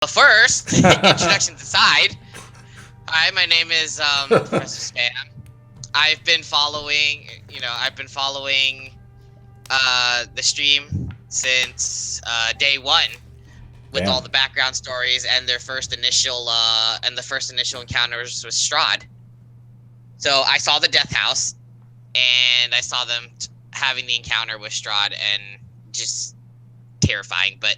But first, introductions aside. Hi, my name is Professor Spam. I've been following, the stream since day one, with all the background stories and their first initial encounters with Strahd. So I saw the Death House, and I saw them having the encounter with Strahd, and just terrifying. But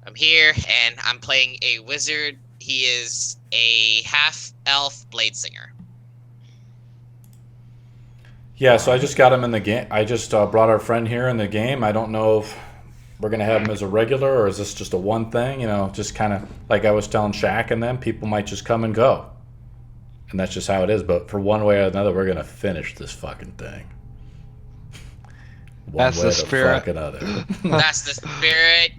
I'm here, and I'm playing a wizard. He is a half-elf blade singer. Yeah, so I just got him in the game. I just brought our friend here in the game. I don't know if we're going to have him as a regular, or is this just a one thing? You know, just kind of like I was telling Shaq and them, people might just come and go. And that's just how it is. But for one way or another, we're going to finish this fucking thing. That's the spirit. Fucking other. That's the spirit.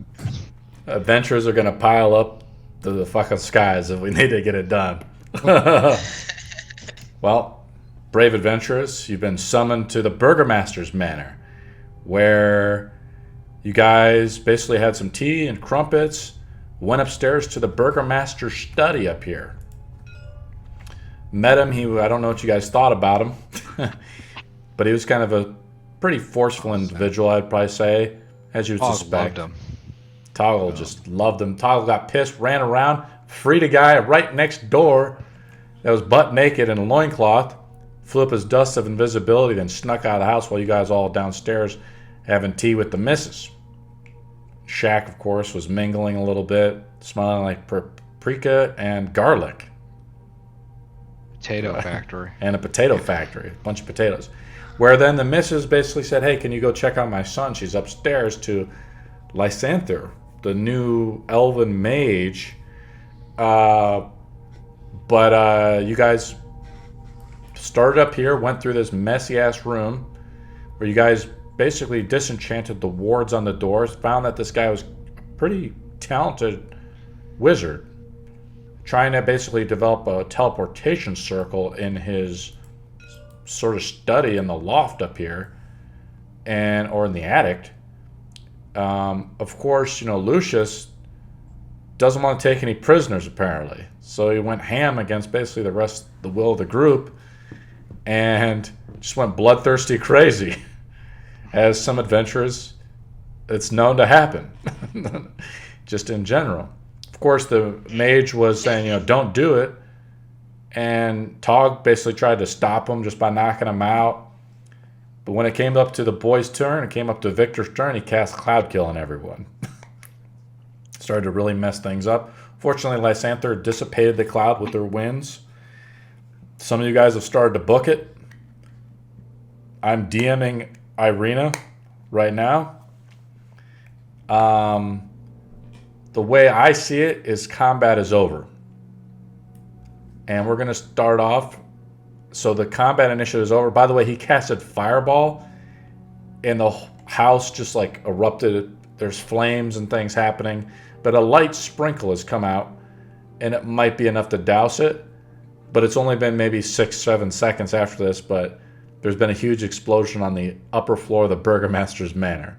Adventurers are going to pile up to the fucking skies if we need to get it done. Well, brave adventurers, you've been summoned to the Burgomaster's Manor, where you guys basically had some tea and crumpets, went upstairs to the Burgomaster's study up here. Met him. I don't know what you guys thought about him, but he was kind of a pretty forceful individual, I'd probably say, as you would suspect. Loved him. Toggle just loved him. Toggle got pissed, ran around, freed a guy right next door that was butt naked in a loincloth, flew up his dust of invisibility, then snuck out of the house while you guys all downstairs having tea with the missus. Shaq, of course, was mingling a little bit, smelling like paprika and garlic. Potato factory. And a potato factory, a bunch of potatoes. Where then the missus basically said, hey, can you go check out my son? She's upstairs to Lysanther, the new elven mage. But you guys started up here, went through this messy-ass room where you guys basically disenchanted the wards on the doors, found that this guy was a pretty talented wizard, trying to basically develop a teleportation circle in his sort of study in the loft up here, or in the attic. Of course, Lucius doesn't want to take any prisoners, apparently. So he went ham against basically the will of the group, and just went bloodthirsty crazy. As some adventurers, it's known to happen. Just in general. Of course, the mage was saying, don't do it. And Tog basically tried to stop him just by knocking him out. But when it came up to the boy's turn, it came up to Victor's turn, he cast Cloud Kill on everyone. Started to really mess things up. Fortunately, Lysanther dissipated the cloud with her winds. Some of you guys have started to book it. I'm DMing Irina right now. The way I see it is combat is over. And we're going to start off. So the combat initiative is over. By the way, he casted Fireball, and the house just like erupted. There's flames and things happening. But a light sprinkle has come out, and it might be enough to douse it. But it's only been maybe 6-7 seconds after this, but there's been a huge explosion on the upper floor of the Burgomaster's Manor.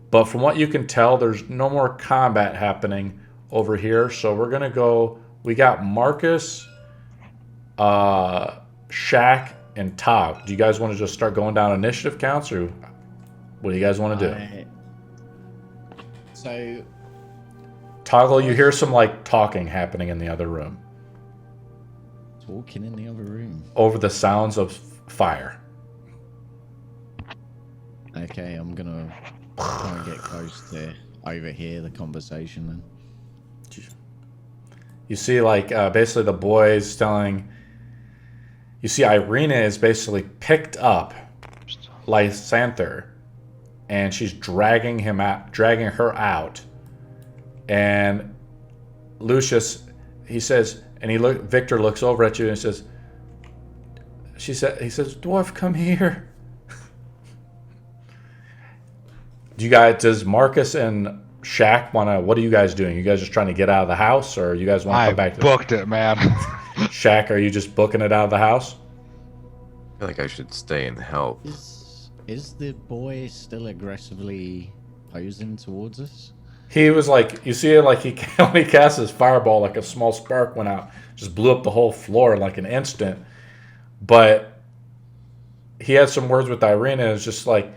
But from what you can tell, there's no more combat happening over here. So we're going to go... We got Marcus, Shaq, and Tog. Do you guys want to just start going down initiative counts, or what do you guys want to do? So... Toggle, you hear some talking happening in the other room. Talking in the other room? Over the sounds of fire. Okay, I'm going to try and get close to overhear the conversation then. You see, basically the boys telling... You see Irina is basically picked up Lysanther, and she's dragging her out. And Lucius, he says, Victor looks over at you and says, he says, Dwarf, come here. Does Marcus and Shaq what are you guys doing? You guys just trying to get out of the house, or you guys want to come back to booked it, man. Shaq, are you just booking it out of the house? I feel like I should stay and help. Is the boy still aggressively posing towards us? He was like, you see it like he only cast his fireball, like a small spark went out, just blew up the whole floor in like an instant. But he had some words with Irina. It's just like,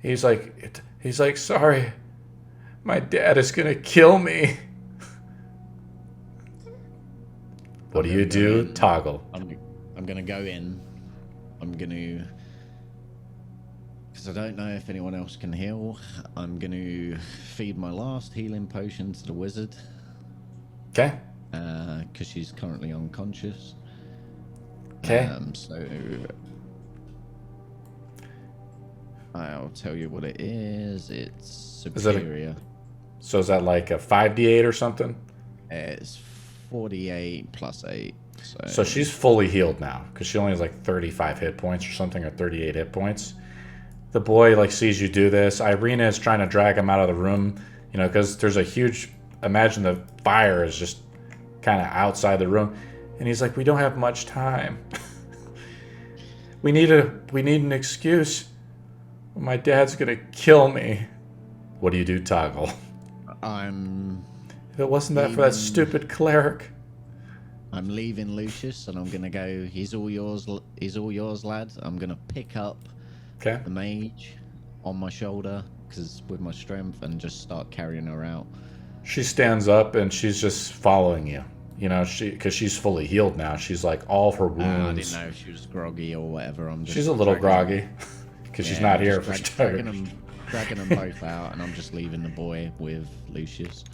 he's like, sorry, my dad is gonna kill me. What do you do? Toggle. I'm gonna go in. I'm gonna, because I don't know if anyone else can heal. I'm gonna feed my last healing potion to the wizard. Okay. Because she's currently unconscious. Okay. So I'll tell you what it is. It's superior. So is that like a 5d8 or something? It's 48 plus 8. So she's fully healed now because she only has like 35 hit points or something, or 38 hit points. The boy like sees you do this. Irina is trying to drag him out of the room, you know, because there's a huge. Imagine the fire is just kind of outside the room, and he's like, "We don't have much time. we need an excuse. My dad's gonna kill me." What do you do, Toggle? If it wasn't that for that stupid cleric. I'm leaving Lucius, and I'm gonna go. He's all yours. He's all yours, lad. I'm gonna pick up the mage on my shoulder, because with my strength, and just start carrying her out. She stands up and she's just following you. You know, because she's fully healed now. She's like all of her wounds. I didn't know if she was groggy or whatever. She's a little groggy because she's not here for starters. Dragging them both out, and I'm just leaving the boy with Lucius.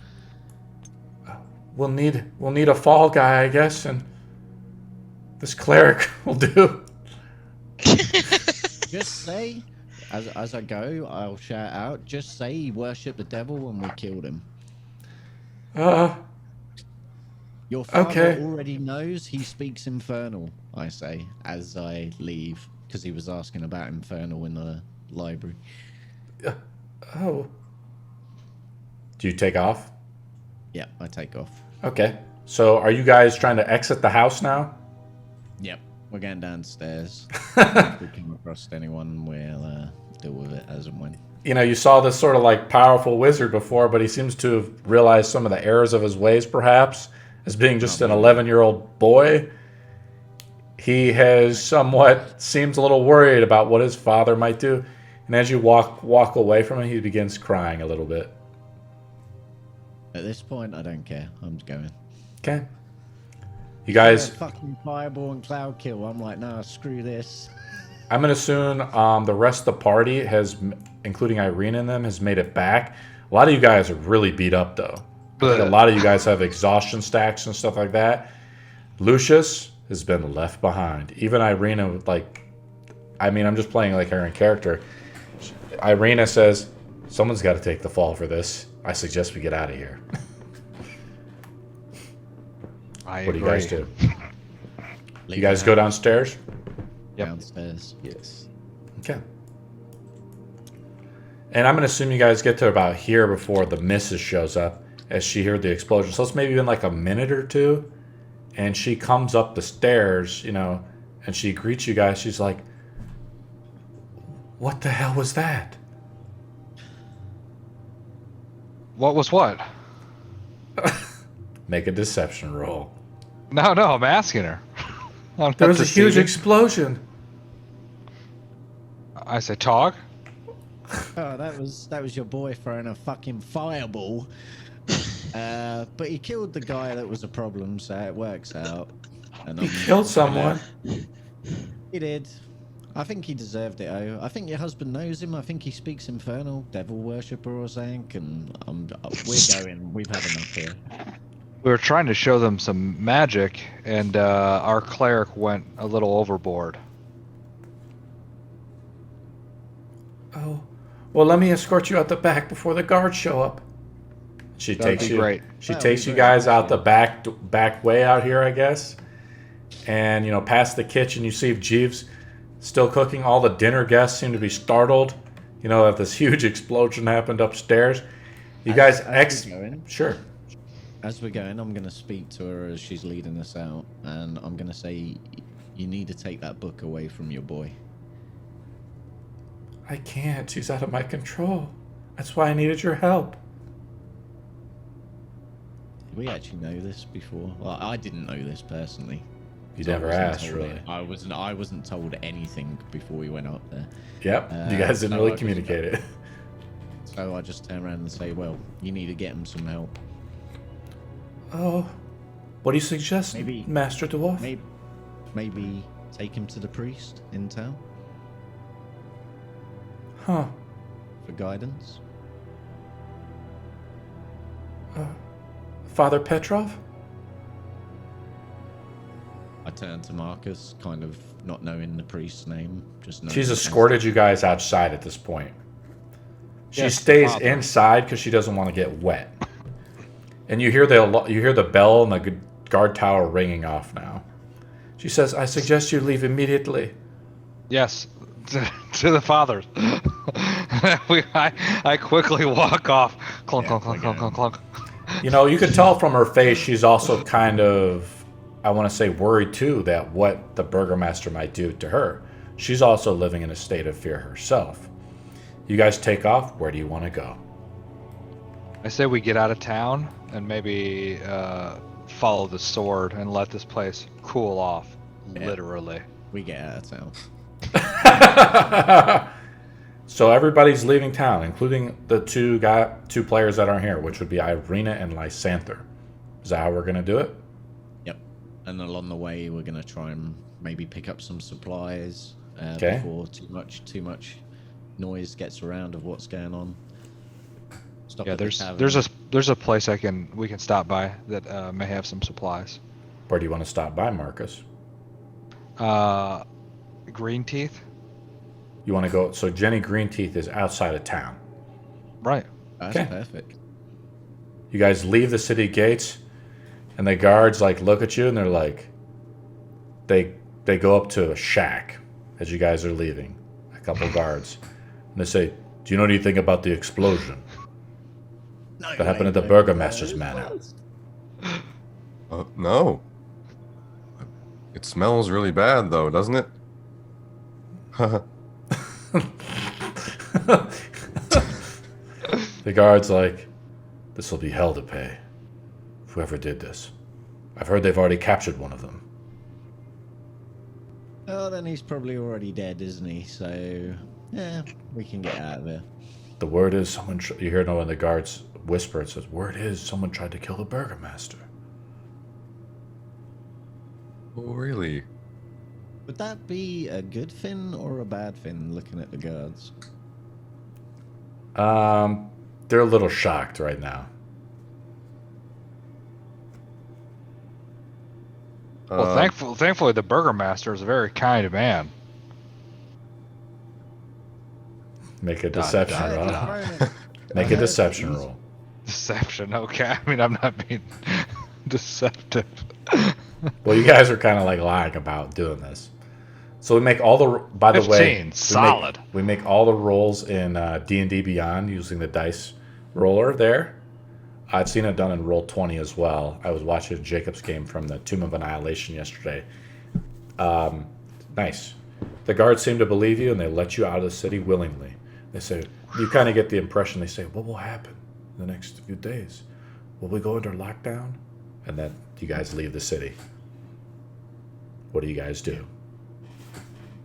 We'll need a fall guy, I guess, and this cleric will do. Just say, as I go, I'll shout out. Just say he worshipped the devil when we killed him. Your father already knows he speaks Infernal. I say as I leave, because he was asking about Infernal in the library. Oh. Do you take off? Yeah, I take off. Okay. So are you guys trying to exit the house now? Yep, we're going downstairs. If we come across anyone, we'll deal with it as and when. You know, you saw this sort of like powerful wizard before, but he seems to have realized some of the errors of his ways, perhaps, as being just an 11-year-old boy. He has somewhat seems a little worried about what his father might do. And as you walk away from him, he begins crying a little bit. At this point, I don't care. I'm just going. Okay. You guys... fucking fireball and cloud kill. I'm like, nah, screw this. I'm going to assume the rest of the party has, including Irene in them, has made it back. A lot of you guys are really beat up, though. I think a lot of you guys have exhaustion stacks and stuff like that. Lucius has been left behind. Even Irina, like... I mean, I'm just playing like her in character. Irina says, someone's got to take the fall for this. I suggest we get out of here. What do you guys do? You guys go downstairs? Yep. Downstairs. Yes. Okay. And I'm going to assume you guys get to about here before the missus shows up as she heard the explosion. So it's maybe been like a minute or two. And she comes up the stairs, you know, and she greets you guys. She's like, what the hell was that? What was what? Make a deception roll. No, I'm asking her. There was a huge explosion. I said, Tog? Oh, that was your boy throwing a fucking fireball. But he killed the guy that was a problem, so it works out. And He killed someone. He did. I think he deserved it, oh. I think your husband knows him. I think he speaks Infernal, devil worshipper or something, and we're going. We've had enough here. We were trying to show them some magic, and our cleric went a little overboard. Oh, well, let me escort you out the back before the guards show up. She That'd takes be you. great. She takes you guys out the back way out here, I guess. And you know, past the kitchen, you see Jeeves still cooking. All the dinner guests seem to be startled. You know that this huge explosion happened upstairs. You guys, sure. As we're going, I'm going to speak to her as she's leading us out, and I'm going to say, you need to take that book away from your boy. I can't. She's out of my control. That's why I needed your help. we actually know this before? Well, I didn't know this personally. You So never asked, really. I wasn't told anything before we went up there. Yep. You guys didn't really communicate it. So I just turn around and say, well, you need to get him some help. Oh, what do you suggest, Master Dwarf? Maybe take him to the priest in town. Huh. For guidance. Father Petrov? I turn to Marcus, kind of not knowing the priest's name. She's escorted you guys outside at this point. She stays inside because she doesn't want to get wet. And you hear the bell and the guard tower ringing off now. She says, "I suggest you leave immediately." Yes, to the fathers. I quickly walk off. Clunk, clunk, clunk, clunk, clunk, clunk. You know, you can tell from her face she's also kind of, I want to say, worried too that what the Burgomaster might do to her. She's also living in a state of fear herself. You guys take off. Where do you want to go? I say we get out of town and maybe follow the sword and let this place cool off, literally. We get out of town. So everybody's leaving town, including the two players that aren't here, which would be Irina and Lysanther. Is that how we're going to do it? Yep. And along the way, we're going to try and maybe pick up some supplies before too much noise gets around of what's going on. Stop there's a place we can stop by that may have some supplies. Where do you want to stop by, Marcus? Green Teeth. You want to go? So Jeny Green Teeth is outside of town. Right. That's perfect. You guys leave the city gates, and the guards look at you, and they're like, they go up to a shack as you guys are leaving. A couple guards, and they say, "Do you know anything about the explosion that happened at the Burgomaster's manor?" No. It smells really bad, though, doesn't it? The guard's like, "This will be hell to pay. Whoever did this. I've heard they've already captured one of them." Oh, then he's probably already dead, isn't he? So, yeah, we can get out of there. The word is someone... you hear one of the guards whisper. It says, "Word is someone tried to kill the Burgomaster." Oh, really? Would that be a good thing or a bad thing, looking at the guards? They're a little shocked right now. Well, thankfully, the Burgomaster is a very kind man. Make a deception roll. Make a deception roll. Deception, okay. I mean, I'm not being deceptive. Well, you guys are kind of lying about doing this. So we make all the... By the 15, way... solid. We make all the rolls in D&D Beyond using the dice roller there. I've seen it done in Roll20 as well. I was watching Jacob's game from the Tomb of Annihilation yesterday. Nice. The guards seem to believe you, and they let you out of the city willingly. They say... You kind of get the impression they say, "What will happen in the next few days? Will we go under lockdown?" And then you guys leave the city. What do you guys do?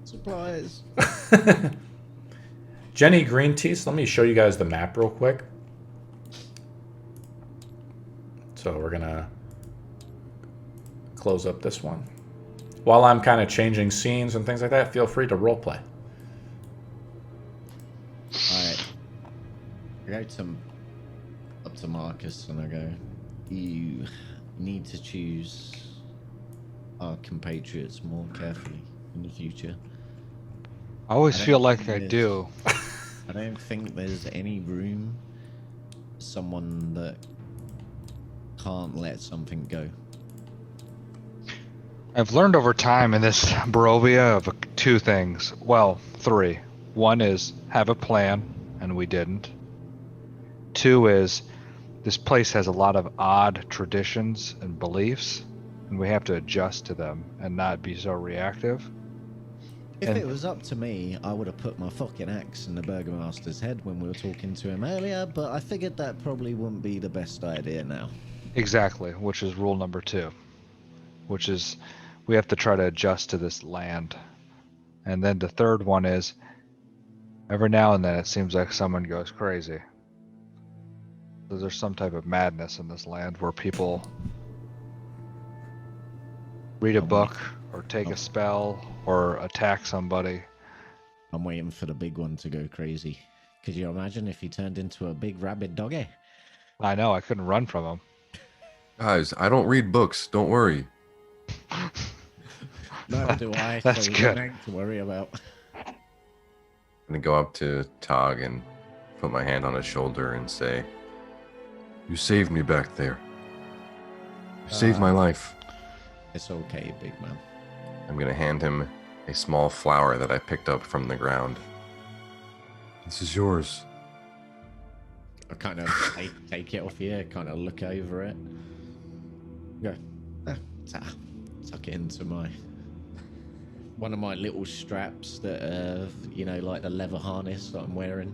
Supplies. Jeny Green Teeth, let me show you guys the map real quick. So we're going to close up this one. While I'm kind of changing scenes and things like that, feel free to roleplay. Alright. I go up to Marcus and I go, "You need to choose our compatriots more carefully in the future. I always feel like I do. I don't think there's any room for someone that can't let something go." I've learned over time in this Barovia of two things. Well, three. One is have a plan, and we didn't. Two is this place has a lot of odd traditions and beliefs, and we have to adjust to them and not be so reactive. If it was up to me, I would have put my fucking axe in the Burgomaster's head when we were talking to him earlier, but I figured that probably wouldn't be the best idea now. Exactly, which is rule number 2. Which is we have to try to adjust to this land. And then the third one is every now and then it seems like someone goes crazy. So there's some type of madness in this land where people read a book or take a spell or attack somebody. I'm waiting for the big one to go crazy. Could you imagine if he turned into a big rabid doggy? I know, I couldn't run from him. Guys, I don't read books. Don't worry. No, do I? That's so good. Nothing to worry about. I'm gonna go up to Tog and put my hand on his shoulder and say, "You saved me back there. You saved my life." It's okay, big man. I'm gonna hand him a small flower that I picked up from the ground. This is yours. I kind of take it off here, kind of look over it. Go, tuck it into one of my little straps that, like the leather harness that I'm wearing.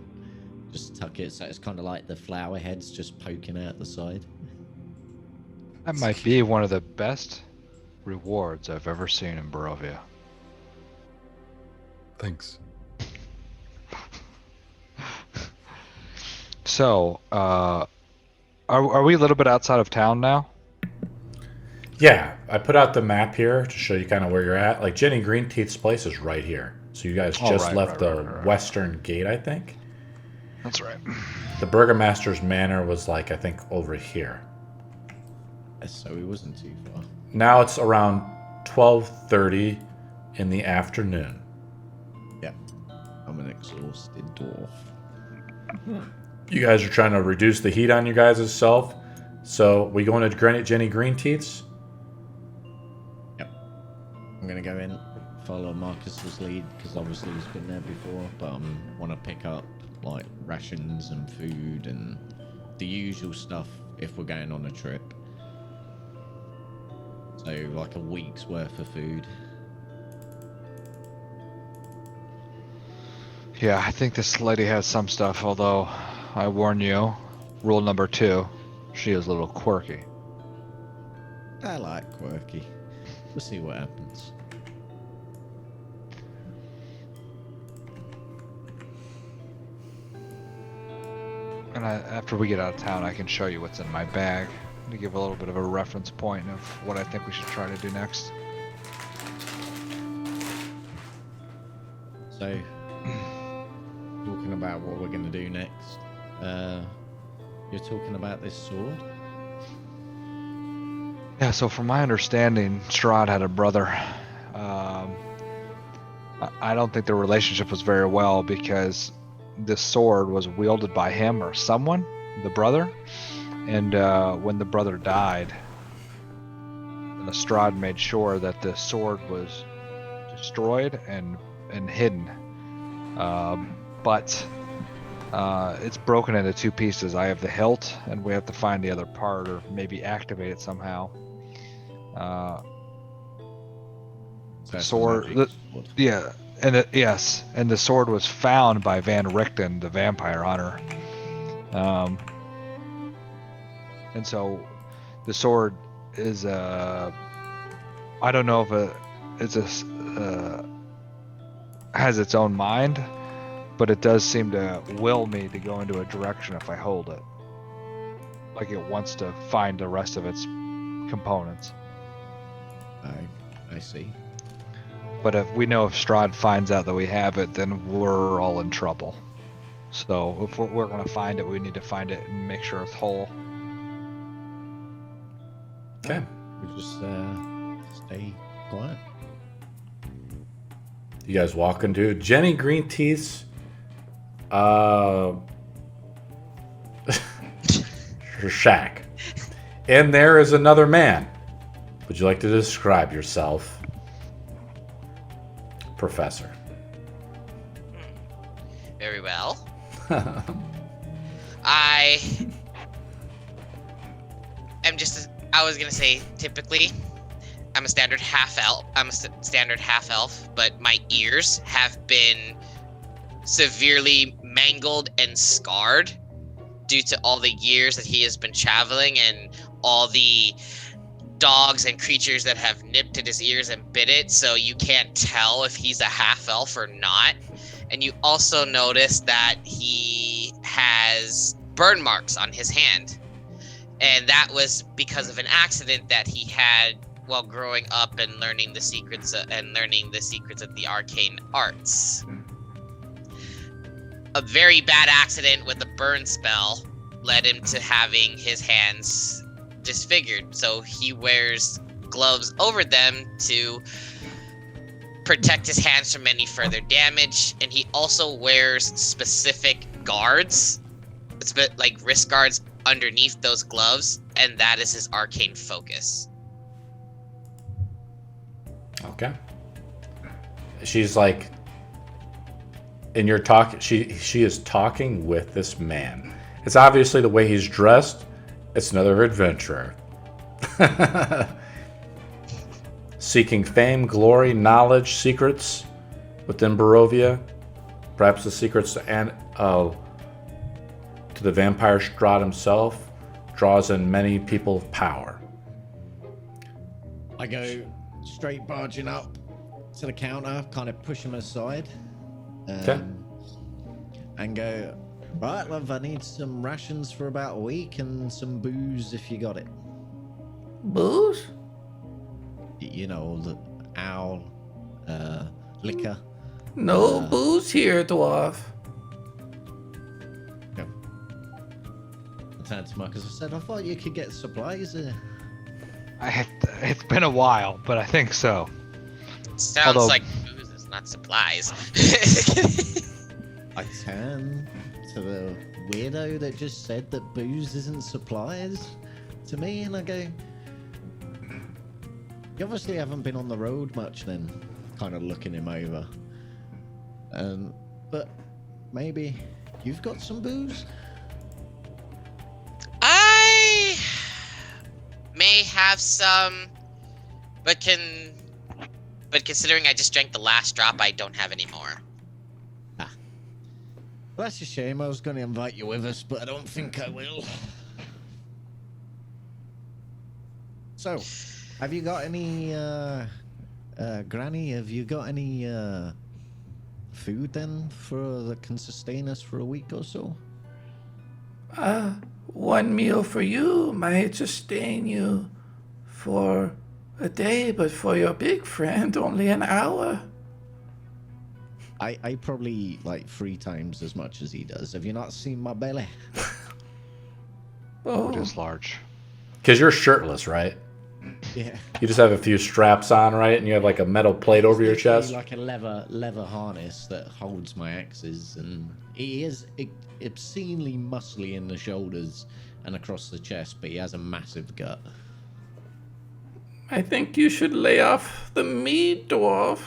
Just tuck it so it's kind of like the flower heads just poking out the side. That might be one of the best rewards I've ever seen in Barovia. Thanks. So, are we a little bit outside of town now? Yeah, I put out the map here to show you kind of where you're at. Like Jeny Greenteeth's place is right here. So you guys just left the western gate, I think. That's right. The Burgomaster's Manor was like, I think, over here. So he wasn't too far. Now it's around 12:30 in the afternoon. Yeah. I'm an exhausted dwarf. You guys are trying to reduce the heat on you guys' self. So we going to Jeny Greenteeth's? Yep. I'm going to go in, follow Marcus's lead, because obviously he's been there before, but I want to pick up like rations and food and the usual stuff if we're going on a trip. So like a week's worth of food. Yeah, I think this lady has some stuff, although I warn you, rule number 2, she is a little quirky. I like quirky. We'll see what happens. And after we get out of town, I can show you what's in my bag to give a little bit of a reference point of what I think we should try to do next. So, talking about what we're going to do next, you're talking about this sword? Yeah, so from my understanding, Strahd had a brother. I don't think their relationship was very well because this sword was wielded by him or someone, the brother. And when the brother died, the Strahd made sure that the sword was destroyed and hidden. But it's broken into 2 pieces. I have the hilt, and we have to find the other part or maybe activate it somehow. The sword, yeah, and yes, and the sword was found by Van Richten, the vampire hunter. And so the sword is I don't know if has its own mind, but it does seem to will me to go into a direction if I hold it. Like it wants to find the rest of its components. I see. But if Strahd finds out that we have it, then we're all in trouble. So if we're going to find it, we need to find it and make sure it's whole. Okay. We just stay quiet. You guys walk into Jeny Greenteeth's shack. And there is another man. Would you like to describe yourself, Professor? Very well. I am just, I was going to say, typically, I'm a standard half elf, but my ears have been severely mangled and scarred due to all the years that he has been traveling and all the dogs and creatures that have nipped at his ears and bit it, so you can't tell if he's a half-elf or not. And you also notice that he has burn marks on his hand. And that was because of an accident that he had while growing up and learning the secrets of the arcane arts. A very bad accident with a burn spell led him to having his hands disfigured, so he wears gloves over them to protect his hands from any further damage, and he also wears specific guards, like wrist guards underneath those gloves, and that is his arcane focus. Okay. She's like, and you're talking, she is talking with this man. It's obviously the way he's dressed. It's another adventurer. Seeking fame, glory, knowledge, secrets within Barovia. Perhaps the secrets to the vampire Strahd himself. Draws in many people of power. I go straight barging up to the counter, kind of push him aside. Okay. And go, right, love, I need some rations for about a week and some booze if you got it. Booze? You know, the owl, liquor. No booze here, dwarf. No. I turned to Marcus and said, I thought you could get supplies. It's been a while, but I think so. Sounds like booze is not supplies. I turn to the weirdo that just said that booze isn't supplies to me, and I go, you obviously haven't been on the road much then, kind of looking him over. But maybe you've got some booze? I may have some, but considering I just drank the last drop, I don't have any more. Well, that's a shame. I was going to invite you with us, but I don't think I will. So, have you got any, Granny, have you got any, food then that can sustain us for a week or so? One meal for you might sustain you for a day, but for your big friend, only an hour. I probably eat like 3 times as much as he does. Have you not seen my belly? Oh, It is large. because you're shirtless, right? Yeah. You just have a few straps on, right? And you have like a metal plate over your chest. Like a leather harness that holds my axes, and he is obscenely muscly in the shoulders and across the chest, but he has a massive gut. I think you should lay off the meat, dwarf.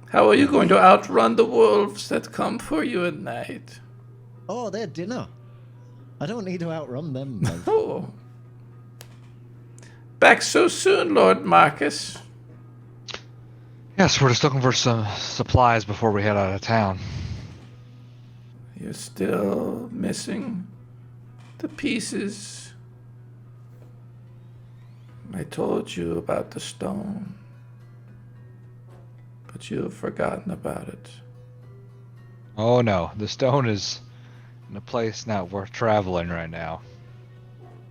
How are you going to outrun the wolves that come for you at night? Oh, they're dinner. I don't need to outrun them. Oh. Back so soon, Lord Marcus. Yes, we're just looking for some supplies before we head out of town. You're still missing the pieces. I told you about the stone, but you've forgotten about it. Oh no, the stone is in a place not worth traveling right now.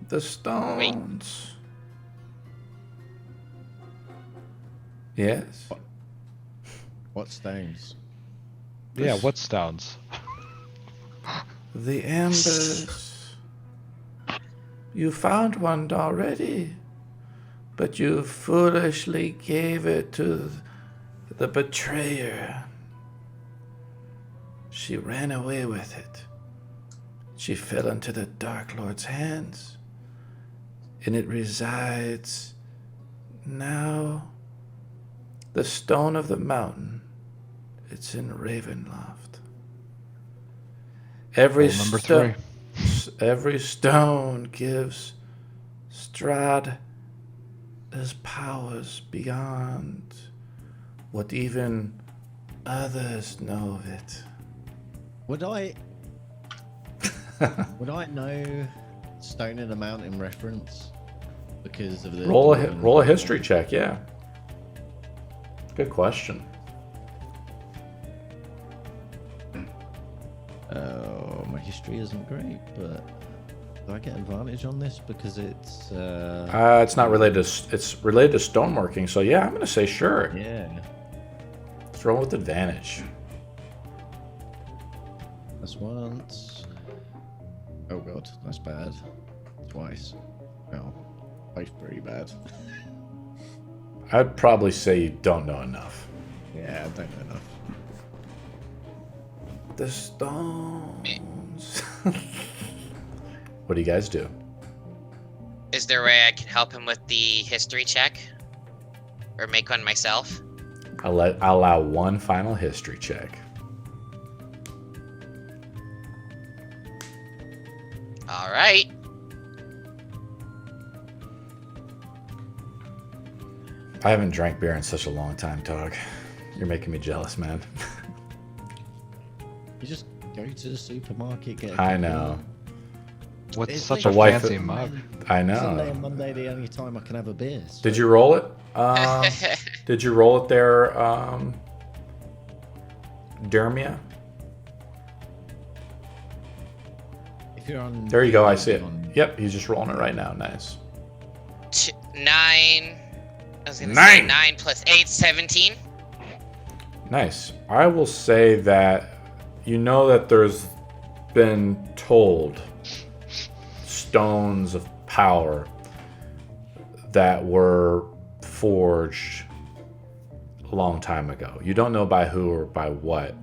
The stones. Yes. What stones? Yeah, what stones? The embers. You found one already, but you foolishly gave it to the betrayer. She ran away with it. She fell into the Dark Lord's hands, and it resides now. The stone of the mountain. It's in Ravenloft. Every stone gives Strahd his powers beyond what even others know of it. Would I know Stone in the Mountain reference because of the roll a history check. Yeah. Good question. Oh, my history isn't great, but do I get advantage on this because it's? It's not related to. It's related to stoneworking. So yeah, I'm gonna say sure. Yeah. Let's roll with advantage. That's once. Oh god, that's bad. Twice. Oh, both pretty bad. I'd probably say you don't know enough. Yeah, I don't know enough. The stones. What do you guys do? Is there a way I can help him with the history check? Or make one myself? I'll allow one final history check. All right. I haven't drank beer in such a long time, Tog. You're making me jealous, man. You just go to the supermarket, get a I couple. know. What's It's such like a wife- fancy mug? I Sunday know. and Monday the only time I can have a beer. So. Did you roll it? Did you roll it there, Daerma? If you're on. There you go. I see it. on- Yep, he's just rolling it right now. Nice. 9. I was gonna say 9 plus 8, 17. Nice. I will say that you know that there's been told stones of power that were forged a long time ago. You don't know by who or by what.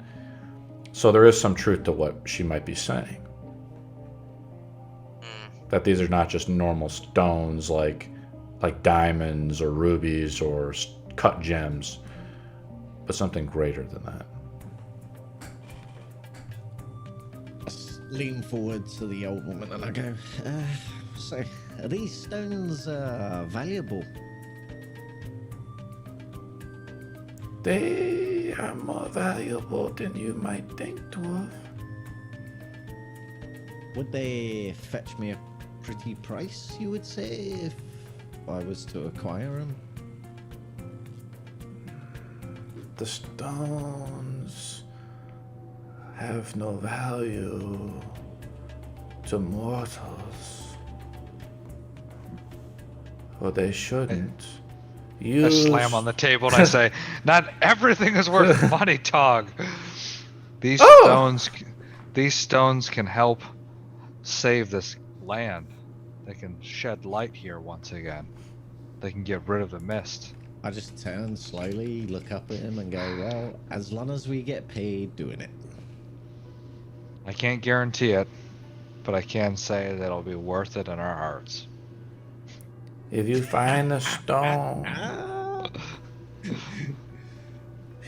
So there is some truth to what she might be saying. That these are not just normal stones like diamonds or rubies or cut gems, but something greater than that. Lean forward to the old woman and I go, so are these stones valuable? They are more valuable than you might think, dwarf. Would they fetch me a pretty price, you would say, if I was to acquire them? The stones have no value to mortals. Or they shouldn't. I slam on the table and I say, "Not everything is worth money, Tog. These stones can help save this land. They can shed light here once again. They can get rid of the mist." I just turn slowly, look up at him and go, well, as long as we get paid doing it. I can't guarantee it, but I can say that it'll be worth it in our hearts. If you find a stone,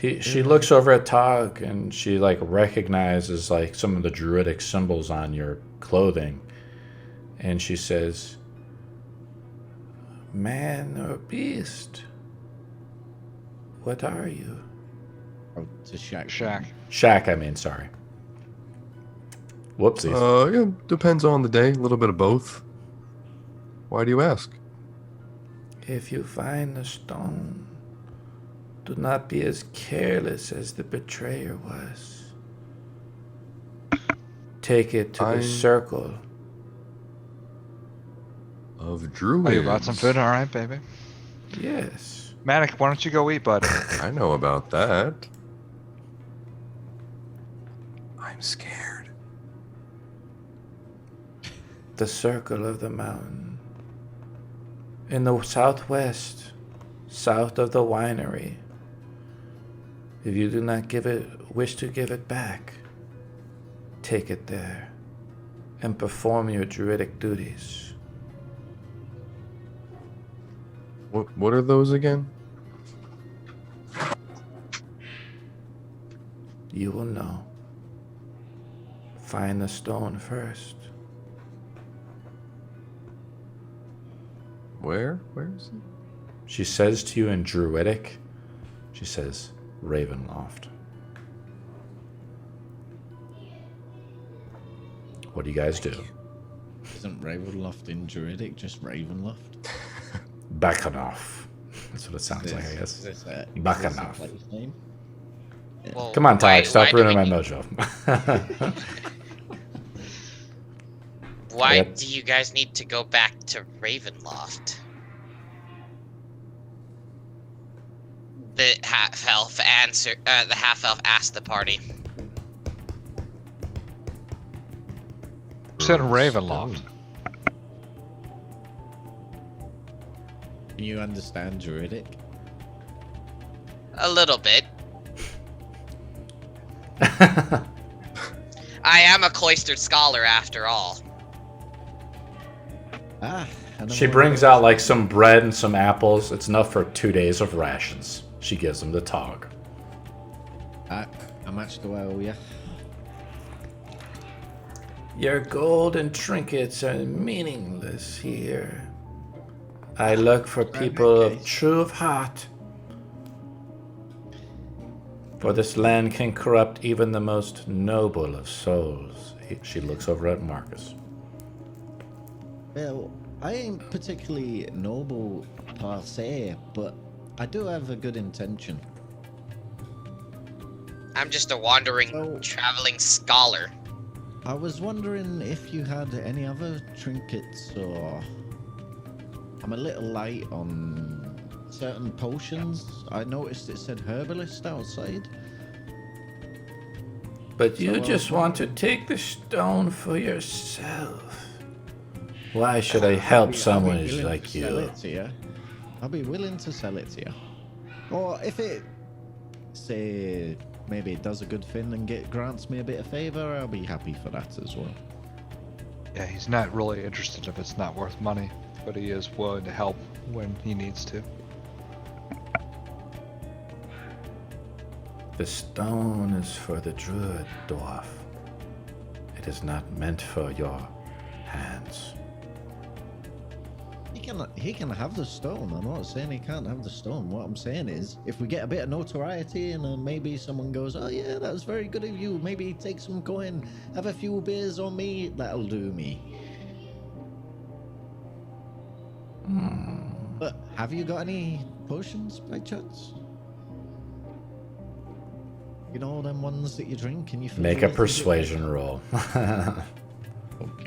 she looks over at Tog and she recognizes some of the druidic symbols on your clothing, and she says, "Man or beast? What are you?" Oh, to Shack. Shack, I mean, sorry. Whoopsies. Yeah, depends on the day. A little bit of both. Why do you ask? If you find a stone, do not be as careless as the betrayer was. Take it to the circle of druids. Oh, you brought some food? All right, baby. Yes. Manic, why don't you go eat, bud? I know about that. I'm scared. The circle of the mountain. In the southwest, south of the winery. If you do not wish to give it back, take it there and perform your druidic duties. What are those again? You will know. Find the stone first. Where? Where is it? She says to you in druidic, she says, Ravenloft. What do you guys do? Isn't Ravenloft in Druidic just Ravenloft? Baccanoff. That's what it sounds like, I guess. Baccanoff. Well, Come on, Ty, stop why do ruining we my need- mojo. Why Yep. do you guys need to go back to Ravenloft? The half-elf asked the party. Said Ravenloft. Can you understand Druidic? A little bit. I am a cloistered scholar after all. She brings out like some bread and some apples. It's enough for 2 days of rations. She gives them to Tog. How much do I owe you? Your gold and trinkets are meaningless here. I look for people of true of heart. For this land can corrupt even the most noble of souls. She looks over at Marcus. Well, I ain't particularly noble per se, but I do have a good intention. I'm just a wandering, traveling scholar. I was wondering if you had any other trinkets, or I'm a little light on certain potions. I noticed it said herbalist outside. But you just want to take the stone for yourself. Why should I help someone who's like you? I'll be willing to sell it to you. Or if it, say, maybe it does a good thing and grants me a bit of favor, I'll be happy for that as well. Yeah, he's not really interested if it's not worth money, but he is willing to help when he needs to. The stone is for the druid, dwarf. It is not meant for your hands. He can have the stone. I'm not saying he can't have the stone. What I'm saying is, if we get a bit of notoriety and maybe someone goes, oh yeah, that was very good of you, maybe take some coin, have a few beers on me, that'll do me. But have you got any potions by chance? You know, them ones that you drink and you feel Make a persuasion roll. Oh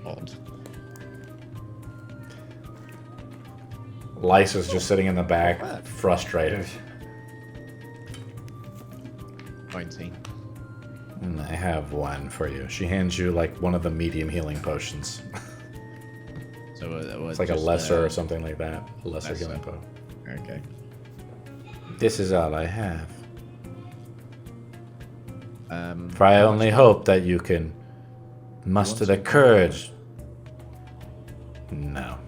god. Lysa's just sitting in the back, frustrated. 19. I have one for you. She hands you like one of the medium healing potions. So it's like a lesser or something like that. A lesser healing potion. Okay. This is all I have. For I only hope that you can muster the courage. No.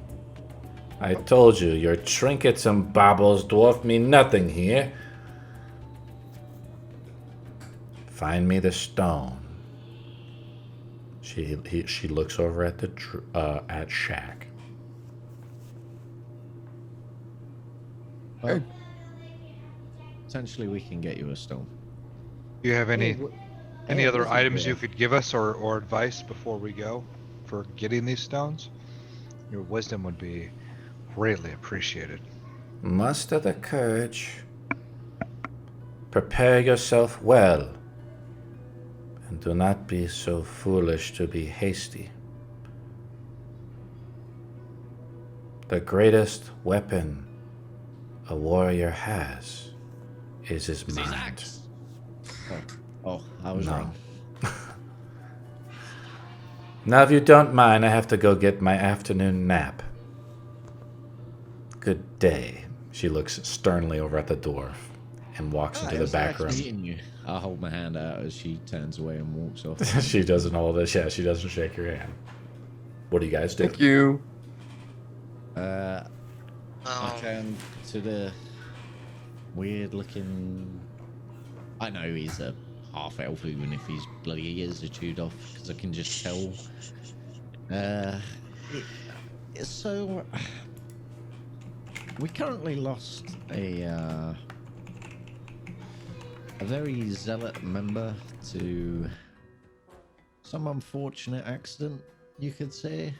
I told you, your trinkets and baubles dwarf me nothing here. Find me the stone. She looks over at at Shaq. Well, essentially, we can get you a stone. Do you have any other listen, items you could give us or advice before we go for getting these stones? Your wisdom would be greatly appreciated. Muster the courage. Prepare yourself well. And do not be so foolish to be hasty. The greatest weapon a warrior has is his mind. Oh, I was wrong. Now, if you don't mind, I have to go get my afternoon nap. Good day. She looks sternly over at the door and walks into the back room. I'll hold my hand out as she turns away and walks off. She doesn't hold this. Yeah, she doesn't shake your hand. What do you guys do? Thank you. I turn to the weird-looking. I know he's a half-elf, even if his bloody ears are chewed off, because I can just tell. So we currently lost a very zealot member to some unfortunate accident, you could say.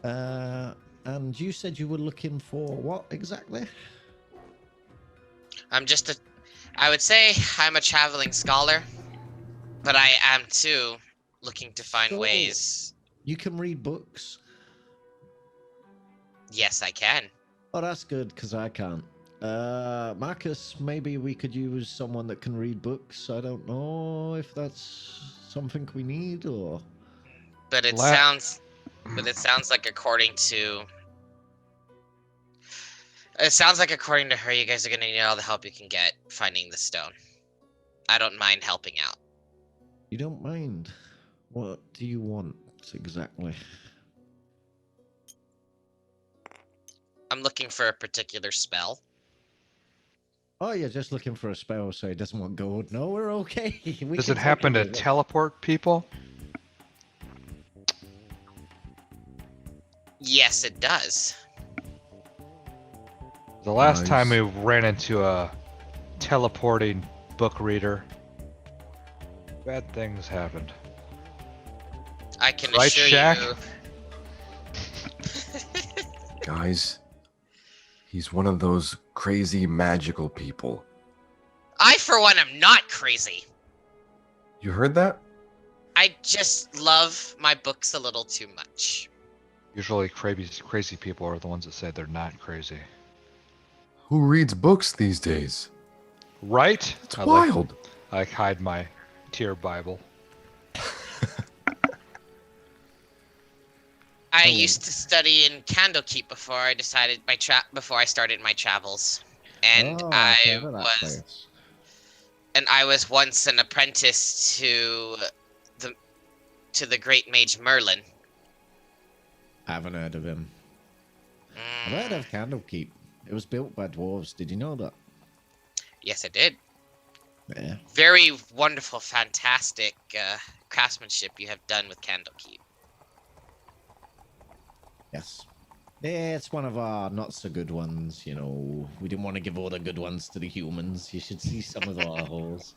And you said you were looking for what exactly? I would say I'm a traveling scholar, but I am too looking to find So, ways. You can read books? Yes, I can. Oh, that's good, because I can't. Marcus, maybe we could use someone that can read books. I don't know if that's something we need, or... But it sounds like according to her, you guys are gonna need all the help you can get finding the stone. I don't mind helping out. You don't mind? What do you want exactly? I'm looking for a particular spell. Oh, you're just looking for a spell, so he doesn't want gold. No, we're okay. Does it happen to teleport people? Yes, it does. The last time we ran into a teleporting book reader, bad things happened. I can Right, assure Shaq? you. Guys, he's one of those crazy magical people. I, for one, am not crazy. You heard that? I just love my books a little too much. Usually crazy people are the ones that say they're not crazy. Who reads books these days? Right? It's wild. I hide my tier Bible. I used to study in Candlekeep before I started my travels, and I was once an apprentice to the great mage Merlin. I haven't heard of him. I've heard of Candlekeep. It was built by dwarves. Did you know that? Yes, I did. Yeah. Very wonderful, fantastic craftsmanship you have done with Candlekeep. Yes. Yeah, it's one of our not so good ones, you know. We didn't want to give all the good ones to the humans. You should see some of our holes.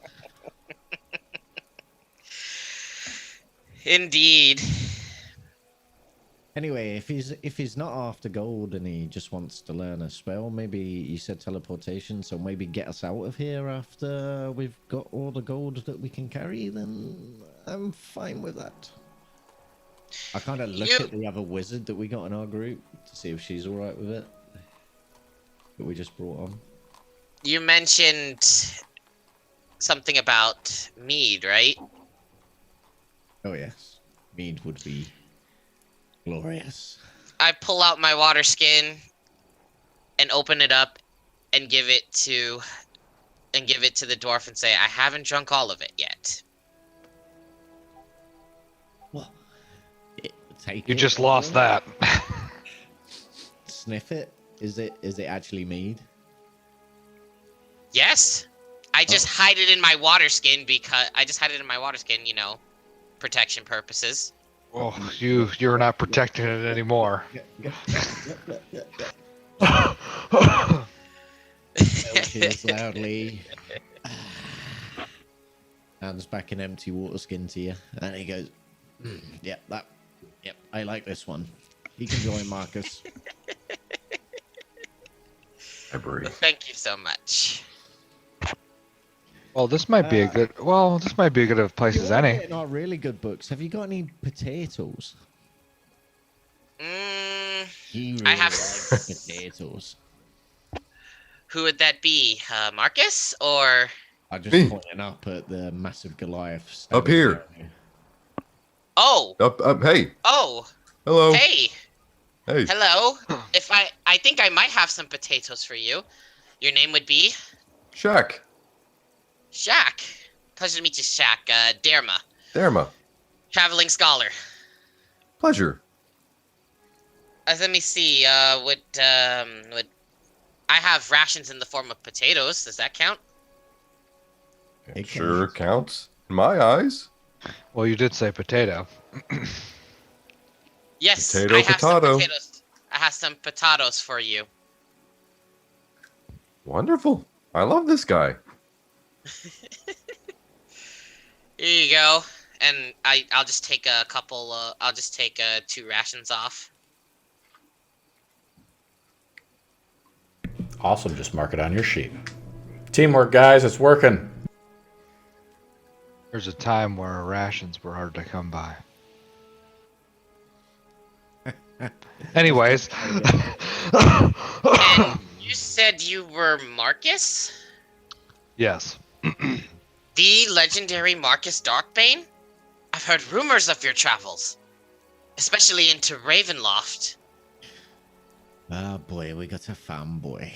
Indeed. Anyway, if he's not after gold and he just wants to learn a spell, maybe you said teleportation, so maybe get us out of here after we've got all the gold that we can carry, then I'm fine with that. I kind of look at the other wizard that we got in our group to see if she's alright with it. That we just brought on. You mentioned something about mead, right? Oh yes. Mead would be glorious. I pull out my water skin and open it up and give it to the dwarf and say, I haven't drunk all of it yet. What? You just lost that. Sniff it. Is it actually mead? Yes. I just hide it in my water skin you know, protection purposes. Oh, you're not protecting it anymore. Belches loudly. Hands back an empty water skin to you, and he goes, "Yep, I like this one. You can join, Marcus." I breathe. Thank you so much. Well, this might be a good. Well, this might be as good of a place as any. Not really good books. Have you got any potatoes? He really I have likes potatoes. Who would that be? Marcus or? I just pointing up at the massive Goliath. Up here. Oh. Up. Hey. Oh. Hello. Hey. Hey. Hello. If I think I might have some potatoes for you. Your name would be? Shaq. Shaq. Pleasure to meet you, Shaq. Daerma. Daerma. Traveling scholar. Pleasure. Let me see. Would I have rations in the form of potatoes? Does that count? It sure counts in my eyes. Well, you did say potato. Yes, Potato. I have some potatoes. I have some potatoes for you. Wonderful. I love this guy. Here you go, and I'll just take a couple. I'll just take 2 rations off. Awesome. Just mark it on your sheet. Teamwork, guys. It's working. There's a time where rations were hard to come by. Anyways. And you said you were Marcus? Yes. The legendary Marcus Darkbane? I've heard rumors of your travels, especially into Ravenloft. Oh boy, we got a fanboy.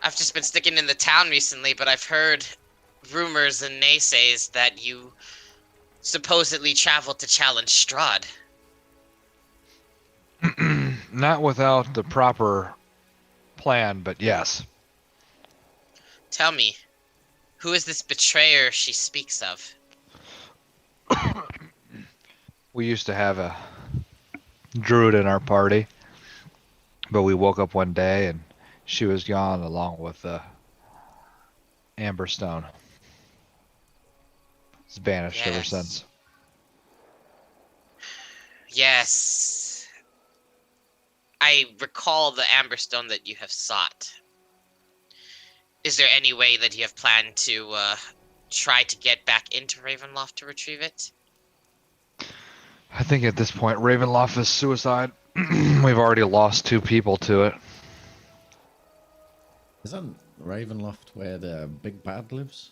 I've just been sticking in the town recently, but I've heard rumors and naysays that you supposedly traveled to challenge Strahd. Not without the proper plan, but yes. Tell me, who is this betrayer she speaks of? We used to have a druid in our party, but we woke up one day and she was gone along with the Amberstone. It's vanished ever since. Yes. I recall the Amberstone that you have sought. Is there any way that you have planned to try to get back into Ravenloft to retrieve it? I think at this point Ravenloft is suicide. We've already lost 2 people to it. Isn't Ravenloft where the big bad lives?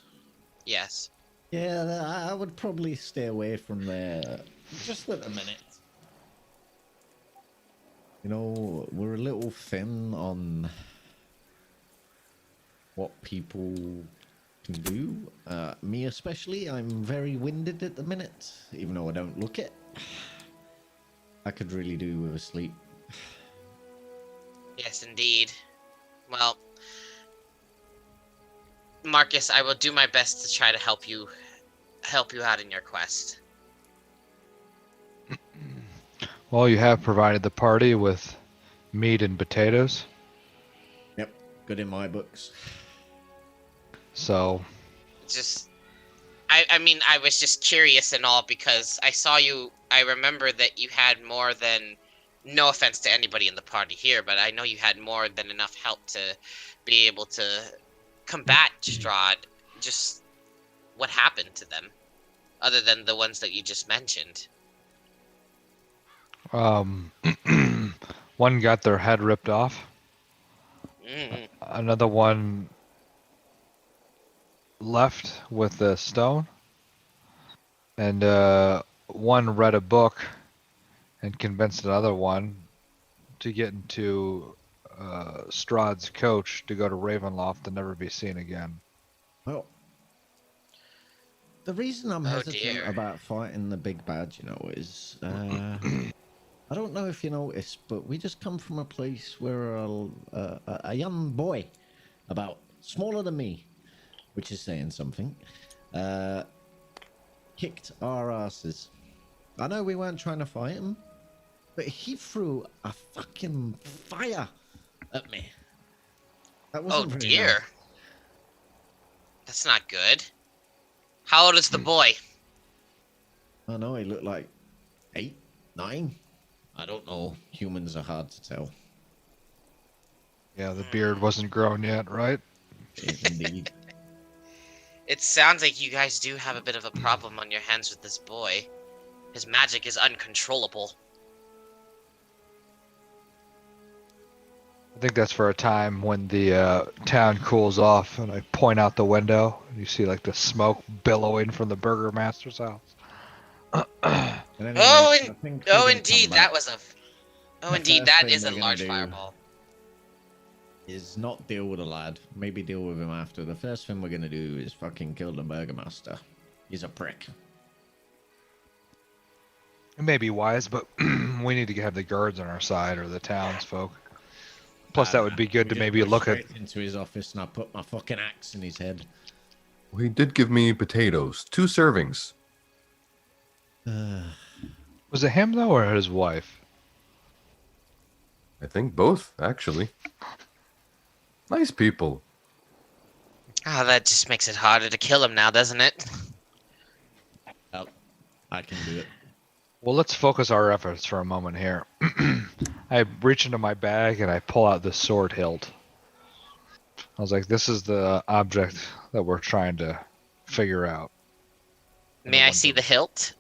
Yes. Yeah, I would probably stay away from there just at the minute. You know, we're a little thin on what people can do. Me especially, I'm very winded at the minute, even though I don't look it. I could really do with a sleep. Yes, indeed. Well, Marcus, I will do my best to try to help you out in your quest. Well, you have provided the party with meat and potatoes. Yep, good in my books. So, I mean, I was just curious and all because I saw you. I remember that you had more than, no offense to anybody in the party here, but I know you had more than enough help to be able to combat Strahd. Just what happened to them, other than the ones that you just mentioned? one got their head ripped off. Another one left with a stone. And one read a book and convinced another one to get into Strahd's coach to go to Ravenloft and never be seen again. Well, the reason I'm hesitant about fighting the big bad, you know, is I don't know if you noticed, but we just come from a place where a young boy, about smaller than me, which is saying something, kicked our asses. I know we weren't trying to fight him, but he threw a fucking fire at me. That wasn't very dear. nice. That's not good. How old is the boy? I know, he looked like 8, 9. I don't know. Humans are hard to tell. Yeah, the beard wasn't grown yet, right? Indeed. It sounds like you guys do have a bit of a problem on your hands with this boy. His magic is uncontrollable. I think that's for a time when the town cools off and I point out the window and you see like the smoke billowing from the Burgomaster's house. Indeed, that is a large fireball. Is not deal with a lad. Maybe deal with him after. The first thing we're gonna do is fucking kill the Burgomaster. He's a prick. It may be wise, but we need to have the guards on our side or the townsfolk. Plus, that would be good to maybe look at. Into his office and I put my fucking axe in his head. Well, he did give me potatoes, 2 servings. Was it him though, or his wife? I think both, actually. Nice people. Oh, that just makes it harder to kill him now, doesn't it? Well, I can do it. Well, let's focus our efforts for a moment here. I reach into my bag and I pull out the sword hilt. I was like, this is the object that we're trying to figure out. May I see the hilt?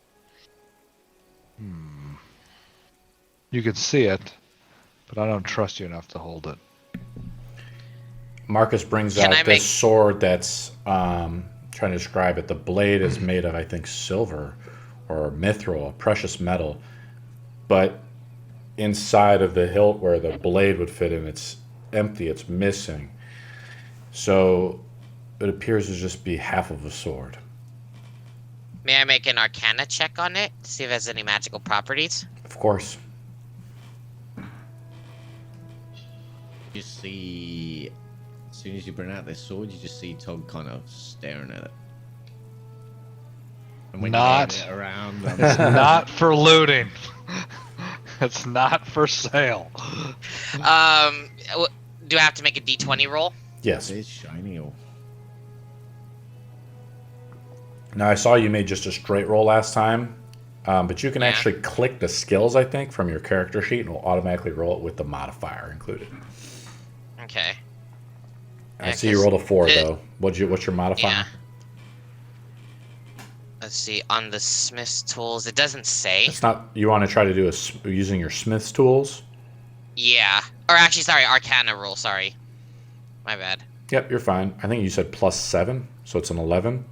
You can see it, but I don't trust you enough to hold it. Marcus brings out this sword that's trying to describe it. The blade is made of, I think, silver or mithril, a precious metal. But inside of the hilt where the blade would fit in, it's empty, it's missing. So it appears to just be half of a sword. May I make an Arcana check on it to see if it has any magical properties? Of course. You see, as soon as you bring out this sword, you just see Tog kind of staring at it. And when Not, you turn it around, it's not for looting. It's not for sale. Do I have to make a D20 roll? Yes. It's shiny or... Now, I saw you made just a straight roll last time, but you can actually click the skills, I think, from your character sheet, and it will automatically roll it with the modifier included. Okay. I see you rolled a 4, though. What's your modifier? Yeah. Let's see. On the Smith's tools, it doesn't say. It's not. You want to try to do using your Smith's tools? Yeah. Or actually, sorry, Arcana roll. Sorry. My bad. Yep, you're fine. I think you said +7, so it's an 11.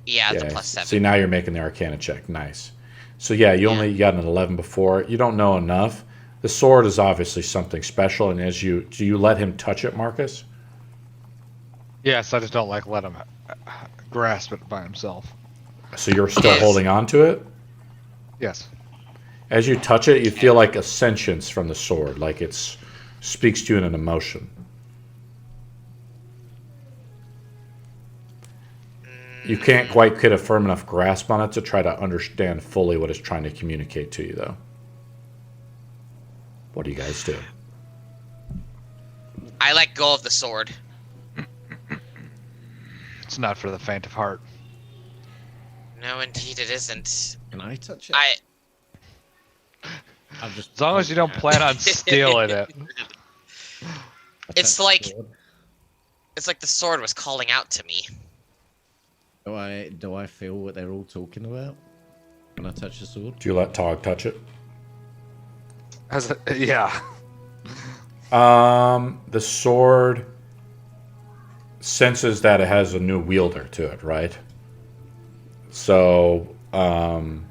Yeah, it's a +7. See, now you're making the Arcana check. Nice. So yeah, you only got an 11 before. You don't know enough. The sword is obviously something special, and do you let him touch it, Marcus? Yes, I just don't let him grasp it by himself. So you're still holding on to it? Yes. As you touch it, you feel like a sentience from the sword, like it speaks to you in an emotion. You can't quite get a firm enough grasp on it to try to understand fully what it's trying to communicate to you, though. What do you guys do? I let go of the sword. It's not for the faint of heart. No, indeed it isn't. Can I touch it? As long as you don't plan on stealing it. It's like the sword was calling out to me. Do I feel what they're all talking about when I touch the sword? Do you let Tog touch it? Yeah. The sword senses that it has a new wielder to it, right? So, it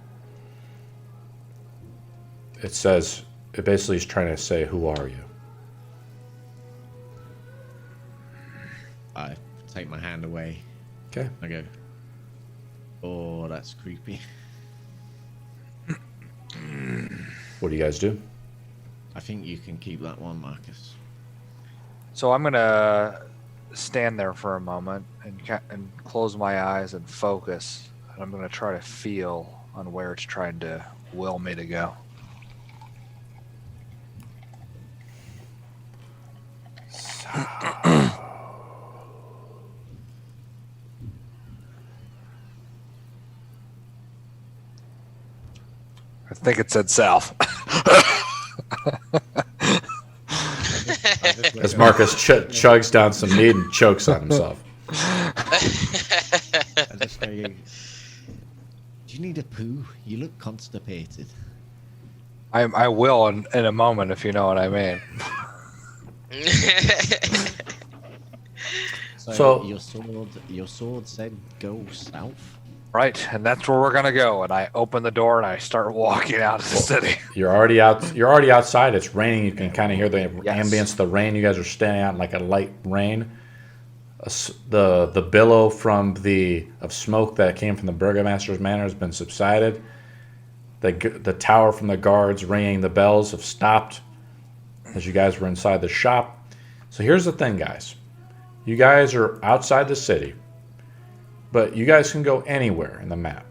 basically is trying to say, who are you? I take my hand away. Okay. I go, oh, that's creepy. What do you guys do? I think you can keep that one, Marcus. So I'm gonna stand there for a moment and close my eyes and focus. And I'm gonna try to feel on where it's trying to will me to go. I think it said south. As Marcus chugs down some mead and chokes on himself. I just go, do you need a poo? You look constipated. I will in a moment, if you know what I mean. So your sword said go south. Right, and that's where we're gonna go. And I open the door and I start walking out of the city. You're already outside. It's raining. You can kind of hear the ambience of the rain. You guys are standing out in like a light rain. The billow of smoke that came from the Burgomaster's Manor has been subsided. The tower from the guards ringing the bells have stopped as you guys were inside the shop. So here's the thing, guys. You guys are outside the city, but you guys can go anywhere in the map.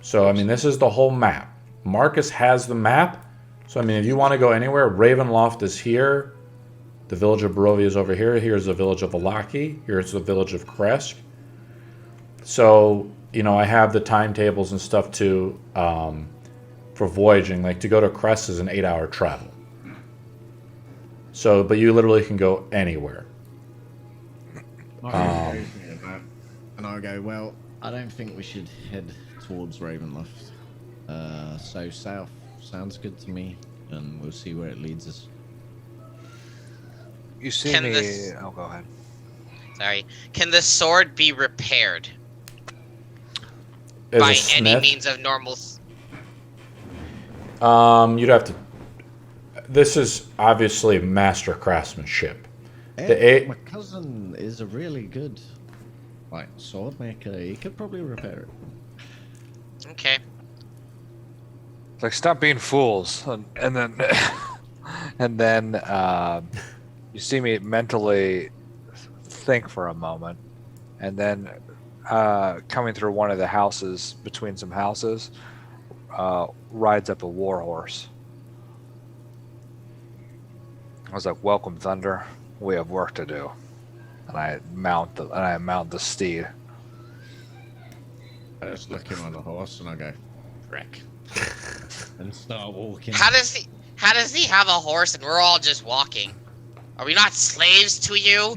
So, I mean, this is the whole map. Marcus has the map. So, I mean, if you want to go anywhere, Ravenloft is here. The village of Barovia is over here. Here's the village of Vallaki. Here's the village of Kresk. So, you know, I have the timetables and stuff to for voyaging. Like to go to Crest is an 8-hour travel. So, but you literally can go anywhere. And I go, well, I don't think we should head towards Ravenloft. So south sounds good to me, and we'll see where it leads us. You see Can me? this- Oh, go ahead. Sorry. Can the sword be repaired As by a any smith, means of normal? you'd have to. This is obviously master craftsmanship. My cousin is a really good, sword maker. He could probably repair it. Okay. It's like, stop being fools, and then and then you see me mentally think for a moment, and then coming through one of the houses, between some houses, rides up a warhorse. I was like, "Welcome, Thunder. We have work to do." And I mount the steed. I just look him on the horse and I go, "Frick," and start walking. How does he have a horse and we're all just walking? Are we not slaves to you?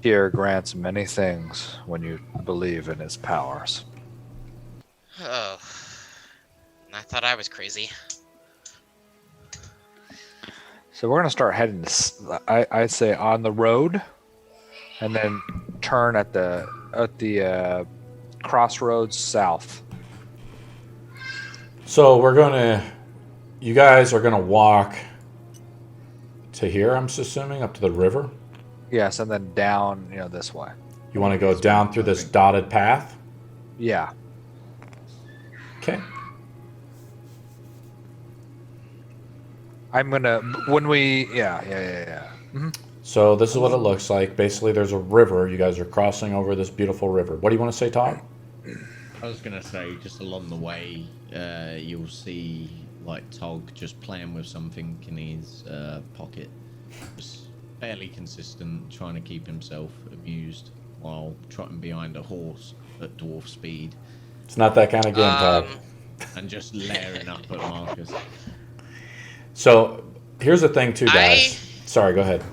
Tyr grants many things when you believe in his powers. Oh. I thought I was crazy. So we're gonna start heading. I'd say on the road, and then turn at the crossroads south. So you guys are gonna walk to here. I'm assuming up to the river. Yes, and then down, this way. You want to go down through this dotted path. Yeah. Okay. I'm gonna yeah. Mm-hmm. So this is what it looks like. Basically, there's a river. You guys are crossing over this beautiful river. What do you want to say, Todd? I was gonna say, just along the way, you'll see Tog just playing with something in his pocket. Just fairly consistent, trying to keep himself amused while trotting behind a horse at dwarf speed. It's not that kind of game, Todd. And just layering up at Marcus. So here's the thing, too, guys. Sorry, go ahead.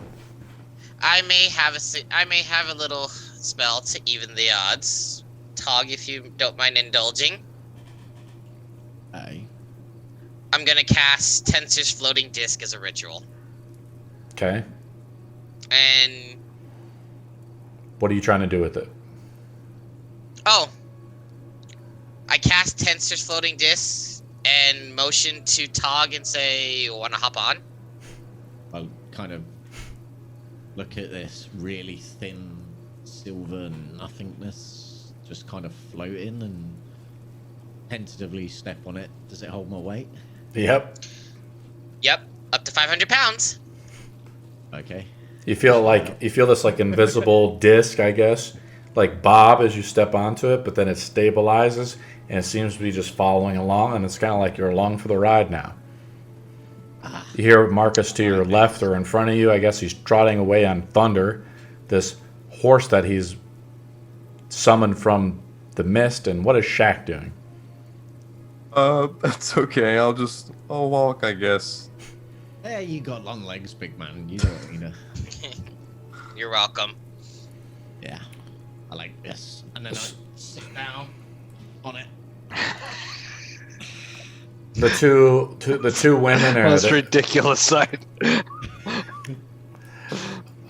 I may have a little spell to even the odds. Tog, if you don't mind indulging. Aye. I'm gonna cast Tensor's Floating Disc as a ritual. Okay. And What are you trying to do with it? I cast Tensor's Floating Disc and motion to Tog and say, "Wanna hop on?" I'll kind of look at this really thin silver nothingness just kind of floating and tentatively step on it. Does it hold my weight? Yep. Yep, up to 500 pounds. Okay. You feel this invisible disc, I guess, like bob as you step onto it, but then it stabilizes and it seems to be just following along, and it's kind of like you're along for the ride now. You hear Marcus to your left or in front of you. I guess he's trotting away on Thunder, this horse that he's summoned from the mist. And what is Shaq doing? That's okay. I'll walk, I guess. Yeah, you got long legs, big man. You don't need to. You're welcome. Yeah, I like this. And then I sit down on it. The two women are That's ridiculous sight. Irina.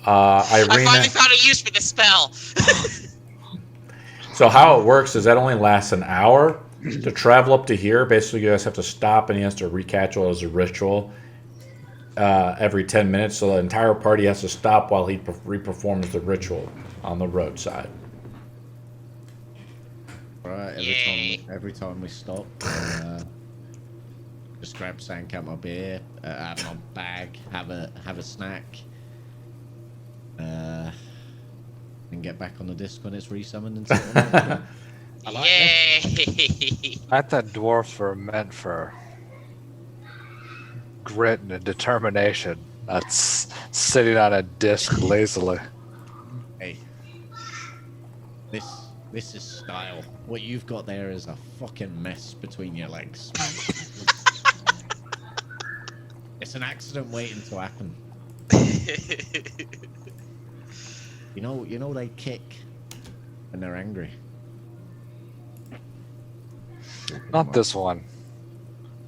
I finally found a use for the spell. So how it works is that only lasts an hour. To travel up to here, basically you guys have to stop and he has to recatch as a ritual every 10 minutes. So the entire party has to stop while he reperforms the ritual on the roadside. Right, every time we stop, just grab something out my beer, out of my bag, have a snack, and get back on the disc when it's resummoned and sit on it. I like Yay! I thought dwarfs were meant for grit and determination. That's sitting on a disc lazily. Hey, this This is style. What you've got there is a fucking mess between your legs. It's an accident waiting to happen. You know they kick when they're angry. Not this one.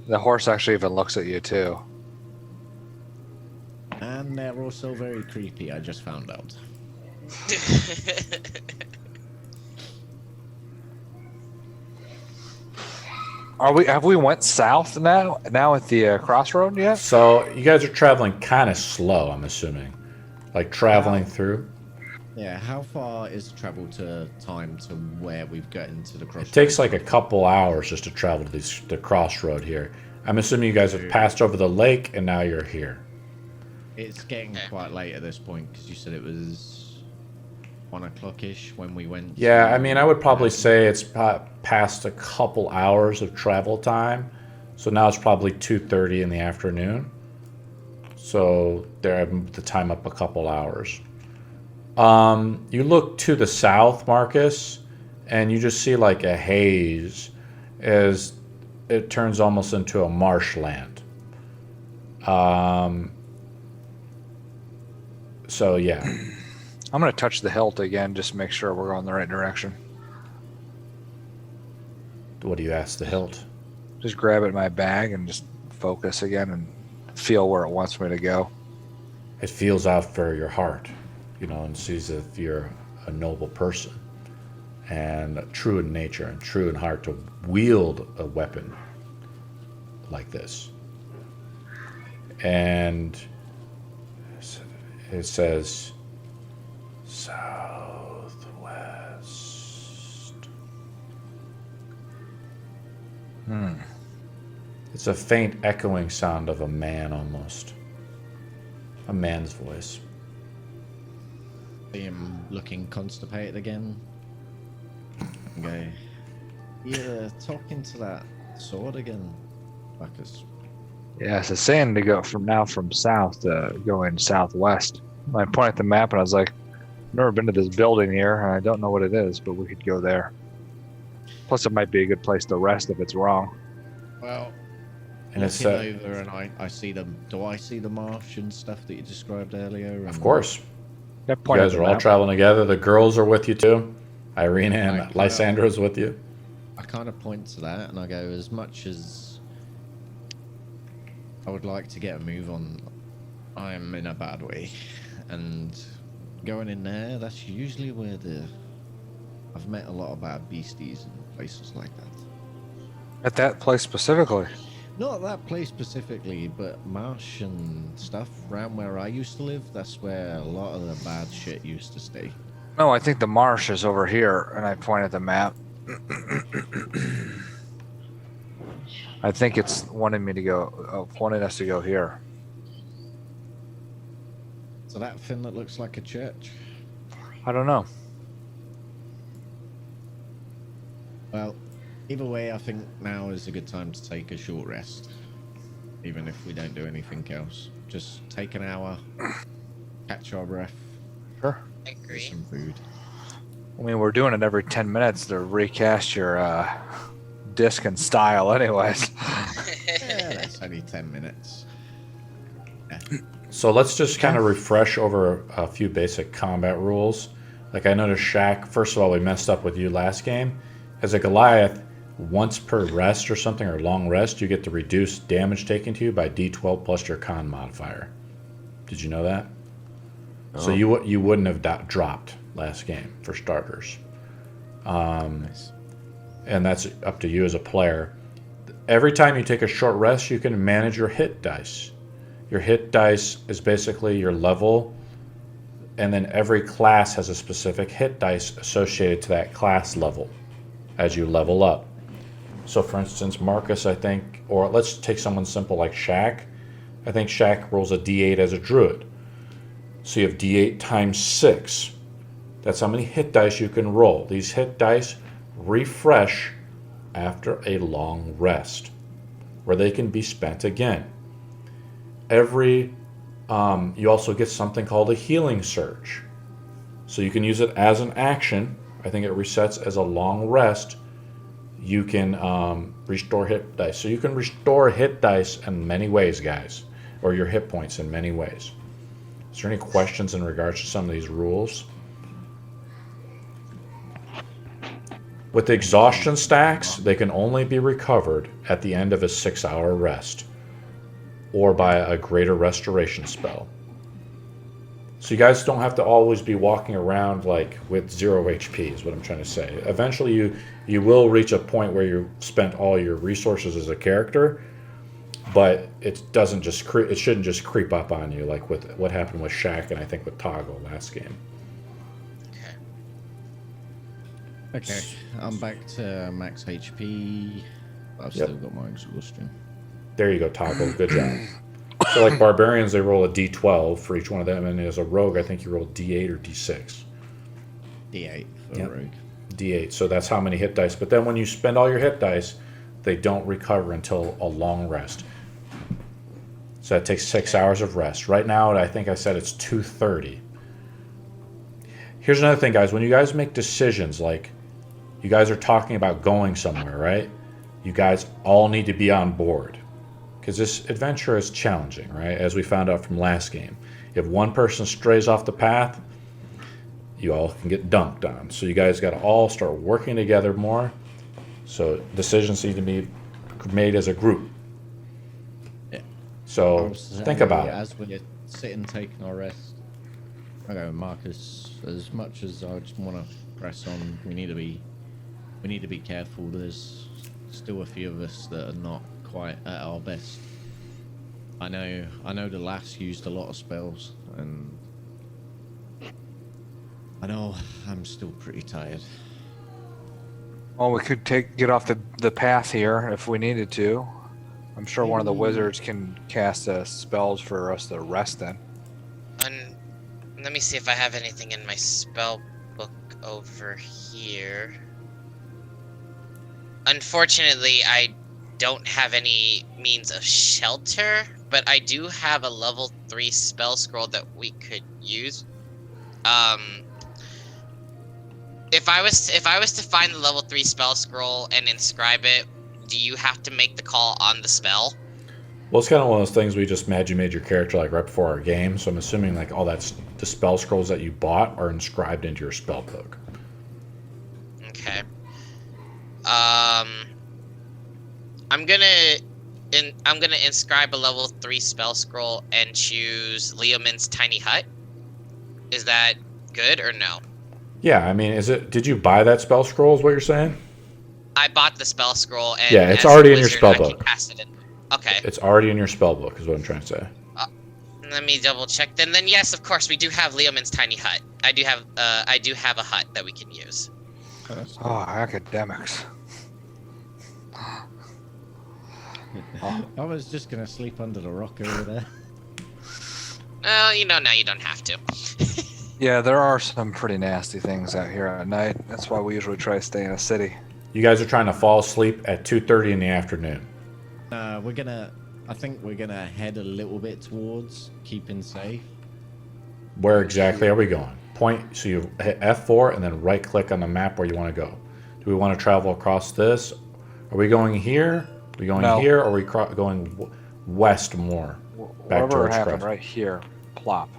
The horse actually even looks at you too. And they're also very creepy, I just found out. Have we went south now at the crossroad yet? So you guys are traveling kind of slow, I'm assuming. Like traveling through? Yeah, how far is travel time to where we've gotten to the crossroad? It takes like a couple hours just to travel to the crossroad here. I'm assuming you guys have passed over the lake and now you're here. It's getting quite late at this point because you said it was 1 o'clock-ish when we went. Yeah, I mean, I would probably say it's past a couple hours of travel time. So now it's probably 2:30 in the afternoon. So they're the time up a couple hours. You look to the south, Marcus, and you just see like a haze as it turns almost into a marshland. So yeah. I'm going to touch the hilt again just to make sure we're going the right direction. What do you ask the hilt? Just grab it in my bag and just focus again and feel where it wants me to go. It feels out for your heart, and sees if you're a noble person and true in nature and true in heart to wield a weapon like this. And it says southwest. It's a faint echoing sound of a man almost. A man's voice. See him looking constipated again. Okay. Yeah, talking to that sword again. Fuckers. Yeah, it's saying to go from south to going southwest. I pointed at the map and I was like, I've never been to this building here and I don't know what it is, but we could go there. Plus, it might be a good place to rest if it's wrong. Well, and it's over and I see them. Do I see the marsh and stuff that you described earlier? Of course. You guys are all traveling together. The girls are with you too. Irina and Lysandra's with you. I kind of point to that and I go, as much as I would like to get a move on, I'm in a bad way. And going in there, that's usually where I've met a lot of bad beasties and places like that. At that place specifically? Not that place specifically, but marsh and stuff around where I used to live. That's where a lot of the bad shit used to stay. No, I think the marsh is over here, and I point at the map. I think it's wanting us to go here. So that thing that looks like a church? I don't know. Well, either way, I think now is a good time to take a short rest. Even if we don't do anything else. Just take an hour, catch our breath. Sure. I agree. Get some food. I mean, we're doing it every 10 minutes to recast your disc and style anyways. Yeah, that's only 10 minutes. Yeah. So let's just kind of refresh over a few basic combat rules. Like I noticed Shaq, first of all, we messed up with you last game. As a Goliath, once per rest or something, or long rest, you get to reduce damage taken to you by D12 plus your con modifier. Did you know that? Oh. So you wouldn't have dropped last game, for starters. Nice. And that's up to you as a player. Every time you take a short rest, you can manage your hit dice. Your hit dice is basically your level, and then every class has a specific hit dice associated to that class level as you level up. So for instance, Marcus, I think, or let's take someone simple like Shaq. I think Shaq rolls a D8 as a druid. So you have D8 times 6. That's how many hit dice you can roll. These hit dice refresh after a long rest, where they can be spent again. You also get something called a healing surge. So you can use it as an action I think it resets as a long rest, you can restore hit dice. So you can restore hit dice in many ways, guys, or your hit points in many ways. Is there any questions in regards to some of these rules? With exhaustion stacks, they can only be recovered at the end of a 6-hour rest or by a greater restoration spell. So you guys don't have to always be walking around like with 0 HP is what I'm trying to say. Eventually you will reach a point where you spent all your resources as a character, but it doesn't just it shouldn't just creep up on you like with what happened with Shaq and I think with Toggle last game. Okay, I'm back to max HP. I've still got my exhaustion. There you go, Toggle. Good job. So like barbarians, they roll a d12 for each one of them, and as a rogue, I think you roll a d8 or d6. D8 for rogue. D8, so that's how many hit dice. But then when you spend all your hit dice, they don't recover until a long rest. So that takes 6 hours of rest. Right now, I think I said it's 2:30. Here's another thing, guys. When you guys make decisions, like you guys are talking about going somewhere, right? You guys all need to be on board. Because this adventure is challenging, right? As we found out from last game. If one person strays off the path, you all can get dunked on. So you guys got to all start working together more. So decisions need to be made as a group. Yeah. So think about it. As we're sitting taking our rest, okay, Marcus, as much as I just want to press on, we need to be careful. There's still a few of us that are not quite at our best. I know the lass used a lot of spells, and I know I'm still pretty tired. Well, we could get off the path here if we needed to. I'm sure one of the wizards can cast spells for us to rest in. And let me see if I have anything in my spell book over here. Unfortunately, I don't have any means of shelter, but I do have a level 3 spell scroll that we could use. If I was to find the level 3 spell scroll and inscribe it, do you have to make the call on the spell? Well, it's kind of one of those things we just made your character like right before our game, so I'm assuming like all that's the spell scrolls that you bought are inscribed into your spell book. Okay. I'm gonna inscribe a level 3 spell scroll and choose Leomin's Tiny Hut. Is that good or no? Yeah, I mean, did you buy that spell scroll is what you're saying? I bought the spell scroll and yeah, it's already in your spell I book. can cast it in. Okay. It's already in your spell book is what I'm trying to say. Let me double check. Then yes, of course, we do have Leomin's Tiny Hut. I do have a hut that we can use. Oh, academics. I was just gonna sleep under the rock over there. Well, now you don't have to. Yeah, there are some pretty nasty things out here at night. That's why we usually try to stay in a city. You guys are trying to fall asleep at 2:30 in the afternoon. I think we're gonna head a little bit towards keeping safe. Where exactly are we going? Point, so you hit F4 and then right click on the map where you want to go. Do we want to travel across this? Are we going here? Are we going here, or are we going west more? Back Whatever towards happened Crest? right here, plop.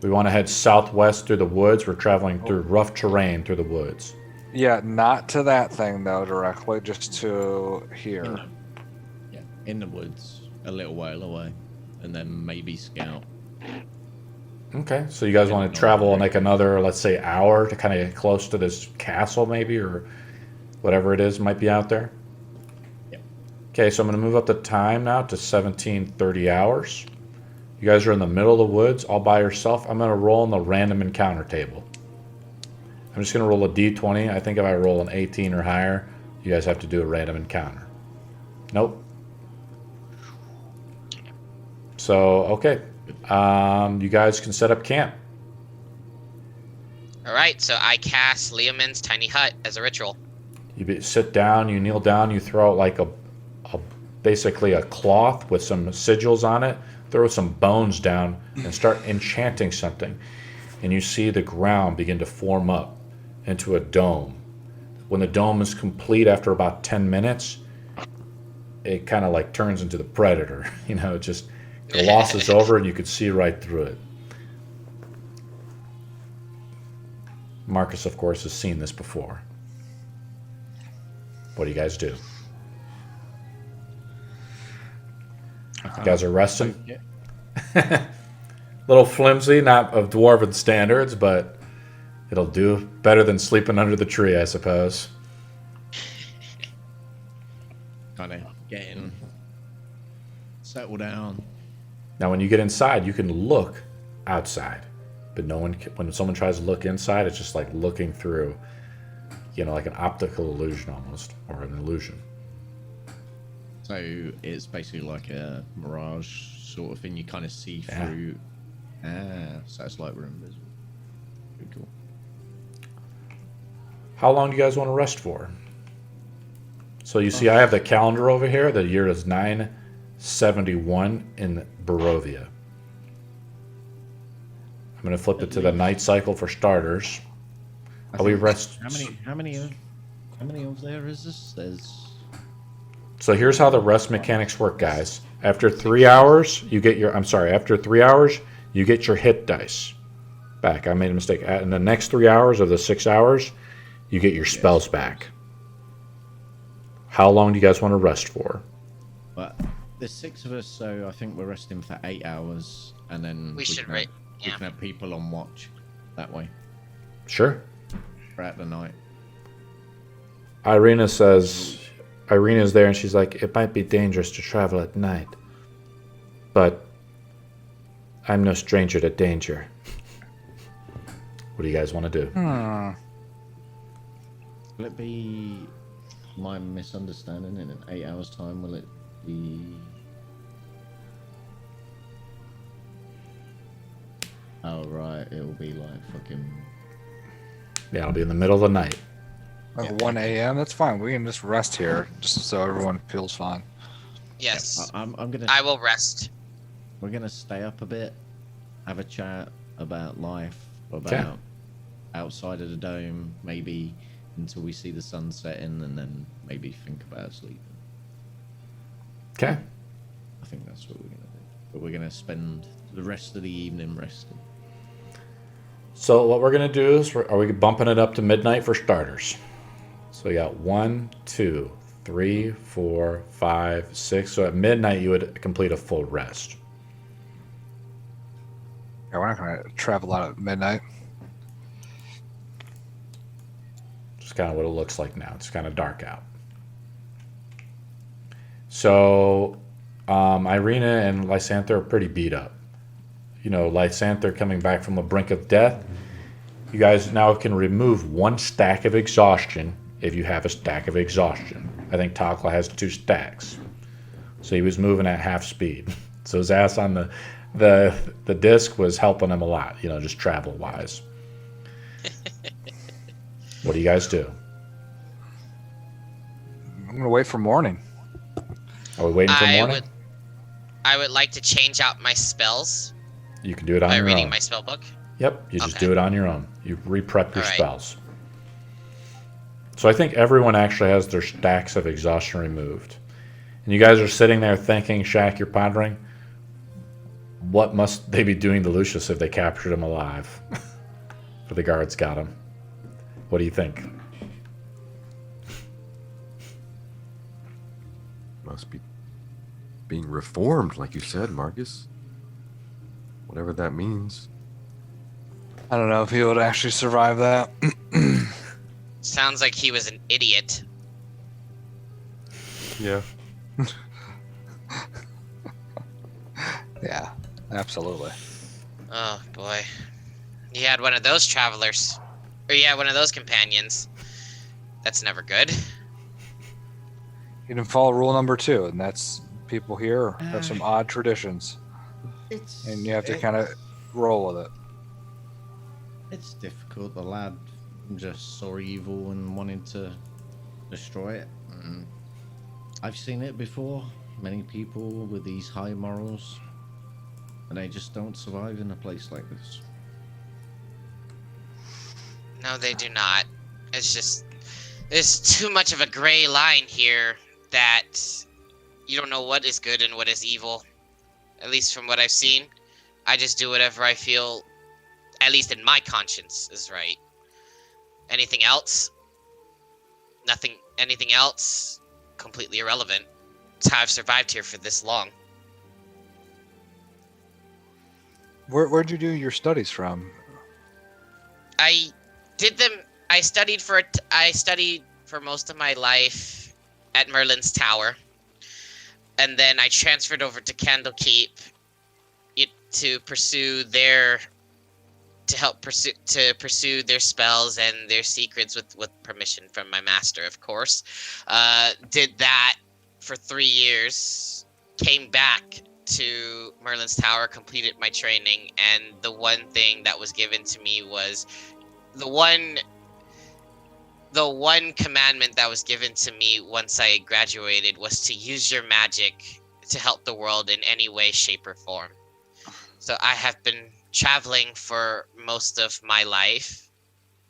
We want to head southwest through the woods. We're traveling through rough terrain through the woods. Yeah, not to that thing though directly, just to here. In the woods, a little while away, and then maybe scout. Okay, so you guys want to travel like another, let's say, hour to kind of get close to this castle, maybe, or whatever it is might be out there? Yep. Okay, so I'm going to move up the time now to 17:30 hours. You guys are in the middle of the woods, all by yourself. I'm going to roll on the random encounter table. I'm just going to roll a d20. I think if I roll an 18 or higher, you guys have to do a random encounter. Nope. So, okay. You guys can set up camp. Alright, so I cast Leomin's Tiny Hut as a ritual. You sit down, you kneel down, you throw out like basically a cloth with some sigils on it, throw some bones down, and start enchanting something. And you see the ground begin to form up. into a dome. When the dome is complete after about 10 minutes, it kind of like turns into the Predator. You know, it just glosses over and you could see right through it. Marcus, of course, has seen this before. What do you guys do? You guys are resting? Little flimsy, not of dwarven standards, but it'll do better than sleeping under the tree, I suppose. Kind of getting settle down. Now, when you get inside, you can look outside, but no one. When someone tries to look inside, it's just like looking through, you know, like an optical illusion almost, or an illusion. So it's basically like a mirage sort of thing. You kind of see through. So it's like we're invisible. Pretty cool. How long do you guys want to rest for? So you see, I have the calendar over here. The year is 971 in Barovia. I'm going to flip it to the night cycle for starters. We rest. How many of there is this? So here's how the rest mechanics work, guys. After 3 hours, you get your. After 3 hours, you get your hit dice back. I made a mistake. In the next 3 hours of the 6 hours, you get your spells back. How long do you guys want to rest for? Well, there's 6 of us, so I think we're resting for 8 hours, and then we can have people on watch that way Sure. throughout the night. Irina says, Irina's there and she's like, it might be dangerous to travel at night, but I'm no stranger to danger. What do you guys want to do? Will it be my misunderstanding in 8 hours' time? Will it be... Oh, right. It'll be like fucking... Yeah, it'll be in the middle of the night. Like 1 a.m. That's fine. We can just rest here, just so everyone feels fine. Yes. I'm gonna... I will rest. We're gonna stay up a bit, have a chat about life, about outside of the dome, maybe until we see the sun setting, and then maybe think about sleeping. Okay. I think that's what we're gonna do. But we're gonna spend the rest of the evening resting. So what we're going to do is, are we bumping it up to midnight for starters? So we got 1, 2, 3, 4, 5, 6. So at midnight, you would complete a full rest. Yeah, we're not going to travel out at midnight. Just kind of what it looks like now. It's kind of dark out. So Irina and Lysanther are pretty beat up. You know, Lysanther coming back from the brink of death. You guys now can remove 1 stack of exhaustion if you have a stack of exhaustion. I think Takla has 2 stacks. So he was moving at half speed. So his ass on the disc was helping him a lot, you know, just travel-wise. What do you guys do? I'm going to wait for morning. Are we waiting for morning? I would like to change out my spells. You can do it on by your reading own. my spell book. Yep, you just do it on your own. You re-prep your All right. spells. So I think everyone actually has their stacks of exhaustion removed. And you guys are sitting there thinking, Shaq, you're pondering, what must they be doing to Lucius if they captured him alive? Or the guards got him. What do you think? Must be being reformed, like you said, Marcus. Whatever that means. I don't know if he would actually survive that. Sounds like he was an idiot. Yeah. Yeah, absolutely. Oh boy. He had one of those travelers. Or he had one of those companions. That's never good. He didn't follow rule number 2, and that's people here have some odd traditions. And you have to kind of roll with it. It's difficult. The lad just saw evil and wanted to destroy it. I've seen it before. Many people with these high morals, and they just don't survive in a place like this. No, they do not. It's just there's too much of a gray line here that you don't know what is good and what is evil. At least from what I've seen, I just do whatever I feel, at least in my conscience, is right. Anything else? Nothing. Anything else? Completely irrelevant. It's how I've survived here for this long. Where'd you do your studies from? I did them. I studied for most of my life at Merlin's Tower, and then I transferred over to Candlekeep to pursue their their spells and their secrets with permission from my master, of course. Did that for 3 years. Came back to Merlin's Tower, completed my training, and the one thing that was given to me was the one commandment that was given to me once I graduated was to use your magic to help the world in any way, shape, or form. So I have been traveling for most of my life,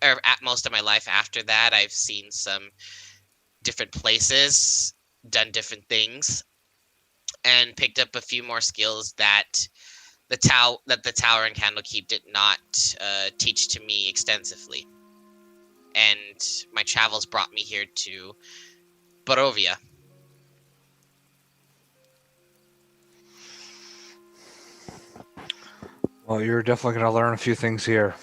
or at most of my life after that. I've seen some different places, done different things, and picked up a few more skills that the tower and Candlekeep did not teach to me extensively. And my travels brought me here to Barovia. Well, you're definitely going to learn a few things here.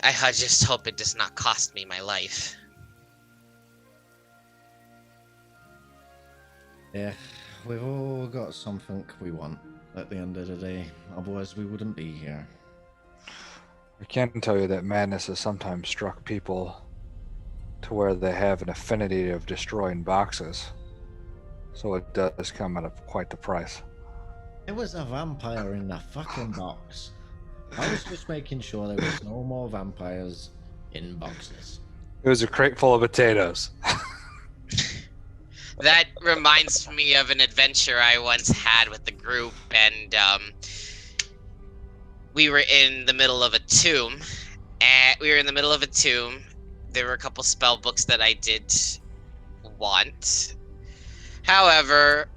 I just hope it does not cost me my life. Yeah, we've all got something we want at the end of the day. Otherwise, we wouldn't be here. I can tell you that madness has sometimes struck people to where they have an affinity of destroying boxes. So it does come at quite the price. There was a vampire in the fucking box. I was just making sure there was no more vampires in boxes. It was a crate full of potatoes. That reminds me of an adventure I once had with the group, and we were in the middle of a tomb. There were a couple spell books that I did want. However,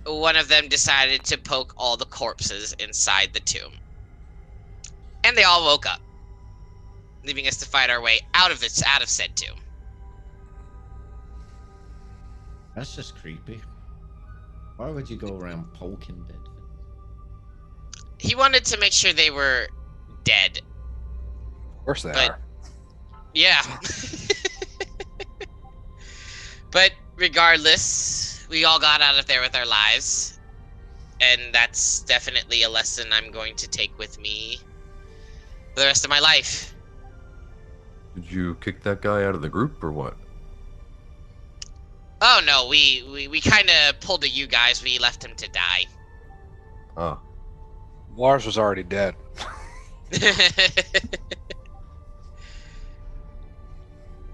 one of them decided to poke all the corpses inside the tomb. And they all woke up, leaving us to fight our way out of said tomb. That's just creepy. Why would you go around poking dead? He wanted to make sure they were dead. Of course they are. Yeah. But regardless, we all got out of there with our lives. And that's definitely a lesson I'm going to take with me for the rest of my life. Did you kick that guy out of the group or what? Oh no, we kind of pulled a you guys. We left him to die. Oh. Lars was already dead.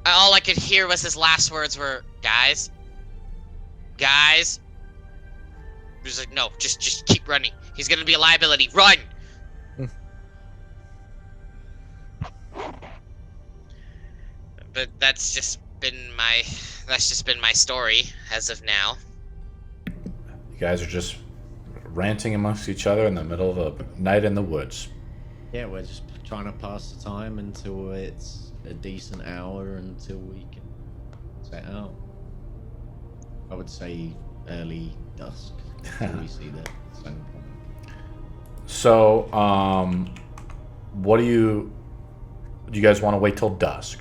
All I could hear was his last words were, guys. He was like, no, just keep running. He's gonna be a liability. Run! But that's just been my story as of now. You guys are just ranting amongst each other in the middle of a night in the woods. Yeah, we're just trying to pass the time until it's a decent hour until we can set out. I would say early dusk until we see the sun. So, what do you guys want to wait till dusk?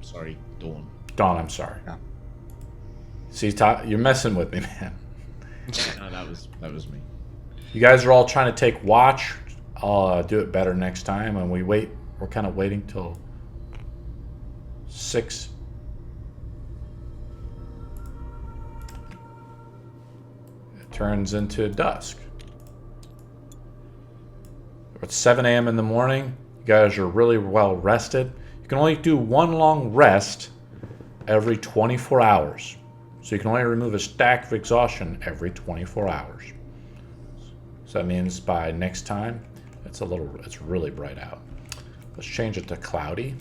Sorry, dawn. Dawn, I'm sorry. Yeah. See, you're messing with me, man. No, that was me. You guys are all trying to take watch. I'll do it better next time. And we're kind of waiting till 6. It turns into dusk. It's 7 a.m. in the morning. You guys are really well rested. You can only do one long rest every 24 hours. So you can only remove a stack of exhaustion every 24 hours. So that means by next time, it's really bright out. Let's change it to cloudy.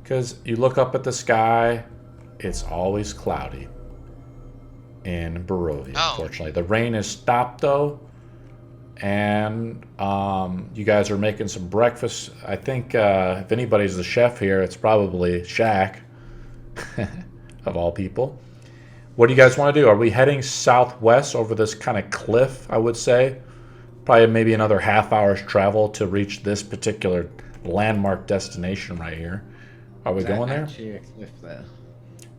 Because you look up at the sky, it's always cloudy in Barovia, unfortunately. The rain is stopped, though. And you guys are making some breakfast. I think if anybody's the chef here, it's probably Shaq, of all people. What do you guys want to do? Are we heading southwest over this kind of cliff, I would say? Probably maybe another half hour's travel to reach this particular landmark destination right here. Are we going there? Actually a cliff there?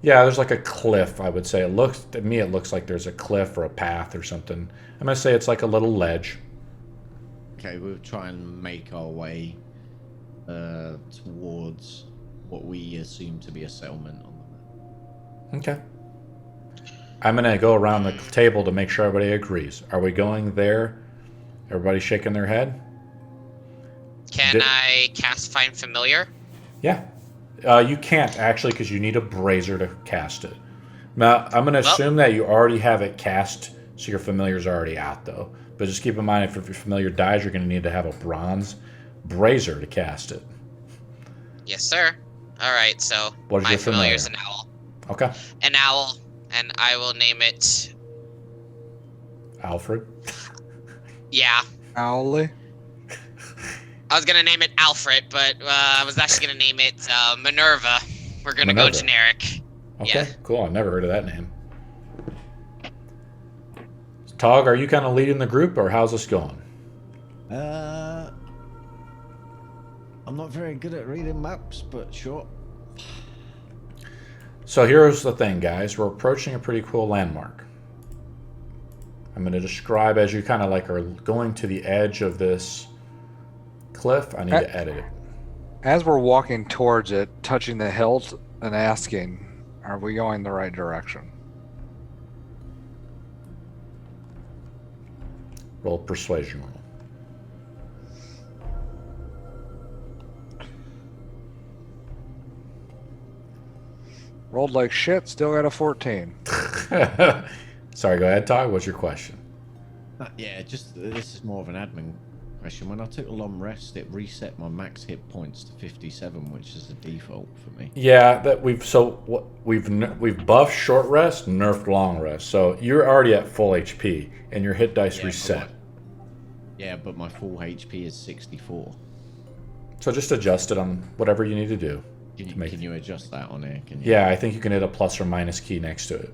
Yeah, there's like a cliff, I would say. It looks to me, it looks like there's a cliff or a path or something. I'm going to say it's like a little ledge. Okay, we'll try and make our way towards what we assume to be a settlement on the map. Okay. I'm going to go around the table to make sure everybody agrees. Are we going there? Everybody shaking their head? Can I cast Find Familiar? Yeah. You can't, actually, because you need a brazier to cast it. Now, I'm going to assume that you already have it cast, so your familiar's already out, though. But just keep in mind, if your familiar dies, you're going to need to have a bronze brazier to cast it. Yes, sir. All right, so What is my your familiar? familiar is an owl. Okay. An owl, and I will name it... Alfred? Yeah. Owly? I was going to name it Alfred, but I was actually going to name it Minerva. We're going to go generic. Okay, Yeah. cool. I've never heard of that name. Tog, are you kind of leading the group, or how's this going? I'm not very good at reading maps, but sure. So here's the thing, guys. We're approaching a pretty cool landmark. I'm going to describe as you kind of like are going to the edge of this cliff. I need to edit it. As we're walking towards it, touching the hilt and asking, are we going the right direction? Roll persuasion roll. Rolled like shit, still got a 14. Sorry, go ahead, Tog. What's your question? Yeah, just this is more of an admin question. When I took a long rest, it reset my max hit points to 57, which is the default for me. Yeah, that we've buffed short rest, nerfed long rest. So you're already at full HP, and your hit dice reset. But my full HP is 64. So just adjust it on whatever you need to do. Can you adjust that on here? Can you? Yeah, I think you can hit a plus or minus key next to it.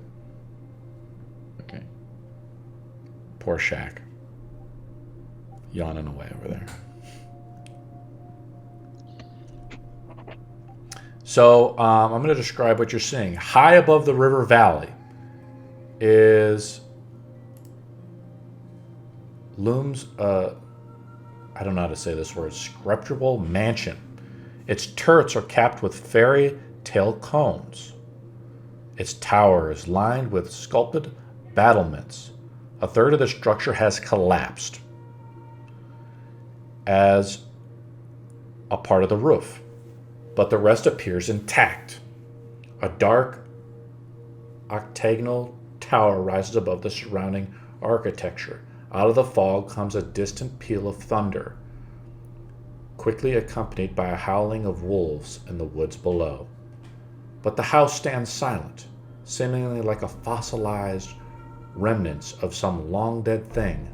Okay. Poor Shaq. Yawning away over there. So I'm going to describe what you're seeing. High above the river valley looms I don't know how to say this word, sculptural mansion. Its turrets are capped with fairy tale cones. Its tower is lined with sculpted battlements. A third of the structure has collapsed as a part of the roof, but the rest appears intact. A dark octagonal tower rises above the surrounding architecture. Out of the fog comes a distant peal of thunder, quickly accompanied by a howling of wolves in the woods below. But the house stands silent, seemingly like a fossilized remnants of some long-dead thing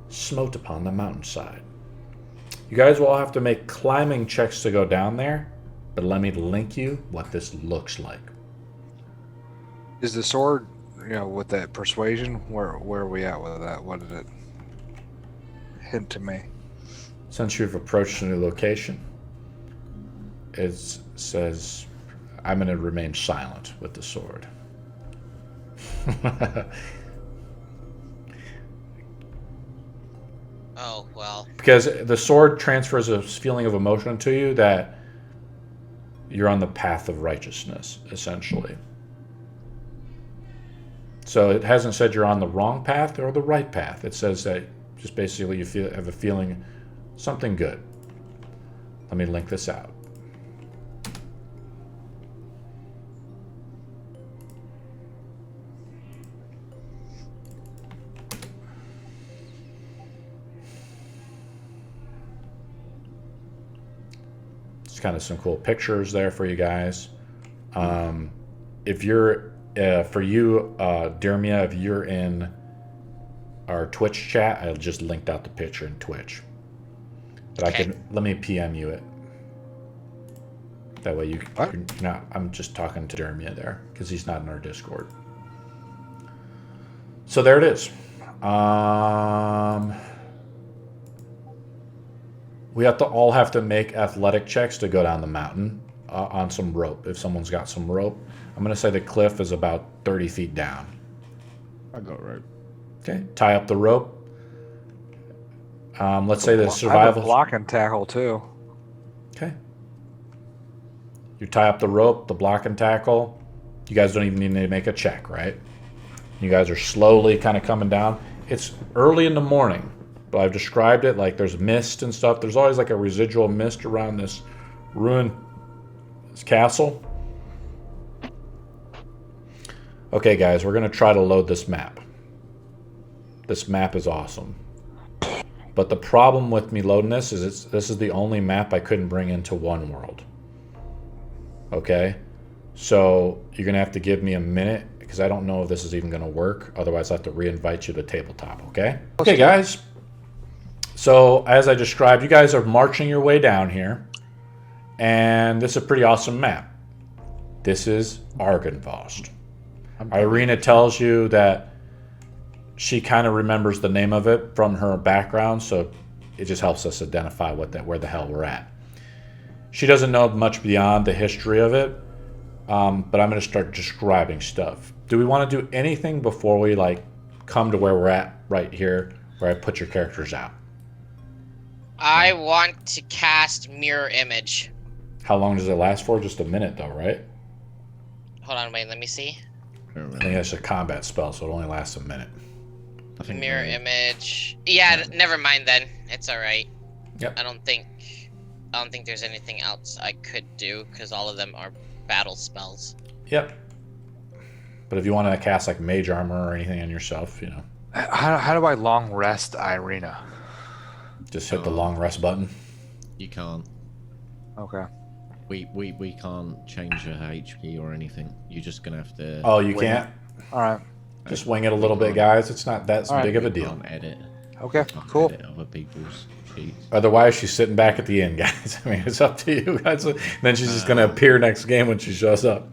smote upon the mountainside. You guys will all have to make climbing checks to go down there, but let me link you what this looks like. Is the sword, with that persuasion, where are we at with that? What did it hint to me? Since you've approached a new location, it says, I'm going to remain silent with the sword. Oh, well. Because the sword transfers a feeling of emotion to you that you're on the path of righteousness, essentially. So it hasn't said you're on the wrong path or the right path. It says that just basically you have a feeling something good. Let me link this out. It's kind of some cool pictures there for you guys. If you're, for you, Daerma, if you're in our Twitch chat, I just linked out the picture in Twitch. But Okay. let me PM you it. That way you're not, I'm just talking to Daerma there because he's not in our Discord. So there it is. We all have to make athletic checks to go down the mountain on some rope. If someone's got some rope, I'm going to say the cliff is about 30 feet down. I got rope. Okay, tie up the rope. Let's say the I have a survival. block and tackle too. Okay. You tie up the rope, the block and tackle. You guys don't even need to make a check, right? You guys are slowly kind of coming down. It's early in the morning, but I've described it like there's mist and stuff. There's always like a residual mist around this ruined castle. Okay, guys, we're going to try to load this map. This map is awesome. But the problem with me loading this is this is the only map I couldn't bring into one world. Okay? So you're going to have to give me a minute because I don't know if this is even going to work. Otherwise, I have to re-invite you to tabletop, okay? Okay, guys. So as I described, you guys are marching your way down here. And this is a pretty awesome map. This is Argynvostholt. Irina tells you that she kind of remembers the name of it from her background, so it just helps us identify where the hell we're at. She doesn't know much beyond the history of it, but I'm going to start describing stuff. Do we want to do anything before we come to where we're at right here, where I put your characters out? I want to cast Mirror Image. How long does it last for? Just a minute, though, right? Hold on, wait, let me see. I think that's a combat spell, so it only lasts a minute. Mirror Image. Yeah, never mind then. It's all right. Yep. I don't think there's anything else I could do because all of them are battle spells. Yep. But if you want to cast like mage armor or anything on yourself, you know. How do I long rest Irina? Just hit the long rest button. You can't. Okay. We can't change her HP or anything. You're just gonna have to. Oh, you can't? All right. Just wing it a little bit, guys. It's not that big of a deal. Can't edit. Okay, Can't cool. Edit other people's sheets. Otherwise, she's sitting back at the end, guys. I mean, it's up to you guys. Then she's just going to appear next game when she shows up.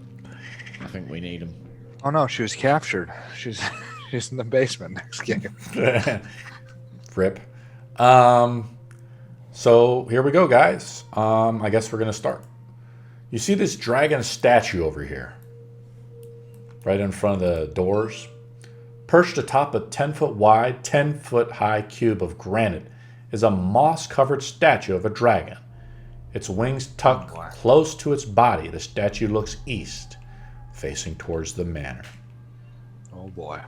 I think we need them. Oh no, she was captured. She's in the basement next game. Rip. So here we go, guys. I guess we're going to start. You see this dragon statue over here, right in front of the doors? Perched atop a 10-foot wide, 10-foot high cube of granite is a moss-covered statue of a dragon. Its wings tucked close to its body. The statue looks east, facing towards the manor. Oh boy.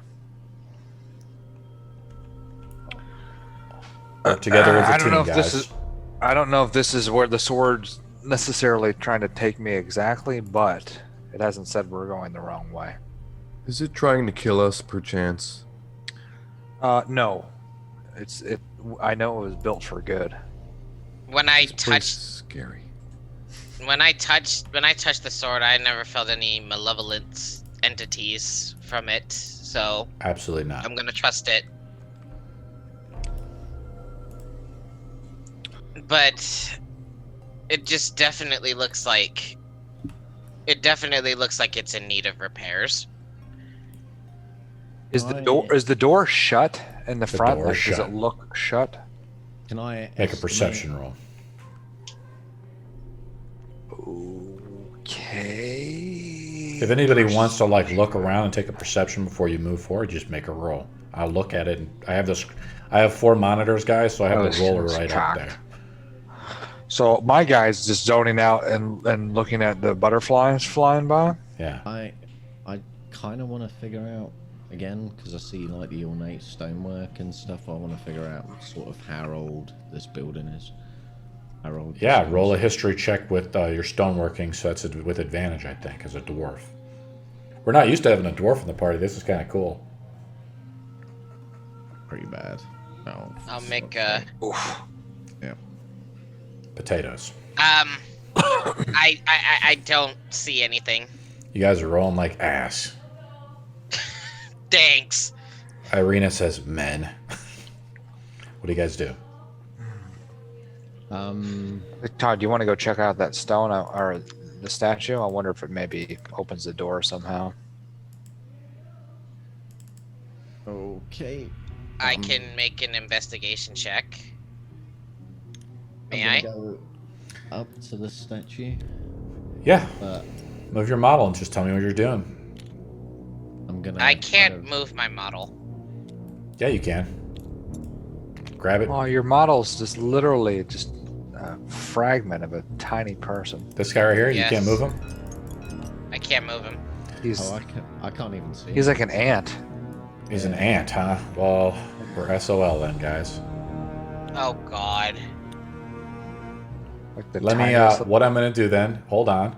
Work together as a team, guys. I don't know if this is where the sword's necessarily trying to take me exactly, but it hasn't said we're going the wrong way. Is it trying to kill us, perchance? No. I know it was built for good. When I It's pretty touched scary. when I touched the sword, I never felt any malevolent entities from it. So Absolutely not. I'm gonna trust it. But it just definitely looks like it's in need of repairs. Is the door shut in the front? door is Does shut. it look shut? Can I Make a perception roll. Okay. If anybody wants to look around and take a perception before you move forward, just make a roll. I'll look at it. I have 4 monitors, guys, so I have the roller right up there. So my guy's just zoning out and looking at the butterflies flying by. Yeah. I kind of want to figure out again because I see the ornate stonework and stuff. I want to figure out sort of how old this building is. How old? Yeah, roll a history check with your stoneworking, so that's with advantage, I think, as a dwarf. We're not used to having a dwarf in the party. This is kind of cool. Pretty bad. Oh, I'll make okay. Oof. Yeah. Potatoes. I don't see anything. You guys are rolling like ass. Thanks. Irina says, men. What do you guys do? Todd, do you want to go check out that stone or the statue? I wonder if it maybe opens the door somehow. Okay. I can make an investigation check. May I'm I? gonna go up to the statue. Yeah. Move your model and just tell me what you're doing. I'm gonna. I can't move my model. Yeah, you can. Grab it. Oh, your model's just literally just a fragment of a tiny person. This guy right here, Yes. you can't move him? I can't move him. He's I can't even see. he's like an ant. He's an ant, huh? Well, we're SOL then, guys. Oh God. Like the Let me, tiniest what I'm going to do then, hold on.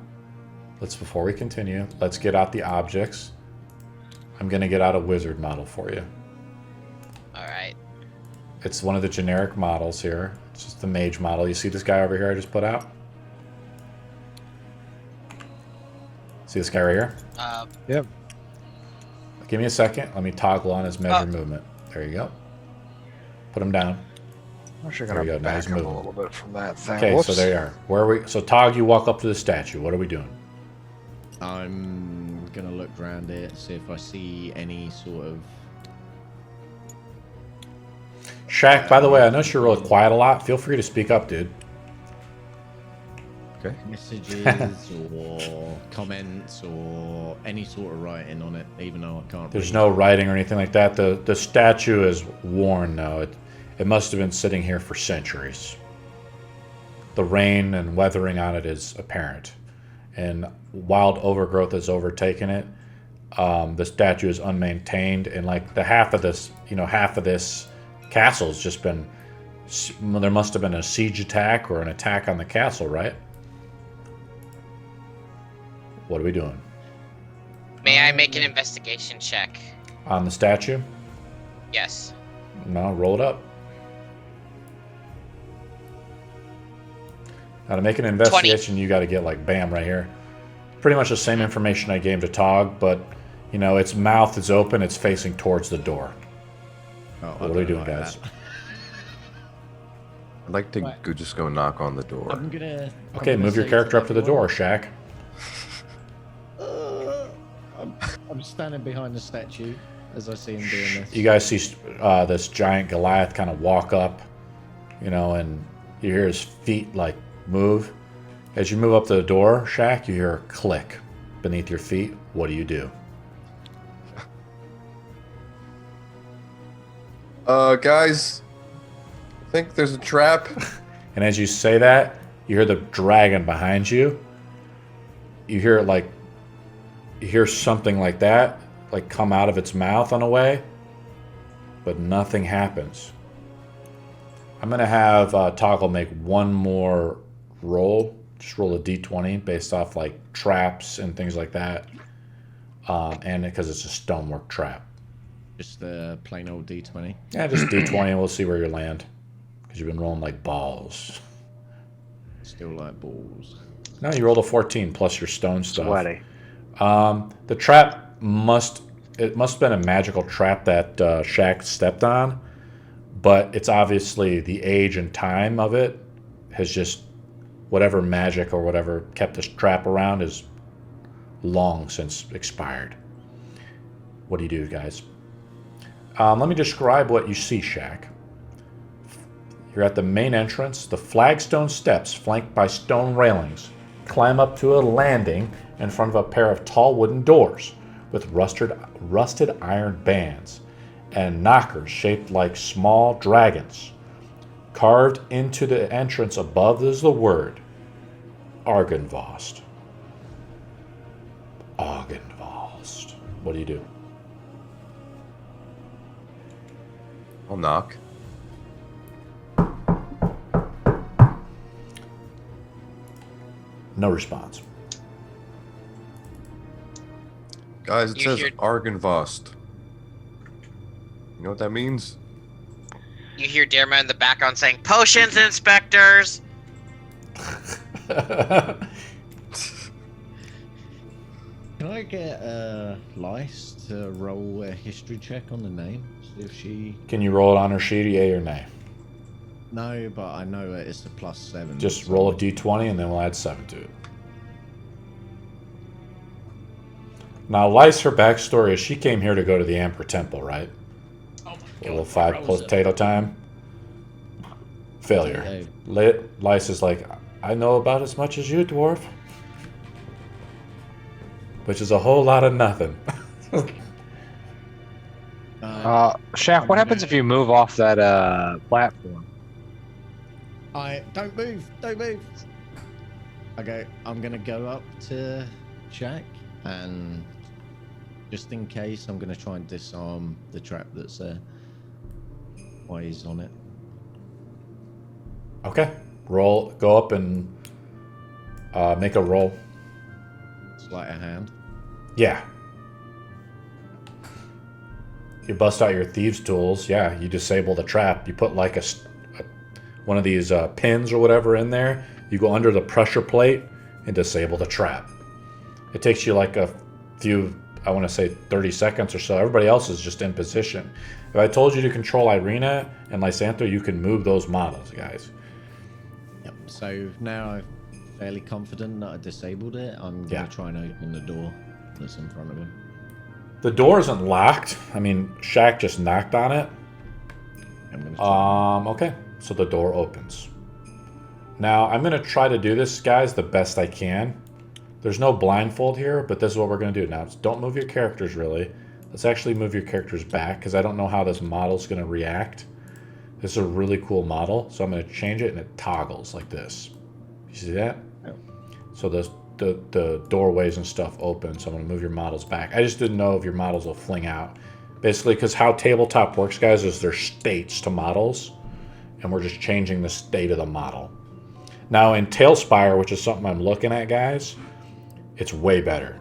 Before we continue, let's get out the objects. I'm going to get out a wizard model for you. Alright. It's one of the generic models here. It's just the mage model. You see this guy over here I just put out? See this guy right here? Yep. Give me a second. Let me toggle on his measure movement. There you go. Put him down. I'm sure There we gonna go, now he's back up a moving. little bit from that thing. Okay, Whoops. so there you are. Where are we? So Tog, you walk up to the statue. What are we doing? I'm gonna look around it, see if I see any sort of. Shaq, by the way, I know you're really quiet a lot. Feel free to speak up, dude. Okay. Messages or comments or any sort of writing on it, even though I can't. There's read. no writing or anything like that. The statue is worn now. It must have been sitting here for centuries. The rain and weathering on it is apparent. And wild overgrowth has overtaken it. The statue is unmaintained, and like half of this castle has just been. There must have been a siege attack or an attack on the castle, right? What are we doing? May I make an investigation check? On the statue? Yes. No, roll it up. Now to make an investigation, you got to get like bam right here. Pretty much the same information I gave to Tog, but you know its mouth is open, it's facing towards the door. Oh, What are we doing, guys? I'd like to just go knock on the door. I'm gonna. Okay, move your character up to the door, Shaq. I'm standing behind the statue as I see him doing this. You guys see this giant Goliath kind of walk up, you know, and you hear his feet like move. As you move up to the door, Shaq, you hear a click beneath your feet. What do you do? Guys, I think there's a trap. And as you say that, you hear the dragon behind you. You hear it like, you hear something like that, like come out of its mouth on a way, but nothing happens. I'm going to have Toggle make one more roll. Just roll a d20 based off like traps and things like that. And because it's a stonework trap. Just the plain old D20. Yeah, just d20 and we'll see where you land. Because you've been rolling like balls. Still like balls. No, you rolled a 14 plus your stone stuff. Sweaty. The trap must have been a magical trap that Shaq stepped on, but it's obviously the age and time of it has just whatever magic or whatever kept this trap around is long since expired. What do you do, guys? Let me describe what you see, Shaq. You're at the main entrance. The flagstone steps, flanked by stone railings, climb up to a landing in front of a pair of tall wooden doors with rusted iron bands and knockers shaped like small dragons. Carved into the entrance above is the word Argynvost. Argynvost. What do you do? I'll knock. No response. Guys, it You says hear- Argynvost. You know what that means? You hear Daerma in the background saying, "Potions, inspectors!" Can I get Lice to roll a history check on the name? See if she... Can you roll it on her sheet, yay or nay? No, but I know that it's a +7. Just so... roll a d20 and then we'll add 7 to it. Now, Lice, her backstory is she came here to go to the Amber Temple, right? Oh my God, a little 5 potato time. Failure. Lice is like, I know about as much as you, dwarf. Which is a whole lot of nothing. Shaq, what happens if you move off that platform? Don't move. Okay, I'm gonna go up to Shaq, and just in case, I'm gonna try and disarm the trap that's there while he's on it. Okay. Roll. Go up and make a roll. Sleight of hand. Yeah. You bust out your thieves' tools. Yeah, you disable the trap. You put like one of these pins or whatever in there. You go under the pressure plate and disable the trap. It takes you like a few, I want to say 30 seconds or so. Everybody else is just in position. If I told you to control Irina and Lysanther, you can move those models, guys. Yep. So now I'm fairly confident that I disabled it. I'm going to try and open the door that's in front of him. The door isn't locked. I mean, Shaq just knocked on it. Okay. So the door opens. Now, I'm going to try to do this, guys, the best I can. There's no blindfold here, but this is what we're going to do. Now, don't move your characters, really. Let's actually move your characters back, because I don't know how this model's going to react. This is a really cool model, so I'm going to change it, and it toggles like this. You see that? Yeah. So the doorways and stuff open, so I'm going to move your models back. I just didn't know if your models will fling out. Basically, because how tabletop works, guys, is there's states to models, and we're just changing the state of the model. Now, in Tailspire, which is something I'm looking at, guys, it's way better.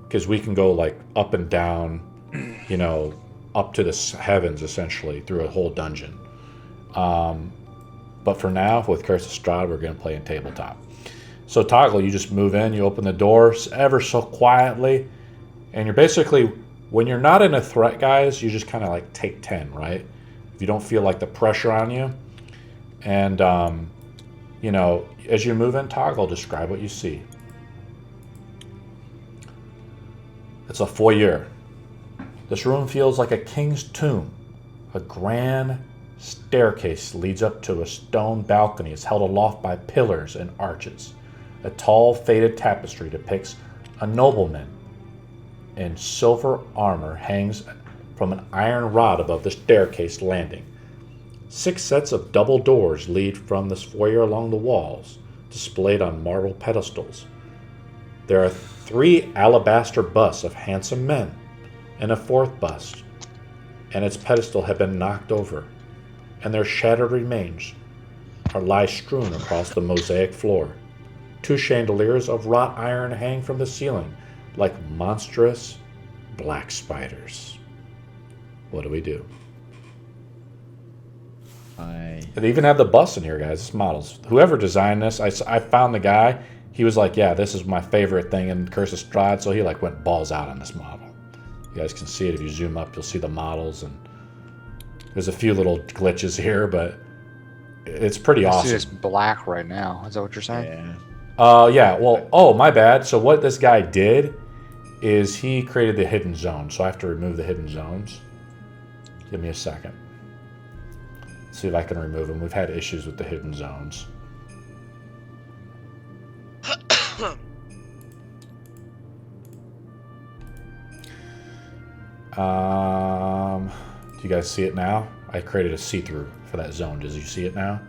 Because we can go, like, up and down, you know, up to the heavens, essentially, through a whole dungeon. But for now, with Curse of Strahd, we're going to play in tabletop. So toggle, you just move in, you open the doors ever so quietly, and you're basically, when you're not in a threat, guys, you just kind of like take 10, right? If you don't feel like the pressure on you. And, you know, as you move in, toggle, describe what you see. It's a foyer. This room feels like a king's tomb. A grand staircase leads up to a stone balcony. It's held aloft by pillars and arches. A tall, faded tapestry depicts a nobleman in silver armor hangs from an iron rod above the staircase landing. 6 sets of double doors lead from this foyer along the walls, displayed on marble pedestals. There are 3 alabaster busts of handsome men, and a 4th bust, and its pedestal have been knocked over, and their shattered remains lie strewn across the mosaic floor. 2 chandeliers of wrought iron hang from the ceiling like monstrous black spiders. What do we do? They even have the bus in here, guys. This models. Whoever designed this, I found the guy. He was like, yeah, this is my favorite thing in Curse of Strahd, so he like went balls out on this model. You guys can see it. If you zoom up, you'll see the models, and there's a few little glitches here, but it's pretty awesome. See, it's black right now. Is that what you're saying? Yeah. Yeah, well, oh, my bad. So what this guy did is he created the hidden zone. So I have to remove the hidden zones. Give me a second. See if I can remove them. We've had issues with the hidden zones. Do you guys see it now? I created a see-through for that zone. Does you see it now?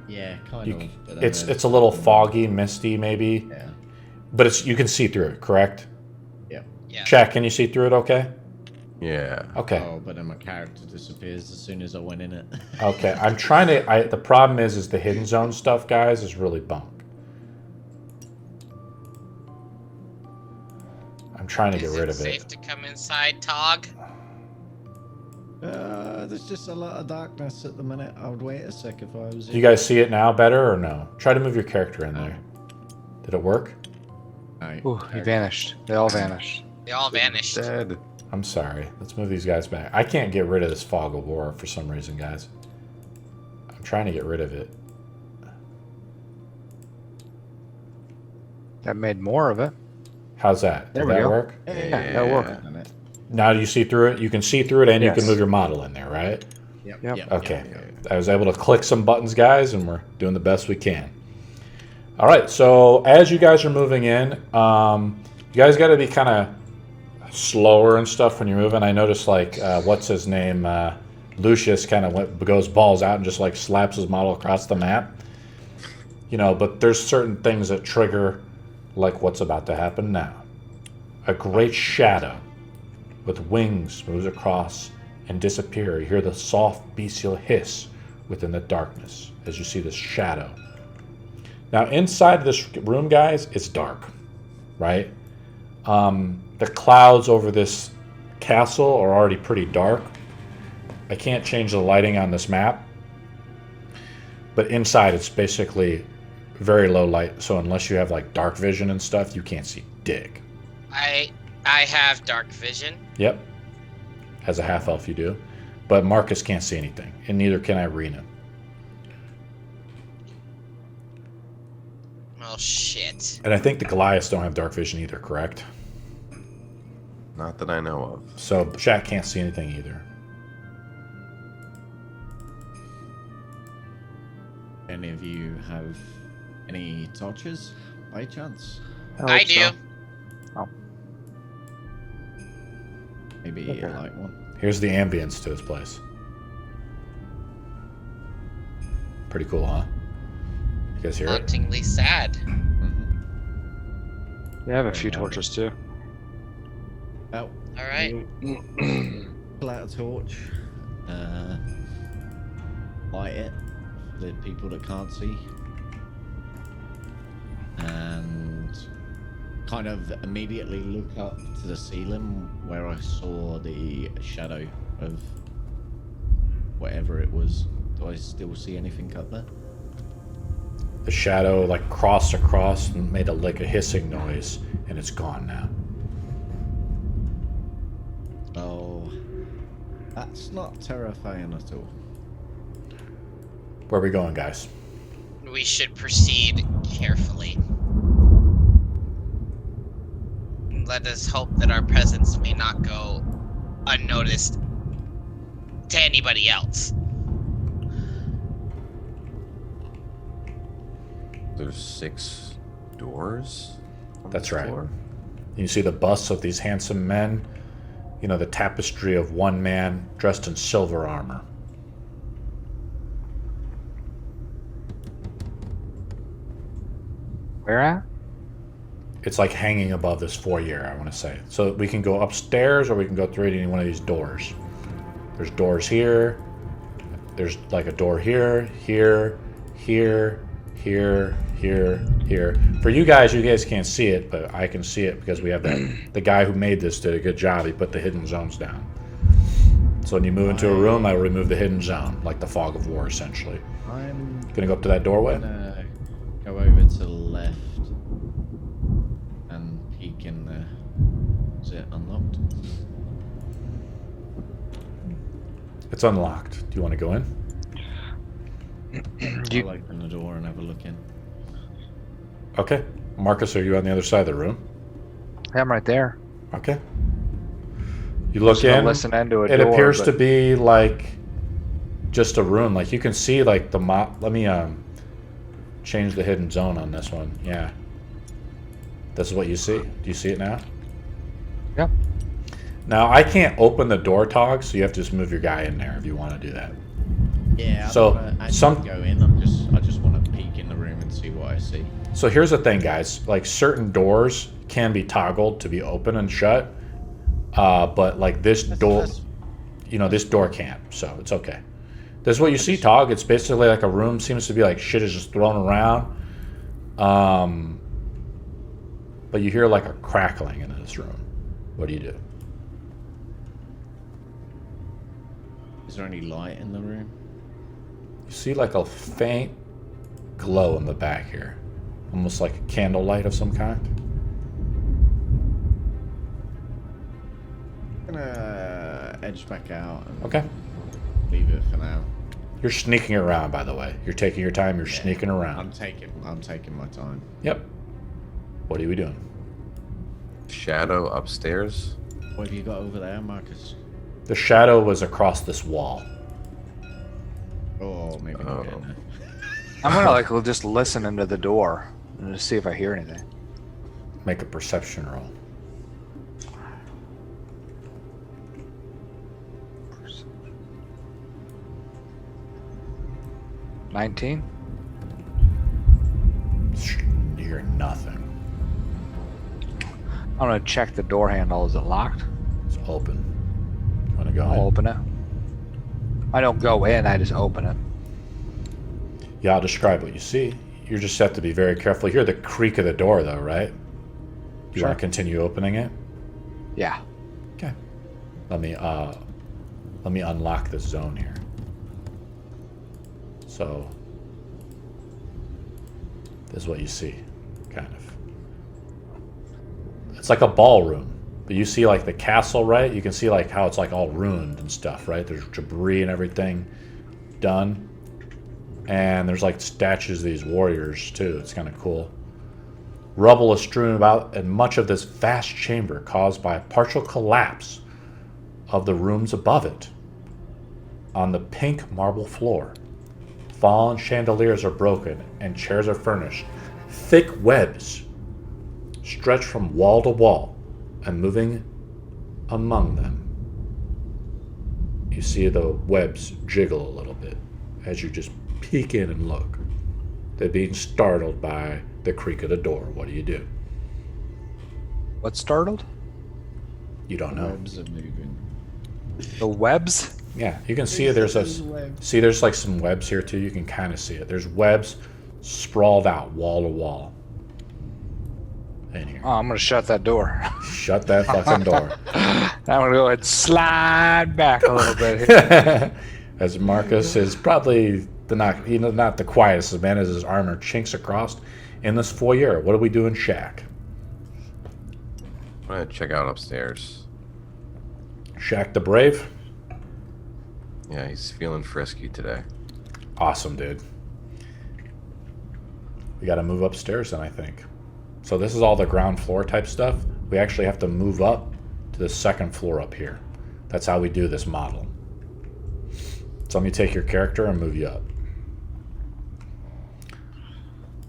Yeah, kind of. It's a little foggy, misty, maybe. Yeah. But you can see through it, correct? Yeah. Yeah. Shaq, can you see through it? Okay. Yeah. Okay. Oh, but then my character disappears as soon as I went in it. Okay. I'm trying to. The problem is the hidden zone stuff, guys, is really bunk. I'm trying to get rid of it. Is it safe to come inside, Tog? there's just a lot of darkness at the minute. I would wait a sec if I was. Do you guys see it now better or no? Try to move your character in there. Did it work? Right. Ooh, he vanished. They all vanished. They all vanished. Dead. I'm sorry. Let's move these guys back. I can't get rid of this fog of war for some reason, guys. I'm trying to get rid of it. That made more of it. How's that? There Did we that go. work? Yeah, that'll work. Now do you see through it? You can see through it and you can Yes. move your model in there, right? Yep. Okay. I was able to click some buttons, guys, and we're doing the best we can. All right, so as you guys are moving in, you guys got to be kind of slower and stuff when you're moving. I noticed, like, what's his name? Lucius kind of goes balls out and just, like, slaps his model across the map. You know, but there's certain things that trigger, like what's about to happen now. A great shadow with wings moves across and disappear. You hear the soft bestial hiss within the darkness as you see this shadow. Now inside this room, guys, it's dark, right? The clouds over this castle are already pretty dark. I can't change the lighting on this map, but inside it's basically very low light. So unless you have like dark vision and stuff, you can't see dick. I have dark vision. Yep. As a half-elf you do. But Marcus can't see anything, and neither can Irina. Oh, shit. And I think the Goliaths don't have dark vision either, correct? Not that I know of. So Shaq can't see anything either. Any of you have any torches by chance? I hope do. so. Maybe Okay. light one. Here's the ambience to this place. Pretty cool, huh? You guys hear it? Hauntingly sad. Mm-hmm. Yeah, I have a few torches too. Well, All right. pull out a torch. Light it for the people that can't see. And kind of immediately look up to the ceiling where I saw the shadow of whatever it was. Do I still see anything up there? The shadow like crossed across and made like a hissing noise, and it's gone now. Oh, that's not terrifying at all. Where are we going, guys? We should proceed carefully. Let us hope that our presence may not go unnoticed to anybody else. There's 6 doors? on That's the right. floor? You see the busts of these handsome men. You know, the tapestry of one man dressed in silver armor. Where at? It's like hanging above this foyer, I want to say. So we can go upstairs or we can go through any one of these doors. There's doors here. There's like a door here, here, here, here, here. For you guys can't see it, but I can see it because we have that. The guy who made this did a good job. He put the hidden zones down. So when you move into a room, I will remove the hidden zone, like the fog of war, essentially. I'm Gonna go up to that doorway? gonna go over to the left and peek in there. Is it unlocked? It's unlocked. Do you want to go in? I'll open the door and have a look in. Okay. Marcus, are you on the other side of the room? Yeah, I'm right there. Okay. You look Just gonna in. listen into a It door, appears but- to be like just a room. Like you can see like the let me change the hidden zone on this one. Yeah. This is what you see. Do you see it now? Yep. Now I can't open the door, Tog, so you have to just move your guy in there if you want to do that. Yeah, I So, don't wanna actually some- go in. I just want to peek in the room and see what I see. So here's the thing, guys. Like certain doors can be toggled to be open and shut, but like this door, That's- you know, this door can't. So it's okay. This is what you see, Tog. It's basically like a room. Seems to be like shit is just thrown around. But you hear like a crackling in this room. What do you do? Is Is there any light in the room? You see like a faint glow in the back here. Almost like a candlelight of some kind. I'm gonna edge back out and Okay. leave it for now. You're sneaking around, by the way. You're taking your time. You're sneaking around. I'm taking my time. Yep. What are we doing? Shadow upstairs. What have you got over there, Marcus? The shadow was across this wall. Oh, maybe not Oh. getting there. I'm gonna like just listen into the door and just see if I hear anything. Make a perception roll. $19. You hear nothing. I'm gonna check the door handle. Is it locked? It's open. You want to go I'll in? open it. I don't go in. I just open it. Yeah, I'll describe what you see. You just have to be very careful. You hear the creak of the door, though, right? You Sure. want to continue opening it? Yeah. Okay. Let me unlock this zone here. So this is what you see, kind of. It's like a ballroom, but you see like the castle, right? You can see like how it's like all ruined and stuff, right? There's debris and everything done. And there's like statues of these warriors too. It's kind of cool. Rubble is strewn about in much of this vast chamber caused by a partial collapse of the rooms above it. On the pink marble floor, fallen chandeliers are broken and chairs are furnished. Thick webs stretch from wall to wall, and moving among them, you see the webs jiggle a little bit as you just peek in and look. They're being startled by the creak of the door. What do you do? What's startled? You don't know. Webs are moving. The webs? Yeah, you can see there's there's like some webs here too. You can kind of see it. There's webs sprawled out wall to wall. In here. Oh, I'm gonna shut that door. Shut that fucking door. I'm gonna go ahead and slide back a little bit here. As Marcus is probably not the quietest of men as his armor chinks across in this foyer. What are we doing, Shaq? I'm gonna check out upstairs. Shaq the Brave? Yeah, he's feeling frisky today. Awesome, dude. We gotta move upstairs then, I think. So this is all the ground floor type stuff. We actually have to move up to the second floor up here. That's how we do this model. So let me take your character and move you up.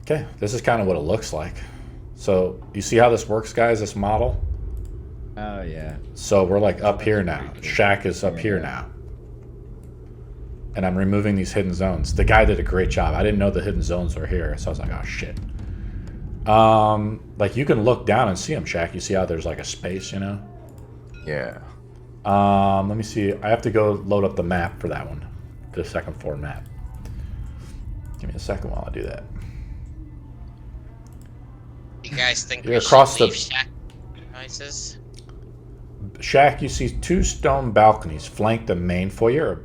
Okay, this is kind of what it looks like. So you see how this works, guys, this model? Oh, yeah. So we're like up here now. Shaq is up here now. And I'm removing these hidden zones. The guy did a great job. I didn't know the hidden zones were here, so I was like, oh shit. Like you can look down and see them, Shaq. You see how there's like a space, you know? Yeah. Let me see. I have to go load up the map for that one. The second floor map. Give me a second while I do that. You guys think You're we across should leave the- shack noises? Shaq, you see two stone balconies flank the main foyer.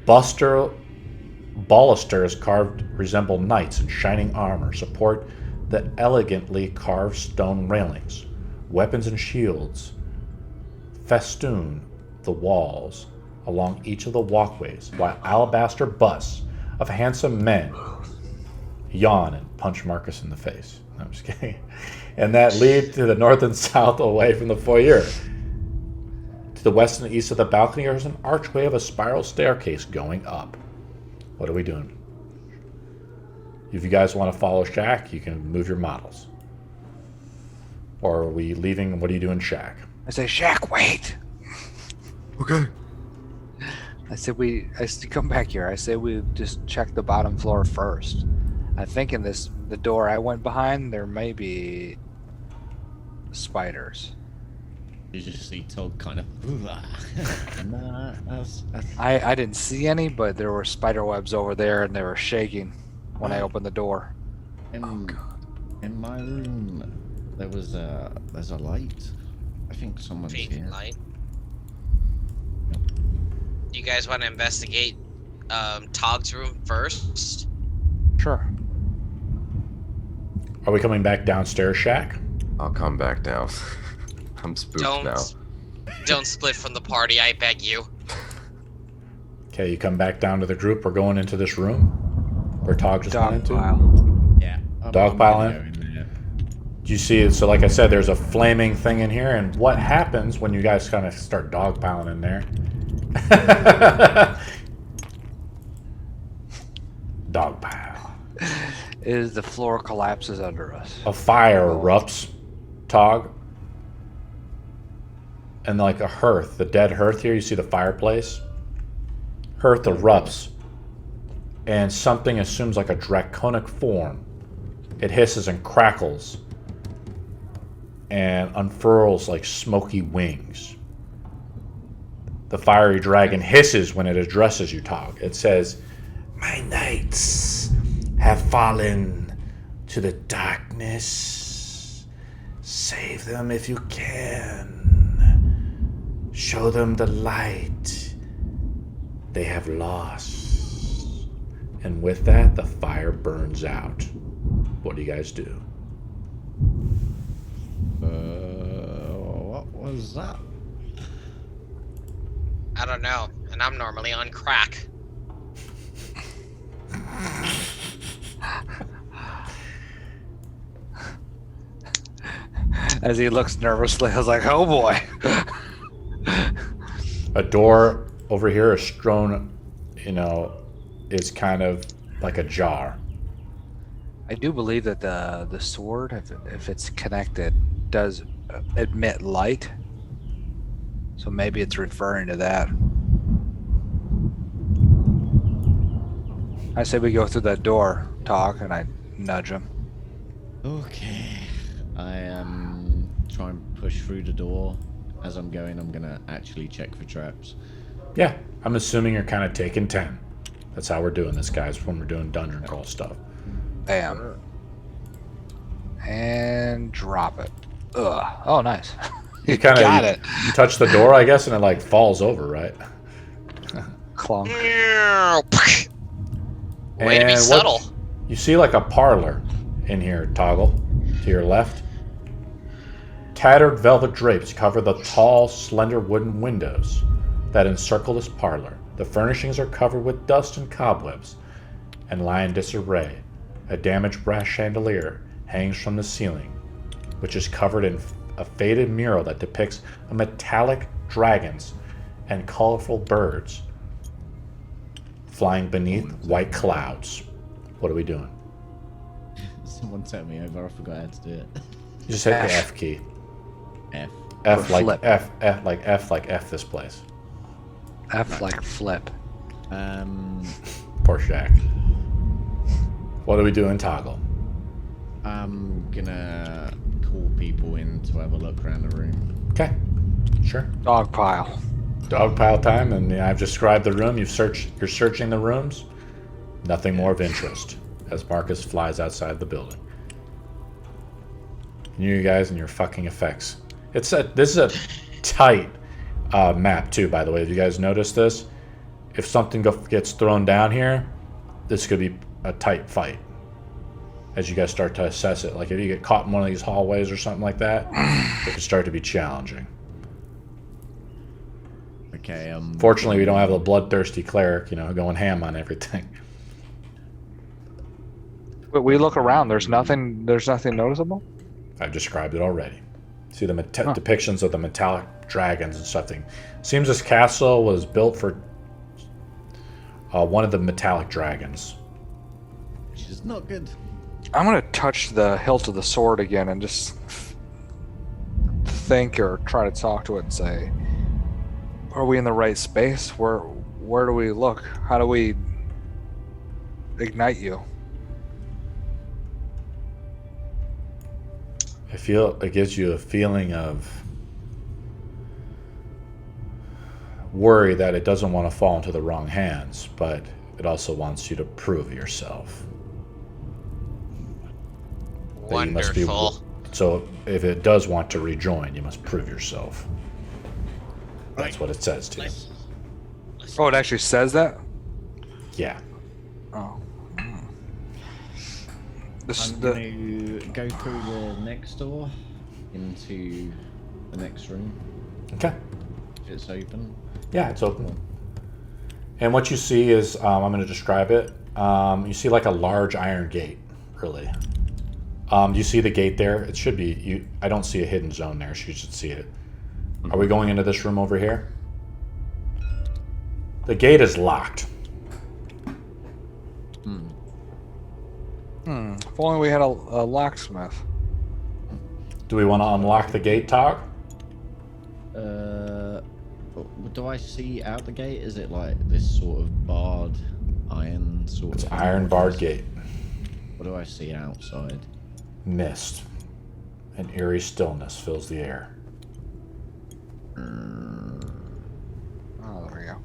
Balusters carved resemble knights in shining armor support the elegantly carved stone railings. Weapons and shields festoon the walls along each of the walkways, while alabaster busts of handsome men yawn and punch Marcus in the face. No, I'm just kidding. And that lead to the north and south away from the foyer. To the west and east of the balcony, there's an archway of a spiral staircase going up. What are we doing? If you guys want to follow Shaq, you can move your models. Or are we leaving? What are you doing, Shaq? I say, Shaq, wait. Okay. I said, come back here. I said, we just check the bottom floor first. I think in the door I went behind, there may be spiders. You just see Todd kind of. Nah, that's I didn't see any, but there were spider webs over there, and they were shaking when I opened the door. in my room. There's a light. I think someone's Faint here. light. you guys want to investigate Tog's room first? Sure. Are we coming back downstairs, Shaq? I'll come back down. I'm spooked now. Don't split from the party, I beg you. Okay, you come back down to the group. We're going into this room where Tog just went into. Yeah. Dog pile in? Do you see it? So like I said, there's a flaming thing in here, and what happens when you guys kind of start dogpiling in there? Dogpile. Is the floor collapses under us. A fire erupts, Tog. And like a hearth, the dead hearth here, you see the fireplace? Hearth erupts, and something assumes like a draconic form. It hisses and crackles and unfurls like smoky wings. The fiery dragon hisses when it addresses you, Tog. It says, "My knights have fallen to the darkness. Save them if you can. Show them the light they have lost." And with that, the fire burns out. What do you guys do? What was that? I don't know, and I'm normally on crack. As he looks nervously, I was like, oh boy. A door over here is strewn, is kind of like ajar. I do believe that the sword, if it's connected, does emit light. So maybe it's referring to that. I say we go through that door, Tog, and I nudge him. Okay. I try and push through the door. As I'm going, I'm gonna actually check for traps. Yeah, I'm assuming you're kind of taking 10. That's how we're doing this, guys, when we're doing dungeon crawl stuff. Bam. And drop it. Ugh. Oh, nice. You kind of got it. You touch the door, I guess, and it like falls over, right? Clunk. Way to be subtle. You see like a parlor in here, Toggle, to your left. Tattered velvet drapes cover the tall, slender wooden windows that encircle this parlor. The furnishings are covered with dust and cobwebs and lie in disarray. A damaged brass chandelier hangs from the ceiling, which is covered in a faded mural that depicts a metallic dragons and colorful birds flying beneath white clouds. What are we doing? Someone turned me over. I forgot how to do it. You just hit the F key. F. F like flip. F like F this place. F like flip. Poor Shaq. What are we doing, Toggle? I'm gonna call people in to have a look around the room. Okay, sure. Dog pile. Dog pile time, and I've described the room. You're searching the rooms. Nothing more of interest as Marcus flies outside the building. You guys and your fucking effects. This is a tight map too, by the way. Have you guys noticed this? If something gets thrown down here, this could be a tight fight. As you guys start to assess it, like if you get caught in one of these hallways or something like that, it could start to be challenging. Okay. Fortunately, we don't have a bloodthirsty cleric, going ham on everything. But we look around. There's nothing noticeable. I've described it already. See the depictions of the metallic dragons and something. Seems this castle was built for one of the metallic dragons. Which is not good. I'm gonna touch the hilt of the sword again and just think or try to talk to it and say, are we in the right space? Where do we look? How do we ignite you? I feel it gives you a feeling of worry that it doesn't want to fall into the wrong hands, but it also wants you to prove yourself. Wonderful. So if it does want to rejoin, you must prove yourself. That's what it says to you. Let's Oh, it actually says that? Yeah. Oh. I'm going to go through the next door into the next room. Okay. If it's open. Yeah, it's open. And what you see is, I'm going to describe it. You see like a large iron gate, really. Do you see the gate there? It should be. I don't see a hidden zone there, so you should see it. Are we going into this room over here? The gate is locked. If only we had a locksmith. Do we want to unlock the gate, Tog? Do I see out the gate? Is it like this sort of barred iron sort It's of? iron barred gate. What do I see outside? Mist. An eerie stillness fills the air. Oh, there we go.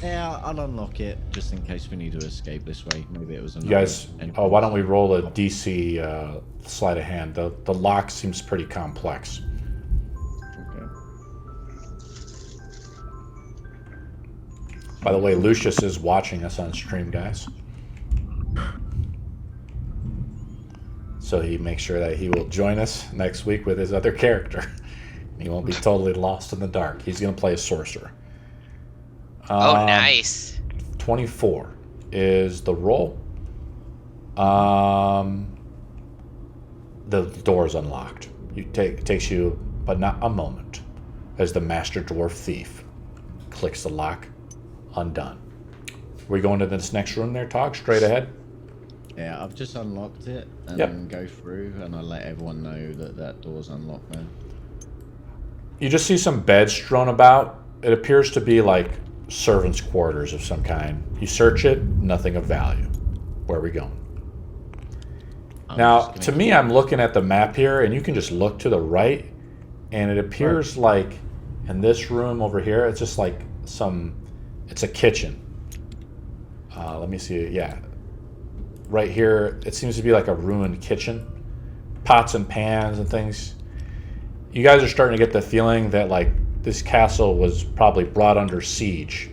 Yeah, I'll unlock it just in case we need to escape this way. Maybe it was another. You guys, why don't we roll a DC sleight of hand? The lock seems pretty complex. Okay. By the way, Lucius is watching us on stream, guys. So he makes sure that he will join us next week with his other character. He won't be totally lost in the dark. He's going to play a sorcerer. Oh, nice. 24 is the roll. The door is unlocked. It takes you, but not a moment, as the Master Dwarf Thief clicks the lock. Undone. We go into this next room there, Tog, straight ahead? Yeah, I've just unlocked it and go through, and I let everyone know that door's unlocked now. You just see some beds strewn about. It appears to be like servants' quarters of some kind. You search it, nothing of value. Where are we going? Now, to me, I'm looking at the map here, and you can just look to the right, and it appears like in this room over here, it's just like it's a kitchen. Let me see. Yeah. Right here, it seems to be like a ruined kitchen. Pots and pans and things. You guys are starting to get the feeling that like this castle was probably brought under siege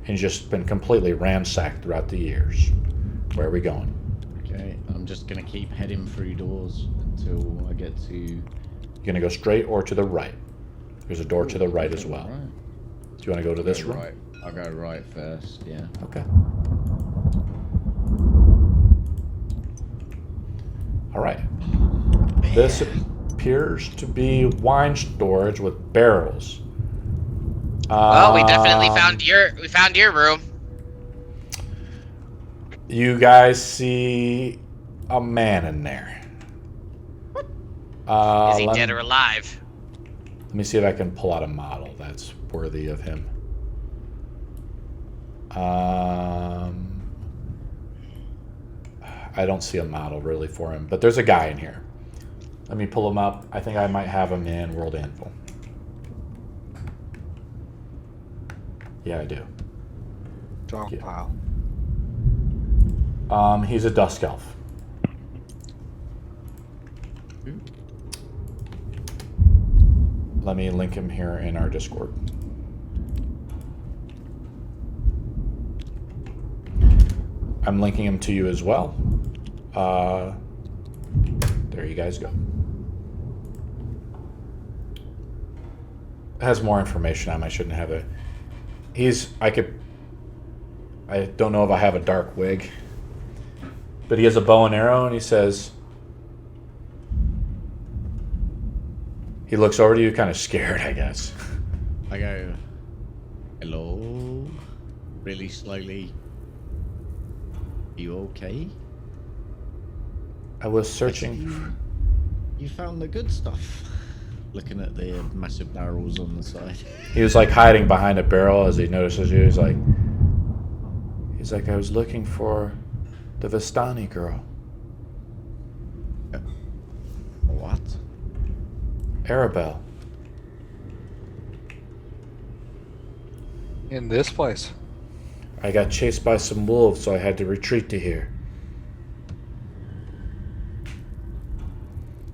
and just been completely ransacked throughout the years. Where are we going? Okay, I'm just going to keep heading through doors until I get to... You're going to go straight or to the right? There's a door to the right as well. Right. Do you want to go to this room? Right. I'll go right first, yeah. Okay. All right. This appears to be wine storage with barrels. Well, we definitely found your room. You guys see a man in there. Is he dead or alive? Let me see if I can pull out a model that's worthy of him. I don't see a model really for him, but there's a guy in here. Let me pull him up. I think I might have him in World Anvil. Yeah, I do. Dog pile. He's a Dusk Elf. Let me link him here in our Discord. I'm linking him to you as well. There you guys go. It has more information on him. I shouldn't have it. I don't know if I have a dark wig, but he has a bow and arrow, and he says, he looks over to you kind of scared, I guess. I go, hello, really slowly. You okay? I was searching. You found the good stuff. Looking at the massive barrels on the side. He was like hiding behind a barrel as he notices you. He's like, I was looking for the Vistani girl. What? Arabelle. In this place. I got chased by some wolves, so I had to retreat to here.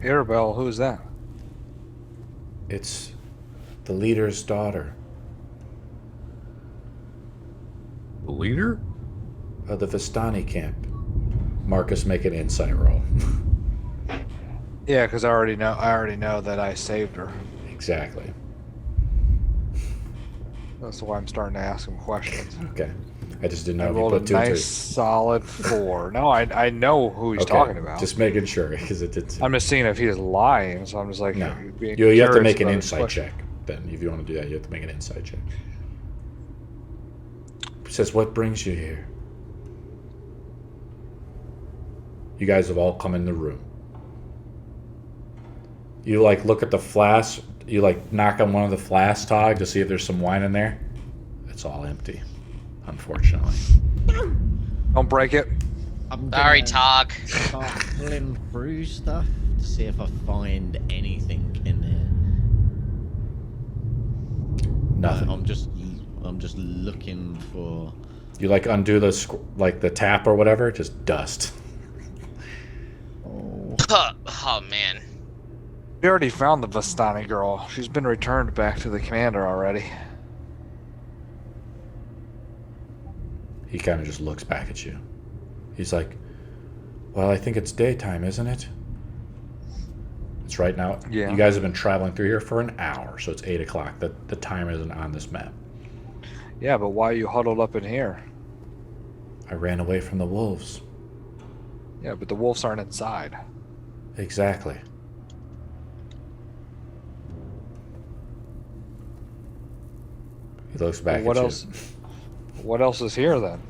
Arabelle, who's that? It's the leader's daughter. leader? Of the Vistani camp. Marcus, make an insight roll. Yeah, because I already know that I saved her. Exactly. That's why I'm starting to ask him questions. Okay. I just didn't know I if you rolled put a two and nice solid 4. No, I know who he's talking about. Just making sure, because it did. I'm just seeing if he's lying, so I'm just like, No. being You have to curious make an about his insight question. check. Then, if you want to do that, you have to make an insight check. It says, what brings you here? You guys have all come in the room. You like look at the flask. You like knock on one of the flasks, Tog, to see if there's some wine in there. It's all empty, unfortunately. Don't break it. I'm Sorry, gonna Tog. start pulling through stuff to see if I find anything in here. Nothing. I'm just looking for. You like undo the tap or whatever, just dust. Oh man. We already found the Vistani girl. She's been returned back to the commander already. He kind of just looks back at you. He's like, well, I think it's daytime, isn't it? It's right now. Yeah. You guys have been traveling through here for an hour, so it's 8 o'clock. The time isn't on this map. Yeah, but why are you huddled up in here? I ran away from the wolves. Yeah, but the wolves aren't inside. Exactly. He looks back Well, what at you. else? What else is here then?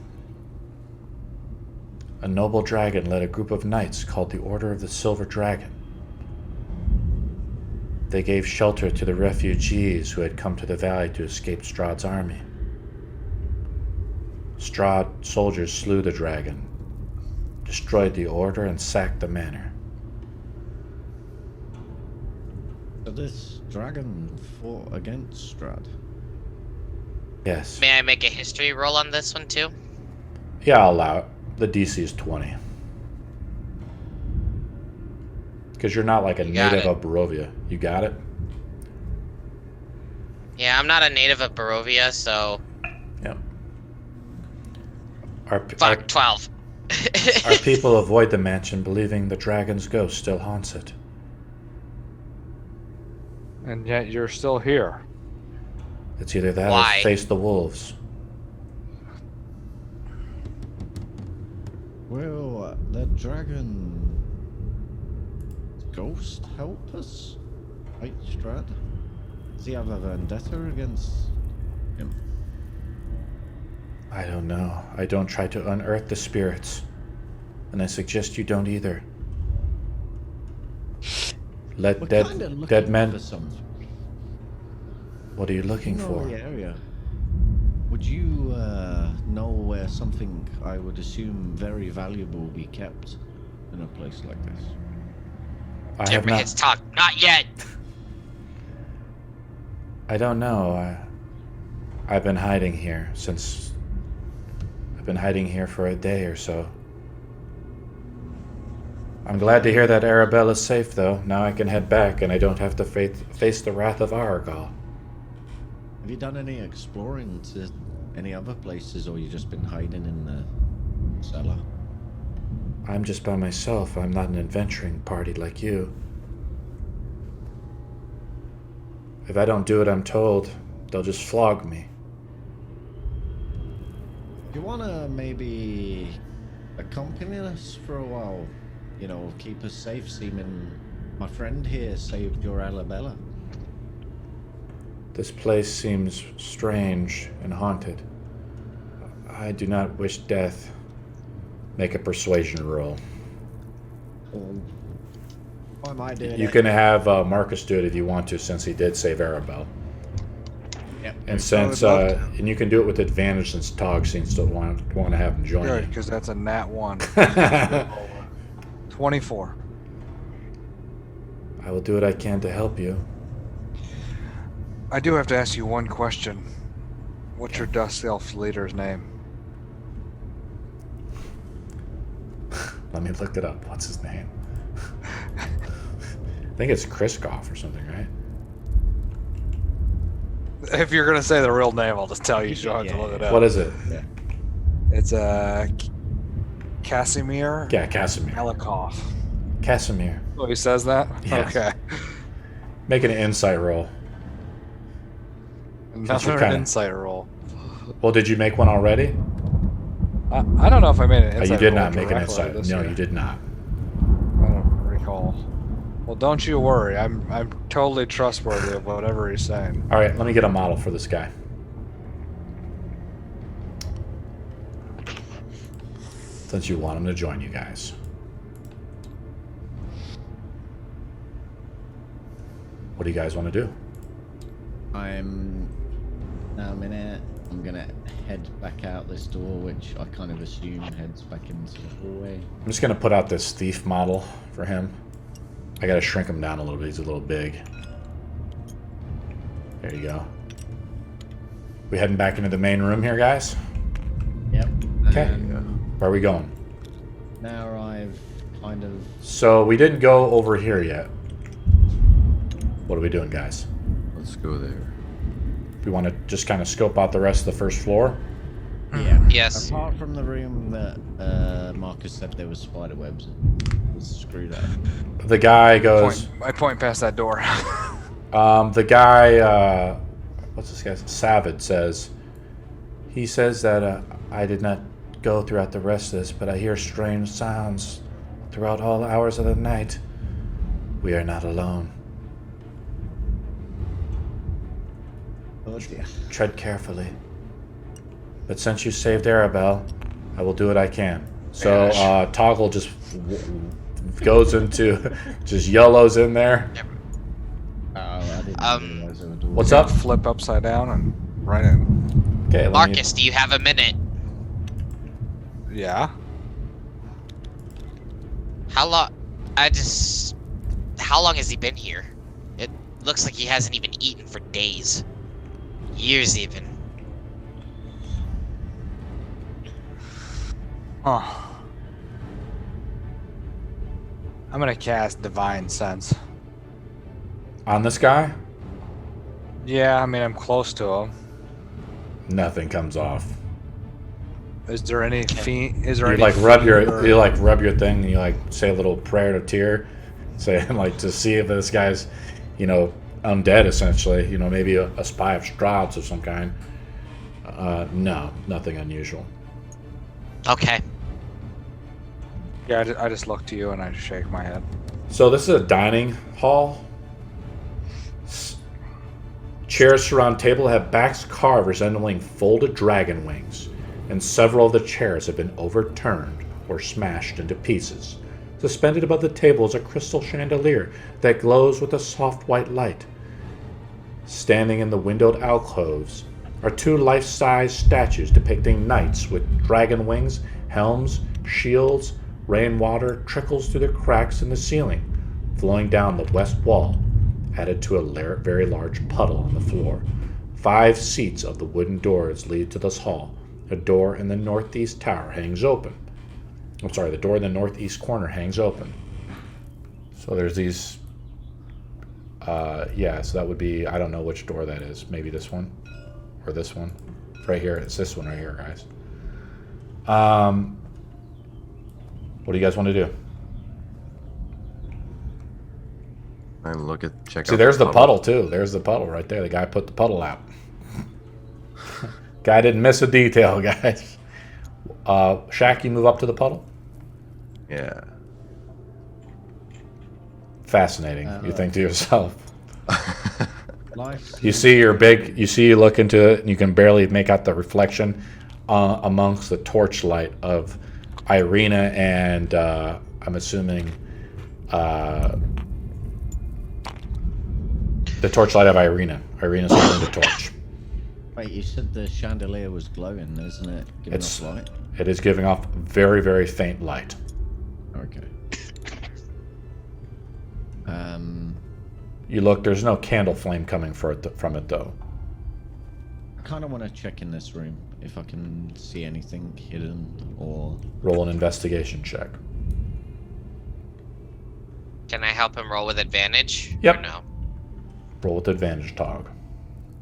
A noble dragon led a group of knights called the Order of the Silver Dragon. They gave shelter to the refugees who had come to the valley to escape Strahd's army. Strahd soldiers slew the dragon, destroyed the order, and sacked the manor. So this dragon fought against Strahd. Yes. May I make a history roll on this one too? Yeah, I'll allow it. The DC is 20. Because you're not like a got native it. of Barovia. You got it? Yeah, I'm not a native of Barovia, so Yep. fuck 12. Our people avoid the mansion believing the dragon's ghost still haunts it. And yet you're still here. It's either that Why? or face the wolves. Will the dragon ghost help us fight Strahd? Does he have a vendetta against him? I don't know. I don't try to unearth the spirits. And I suggest you don't either. Let We're kinda dead looking men... for something. What are you looking You know for? the area. Would you know where something I would assume very valuable will be kept in a place like this? I have Daerma hits not... Tog. Not yet. I don't know. I've been hiding here since... I've been hiding here for a day or so. I'm glad to hear that Arabella's safe, though. Now I can head back, and I don't have to face the wrath of Argal. Have you done any exploring to any other places, or you just been hiding in the cellar? I'm just by myself. I'm not an adventuring party like you. If I don't do what I'm told, they'll just flog me. Do you wanna maybe accompany us for a while? You know, keep us safe, seeming my friend here saved your Arabella. This place seems strange and haunted. I do not wish death. Make a persuasion roll. Why am I doing You it? can have Marcus do it if you want to, since he did save Arabelle. Yep. And since and you can do it with advantage, since Tog seems to want to have him join Good, you. because that's a nat 1. 24. I will do what I can to help you. I do have to ask you one question. What's your Dust Elf leader's name? Let me look it up. What's his name? I think it's Kriskoff or something, right? If you're going to say the real name, I'll just tell you. You don't have to look it up. What is it? Yeah. It's Casimir. Yeah, Casimir. Malakoff. Casimir. Oh, he says that? Yes. Okay. Make an insight roll. Another kinda- insight roll. Well, did you make one already? I don't know if I made an insight You did roll not make an directly insight. this No, year. you did not. I don't recall. Well, don't you worry. I'm totally trustworthy of whatever he's saying. All right, let me get a model for this guy. Since you want him to join you guys. What do you guys want to do? I'm gonna head back out this door, which I kind of assume heads back into the hallway. I'm just gonna put out this thief model for him. I gotta shrink him down a little bit. He's a little big. There you go. We heading back into the main room here, guys? Yep. Okay. Where are we going? Now I've kind of... So we didn't go over here yet. What are we doing, guys? Let's go there. We want to just kind of scope out the rest of the first floor? Yeah. Yes. Apart from the room that Marcus said there was spider webs, was screwed up. The guy goes... I point past that door. The guy, what's this guy's? Savid says, he says that I did not go throughout the rest of this, but I hear strange sounds throughout all hours of the night. We are not alone. Oh dear. Tread carefully. But since you saved Arabelle, I will do what I can. So Toggle just goes into, just yellows in there. Oh, I didn't realize there were doors. What's up? Flip upside down and right in. Okay, Marcus, do you have a minute? Yeah. How long? How long has he been here? It looks like he hasn't even eaten for days. Years even. Huh. I'm gonna cast Divine Sense. On this guy, Yeah, I mean, I'm close to him. nothing comes off. Is there any fiend? Is there You any like rub fiend your or- you like rub your thing and you like say a little prayer to tear, saying like to see if this guy's, undead essentially. Maybe a spy of Strahd's of some kind. No, nothing unusual. Okay. Yeah, I just look to you and I shake my head. So this is a dining hall. Chairs surround table have backs carved resembling folded dragon wings, and several of the chairs have been overturned or smashed into pieces. Suspended above the table is a crystal chandelier that glows with a soft white light. Standing in the windowed alcoves are two life-size statues depicting knights with dragon wings, helms, shields. Rainwater trickles through the cracks in the ceiling, flowing down the west wall, added to a very large puddle on the floor. 5 seats of the wooden doors lead to this hall. A door in the northeast tower hangs open. The door in the northeast corner hangs open. So there's these... so that would be... I don't know which door that is. Maybe this one? Or this one? Right here. It's this one right here, guys. What do you guys want to do? And check out. See, there's the puddle too. There's the puddle right there. The guy put the puddle out. Guy didn't miss a detail, guys. Shaq, you move up to the puddle? Yeah. Fascinating. You think to yourself. Life. You see you look into it and you can barely make out the reflection amongst the torchlight of Irina and I'm assuming the torchlight of Irina. Irina's holding the torch. Wait, you said the chandelier was glowing, isn't it? Giving off light? It is giving off very, very faint light. Okay. You look, there's no candle flame coming from it though. I kind of want to check in this room if I can see anything hidden or... Roll an investigation check. Can I help him roll with advantage? Yep. Or no? Roll with advantage, Tog.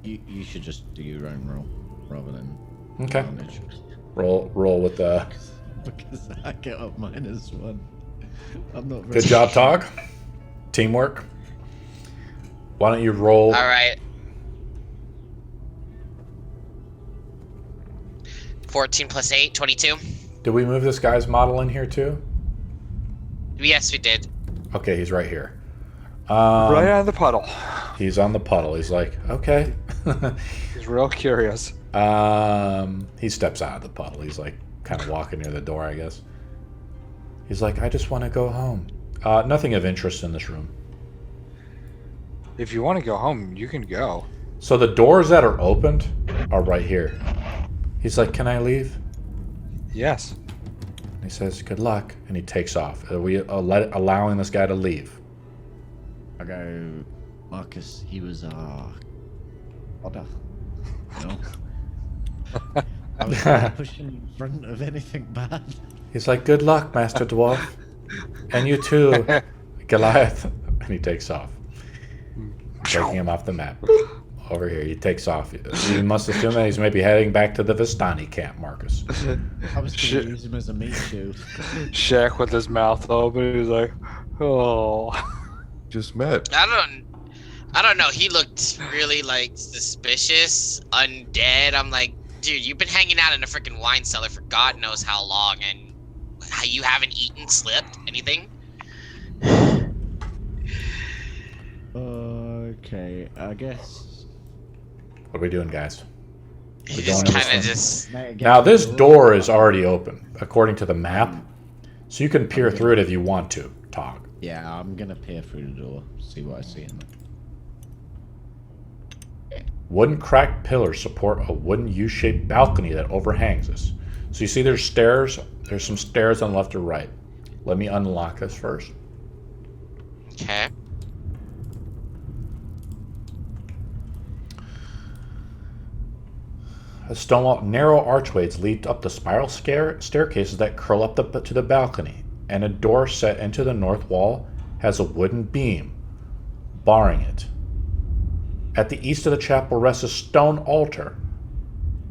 You should just do your own roll rather than Okay. advantage. Roll with the. Because I get up -1. I'm not. Good job, Tog. Teamwork. Why don't you roll? All right. 14 plus 8, 22. Did we move this guy's model in here too? Yes, we did. Okay, he's right here. Right on the puddle. He's on the puddle. He's like, okay. He's real curious. He steps out of the puddle. He's like kind of walking near the door, I guess. He's like, I just want to go home. Nothing of interest in this room. If you want to go home, you can go. So the doors that are opened are right here. He's like, can I leave? Yes. And he says, good luck. And he takes off. Are we allowing this guy to leave? I go, Marcus, he was odder. No. I was not pushing in front of anything bad. He's like, good luck, Master Dwarf. And you too, Goliath. And he takes off. Taking him off the map. Over here, he takes off. You must assume that he's maybe heading back to the Vistani camp, Marcus. I was going to use him as a meat shield. Shaq with his mouth open, he's like, oh. Just met. I don't know. He looked really like suspicious, undead. I'm like, dude, you've been hanging out in a freaking wine cellar for God knows how long, and you haven't eaten, slept, anything? Okay, I guess. What are we doing, guys? He just kind of just. Now, this door is already open, according to the map. So you can peer through it if you want to, Tog. Yeah, I'm going to peer through the door, see what I see in there. Wooden cracked pillars support a wooden U-shaped balcony that overhangs us. So you see there's stairs. There's some stairs on left or right. Let me unlock this first. Okay. A stone wall, narrow archways lead up the spiral staircases that curl up to the balcony, and a door set into the north wall has a wooden beam, barring it. At the east of the chapel rests a stone altar,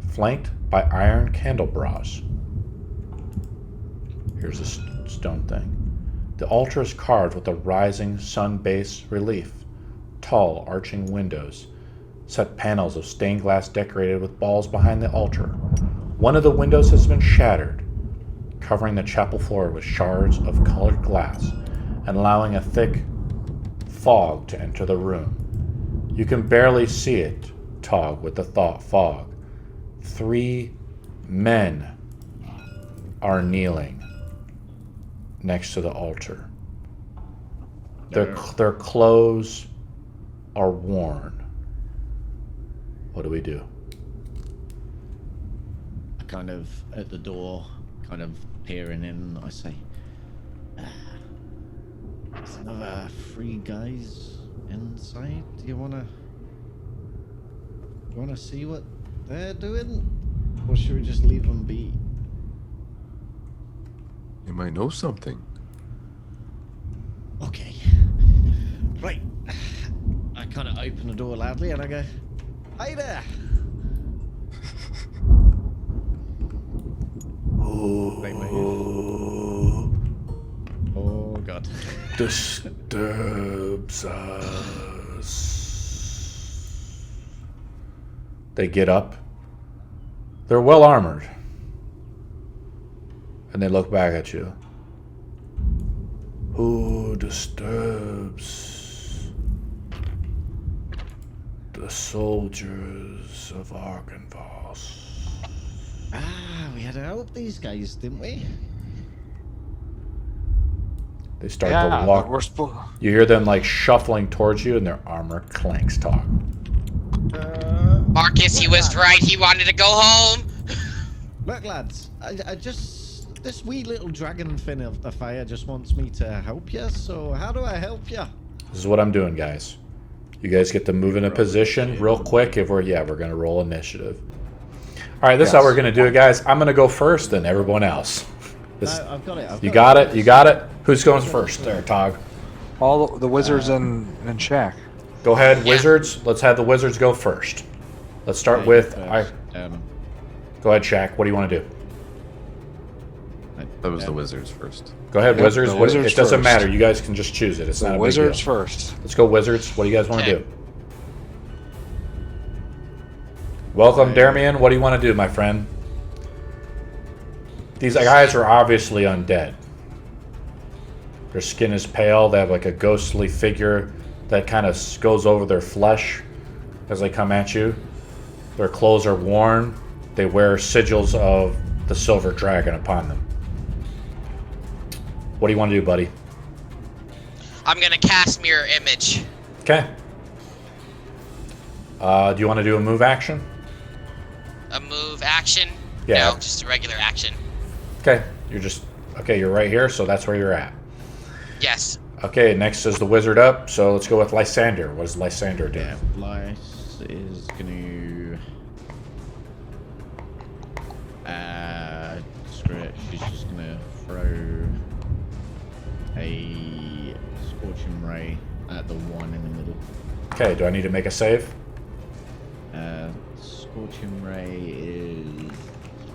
flanked by iron candelabras. Here's the stone thing. The altar is carved with a rising sun-based relief, tall arching windows, set panels of stained glass decorated with balls behind the altar. One of the windows has been shattered, covering the chapel floor with shards of colored glass and allowing a thick fog to enter the room. You can barely see it, Tog, with the fog. 3 men are kneeling next to the altar. Their clothes are worn. What do we do? I kind of, at the door, kind of peering in, I say, there's another 3 guys inside. Do you wanna see what they're doing? Or should we just leave them be? You might know something. Okay. Right. I kind of open the door loudly and I go, hey there! Oh God. Disturbs us. They get up. They're well armored. And they look back at you. Who disturbs the soldiers of Argynvostholt? We had to help these guys, didn't we? They start to walk. You hear them like shuffling towards you, and their armor clanks. Talk. Marcus, he was right. He wanted to go home. Look, lads, I just this wee little dragon thing of the fire just wants me to help you. So how do I help you? This is what I'm doing, guys. You guys get to move in a position real quick. If we're gonna roll initiative. All right, this is how we're gonna do it, guys. I'm gonna go first, then everyone else. No, I've got it. You got it. You got it. Who's going first? There, Tog. All the wizards and Shaq. Go ahead, wizards. Let's have the wizards go first. Let's start with. Go ahead, Shaq. What do you want to do? That was the wizards first. Go ahead, Yep, wizards. the wizards It doesn't first. matter. You guys can just choose it. It's not a Wizards big deal. first. Let's go wizards. What do you guys want to Okay. do? Welcome, Daerma. What do you want to do, my friend? These guys are obviously undead. Their skin is pale. They have like a ghostly figure that kind of goes over their flesh as they come at you. Their clothes are worn. They wear sigils of the silver dragon upon them. What do you want to do, buddy? I'm gonna cast mirror image. Okay. Do you want to do a move action? A move action? Yeah. No, just a regular action. Okay. You're right here, so that's where you're at. Yes. Okay, next is the wizard up, so let's go with Lysander. What does Lysander do? Yeah, Lice is going to... screw it. She's just going to throw a Scorching Ray at the one in the middle. Okay, do I need to make a save? Scorching Ray is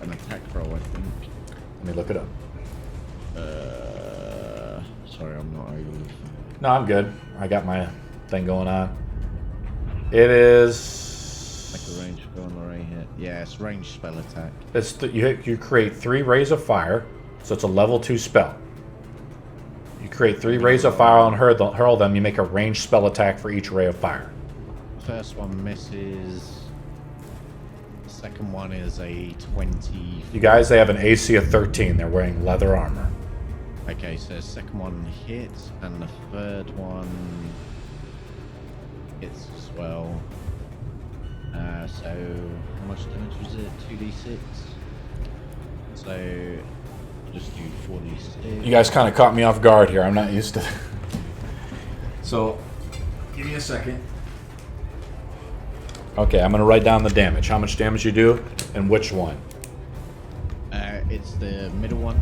an attack roll, I think. Let me look it up. Sorry, I'm not overly... No, I'm good. I got my thing going on. It is... Like a range spell on the ray hit. Yeah, it's ranged spell attack. You create 3 rays of fire, so it's a level 2 spell. You create 3 rays of fire and hurl them. You make a ranged spell attack for each ray of fire. First one misses. The second one is a 20. You guys, they have an AC of 13. They're wearing leather armor. Okay, so the second one hits, and the third one hits as well. So how much damage was it? 2d6. So just do 4d6. You guys kind of caught me off guard here. I'm not used to it. So, give me a second. Okay, I'm going to write down the damage. How much damage you do, and which one. It's the middle one.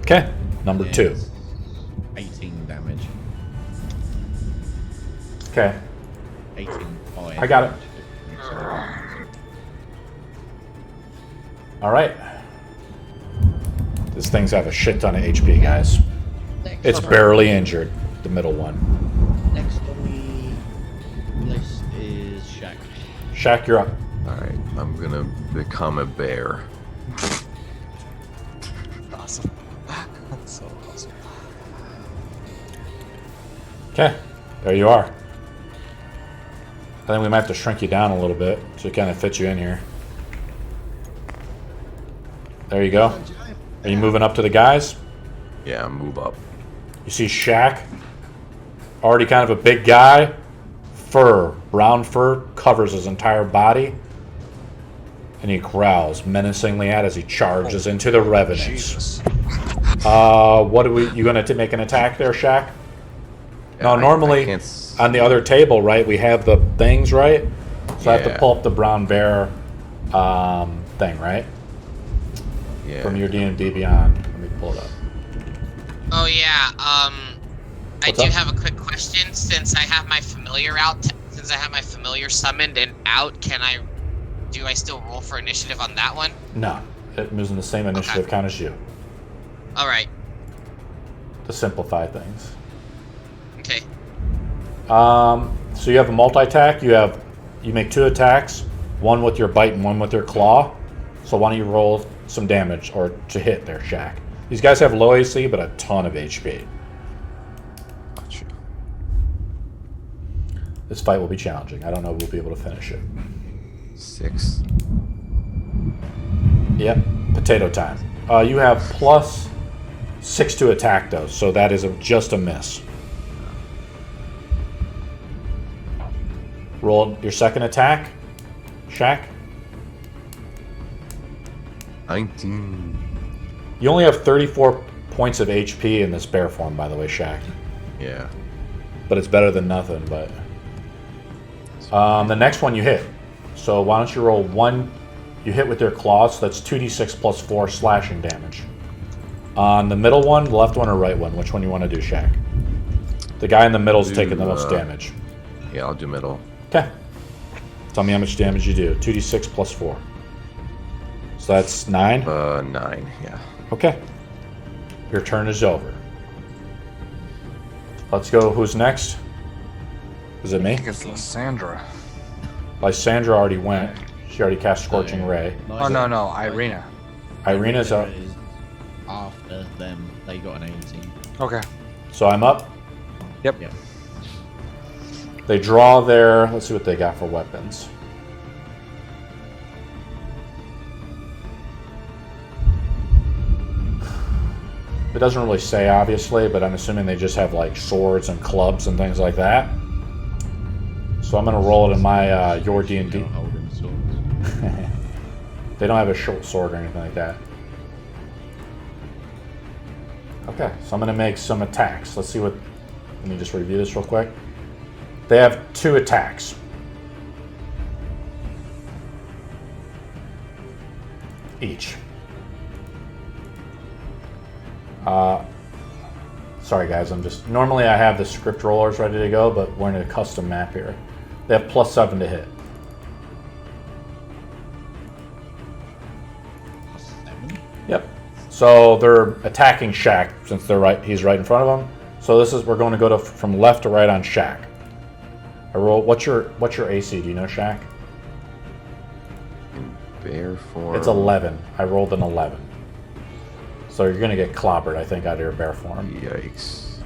Okay, number 2. It's 18 damage. Okay, 18 fire. I got it. All right. This thing's have a shit ton of HP, guys. It's barely injured, the middle one. Next on the list is Shaq. Shaq, you're up. Alright, I'm gonna become a bear. Awesome. That's so awesome. Okay, there you are. I think we might have to shrink you down a little bit so it kind of fits you in here. There you go. Are you moving up to the guys? Yeah, move up. You see Shaq, already kind of a big guy. Fur, brown fur, covers his entire body. And he growls menacingly as he charges into the Revenants. Jesus. What do we... You going to make an attack there, Shaq? No, I normally can't on the other table, right, we have the things, right? So I have to Yeah. pull up the brown bear thing, right? Yeah. From your D&D Beyond. Let me pull it up. Oh yeah. I What's do up? have a quick question. Since I have my familiar out, since I have my familiar summoned and out, do I still roll for initiative on that one? No, it moves in the same initiative count as you. All right. To simplify things. Okay. So you have a multi-attack. You make 2 attacks, one with your bite and one with your claw. So why don't you roll some damage or to hit there, Shaq? These guys have low AC but a ton of HP. Gotcha. This fight will be challenging. I don't know if we'll be able to finish it. 6. Yep, potato time. You have plus 6 to attack though, so that is just a miss. Roll your second attack, Shaq. 19. You only have 34 points of HP in this bear form, by the way, Shaq. Yeah. But it's better than nothing. But the next one you hit. So why don't you roll 1? You hit with your claws. So that's 2d6 plus 4 slashing damage. On the middle one, the left one, or right one? Which one you want to do, Shaq? The guy in the middle is taking the most damage. Yeah, I'll do middle. Okay. Tell me how much damage you do. 2d6 plus 4. So that's 9? 9, yeah. Okay. Your turn is over. Let's go. Who's next? Is it me? I think it's Lysandra. Lysandra already went. She already cast Scorching Ray. Oh, no, Irina. Irina's up. is after them. They got an 18. Okay. So I'm up. Yep. They draw their... Let's see what they got for weapons. It doesn't really say, obviously, but I'm assuming they just have, like, swords and clubs and things like that. So I'm going to roll it in my your D&D. They don't have a short sword or anything like that. Okay, so I'm going to make some attacks. Let's see what... Let me just review this real quick. They have 2 attacks. Each. Sorry guys, I'm just... Normally I have the script rollers ready to go, but we're in a custom map here. They have +7 to hit. +7? Yep. So they're attacking Shaq since they're right. He's right in front of them. So this is we're going to go to from left to right on Shaq. I roll. What's your AC? Do you know, Shaq? In bear form. It's 11. I rolled an 11. So you're gonna get clobbered, I think, out of your bear form. Yikes.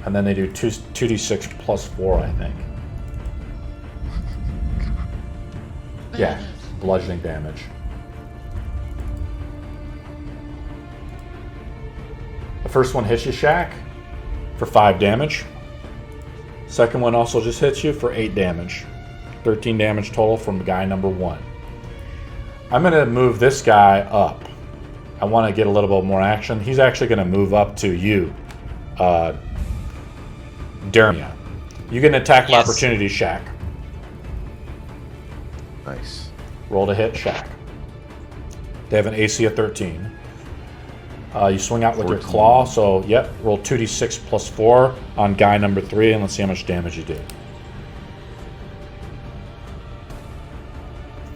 And then they do 2d6 +4, I think. Yeah, bludgeoning damage. The first one hits you, Shaq, for 5 damage. Second one also just hits you for 8 damage. 13 damage total from guy number 1. I'm going to move this guy up. I want to get a little bit more action. He's actually going to move up to you, Daerma. You get an attack of opportunity, Shaq. Nice. Roll to hit, Shaq. They have an AC of 13. You swing out with 14. your claw, so yep, roll 2d6 +4 on guy number 3, and let's see how much damage you do.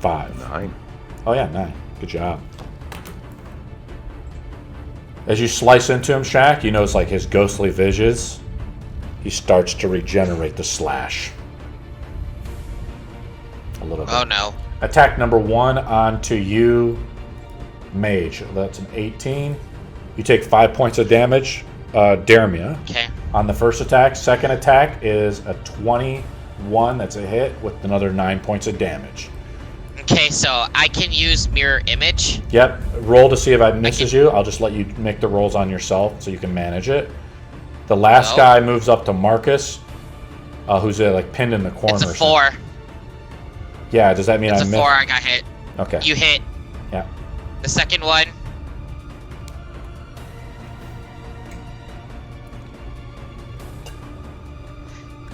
5. 9. Oh yeah, 9. Good job. As you slice into him, Shaq, you notice like his ghostly visions. He starts to regenerate the slash. A little bit. Oh no. Attack number 1 onto you, mage. That's an 18. You take 5 points of damage, Daerma. Okay. On the first attack. Second attack is a 21. That's a hit with another 9 points of damage. Okay, so I can use mirror image. Yep. Roll to see if it misses you. I'll just let you make the rolls on yourself so you can manage it. The last guy moves up to Marcus, who's like pinned in the corner. It's a 4. Yeah, does that mean It's I a missed? 4. I got hit. Okay. You hit. Yeah. The second one.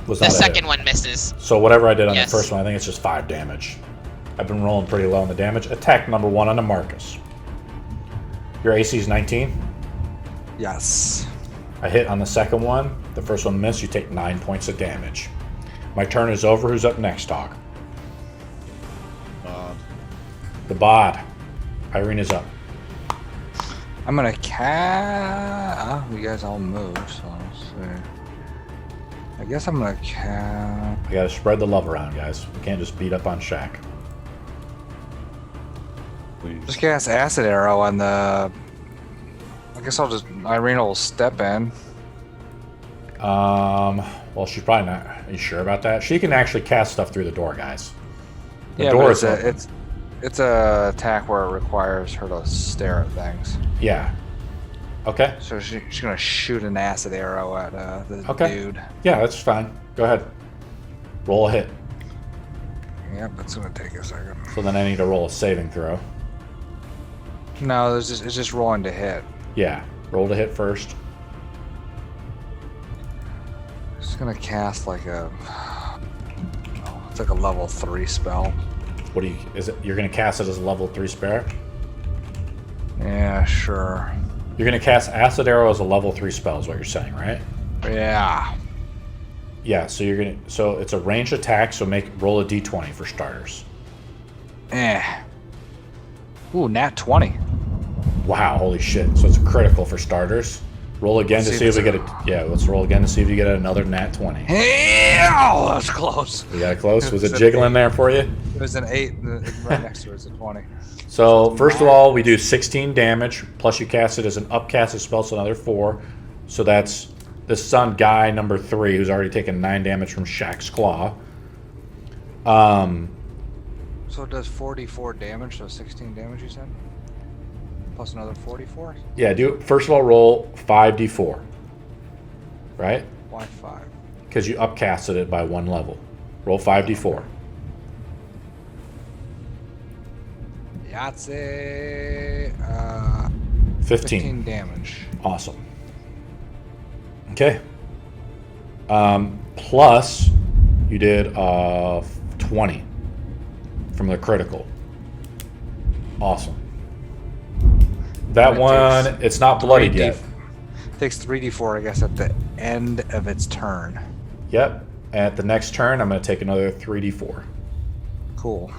Was The not a hit. second one misses. So whatever I did on Yes. the first one, I think it's just 5 damage. I've been rolling pretty low on the damage. Attack number 1 on the Marcus. Your AC is 19. Yes. I hit on the second one. The first one missed. You take 9 points of damage. My turn is over. Who's up next, dog? The bod. Irina's up. I'm gonna you guys all moved, so let's see. I guess I'm gonna I gotta spread the love around, guys. We can't just beat up on Shaq. Please. just cast acid arrow on the. I guess I'll just Irina will step in. Well, she's probably not. Are you sure about that? She can actually cast stuff through the door, guys. The Yeah, door but is open. it's a attack where it requires her to stare at things. Yeah. Okay. So she's gonna shoot an acid arrow at the dude. Yeah, that's fine. Go ahead. Roll a hit. Yep, it's gonna take a second. So then I need to roll a saving throw. No, it's just rolling to hit. Yeah. Roll to hit first. Just gonna cast like it's like a level 3 spell. What do you? Is it? You're gonna cast it as a level 3 spell? Yeah, sure. You're gonna cast acid arrow as a level 3 spell, is what you're saying, right? Yeah. Yeah. So you're gonna. So it's a ranged attack. So roll a d20 for starters. Ooh, nat 20. Wow, holy shit. So it's a critical for starters. Roll again to see if we get a... Yeah, let's roll again to see if you get another nat 20. Hell, that's close. You got it close? Was it jiggling there for you? It was an 8, and right next to it is a 20. So, first of all, we do 16 damage, plus you cast it as an upcasted spell, so another 4. So that's the sun guy number 3, who's already taken 9 damage from Shaq's Claw. So it does 44 damage, so 16 damage, you said? Plus another 44? Yeah, first of all, roll 5d4. Right? Why 5? Because you upcasted it by 1 level. Roll 5d4. Yahtzee. 15 damage. Awesome. Okay. Plus, you did 20 from the critical. Awesome. That one, it's not bloodied yet. Takes 3d4, I guess, at the end of its turn. Yep. At the next turn, I'm going to take another 3d4. Cool.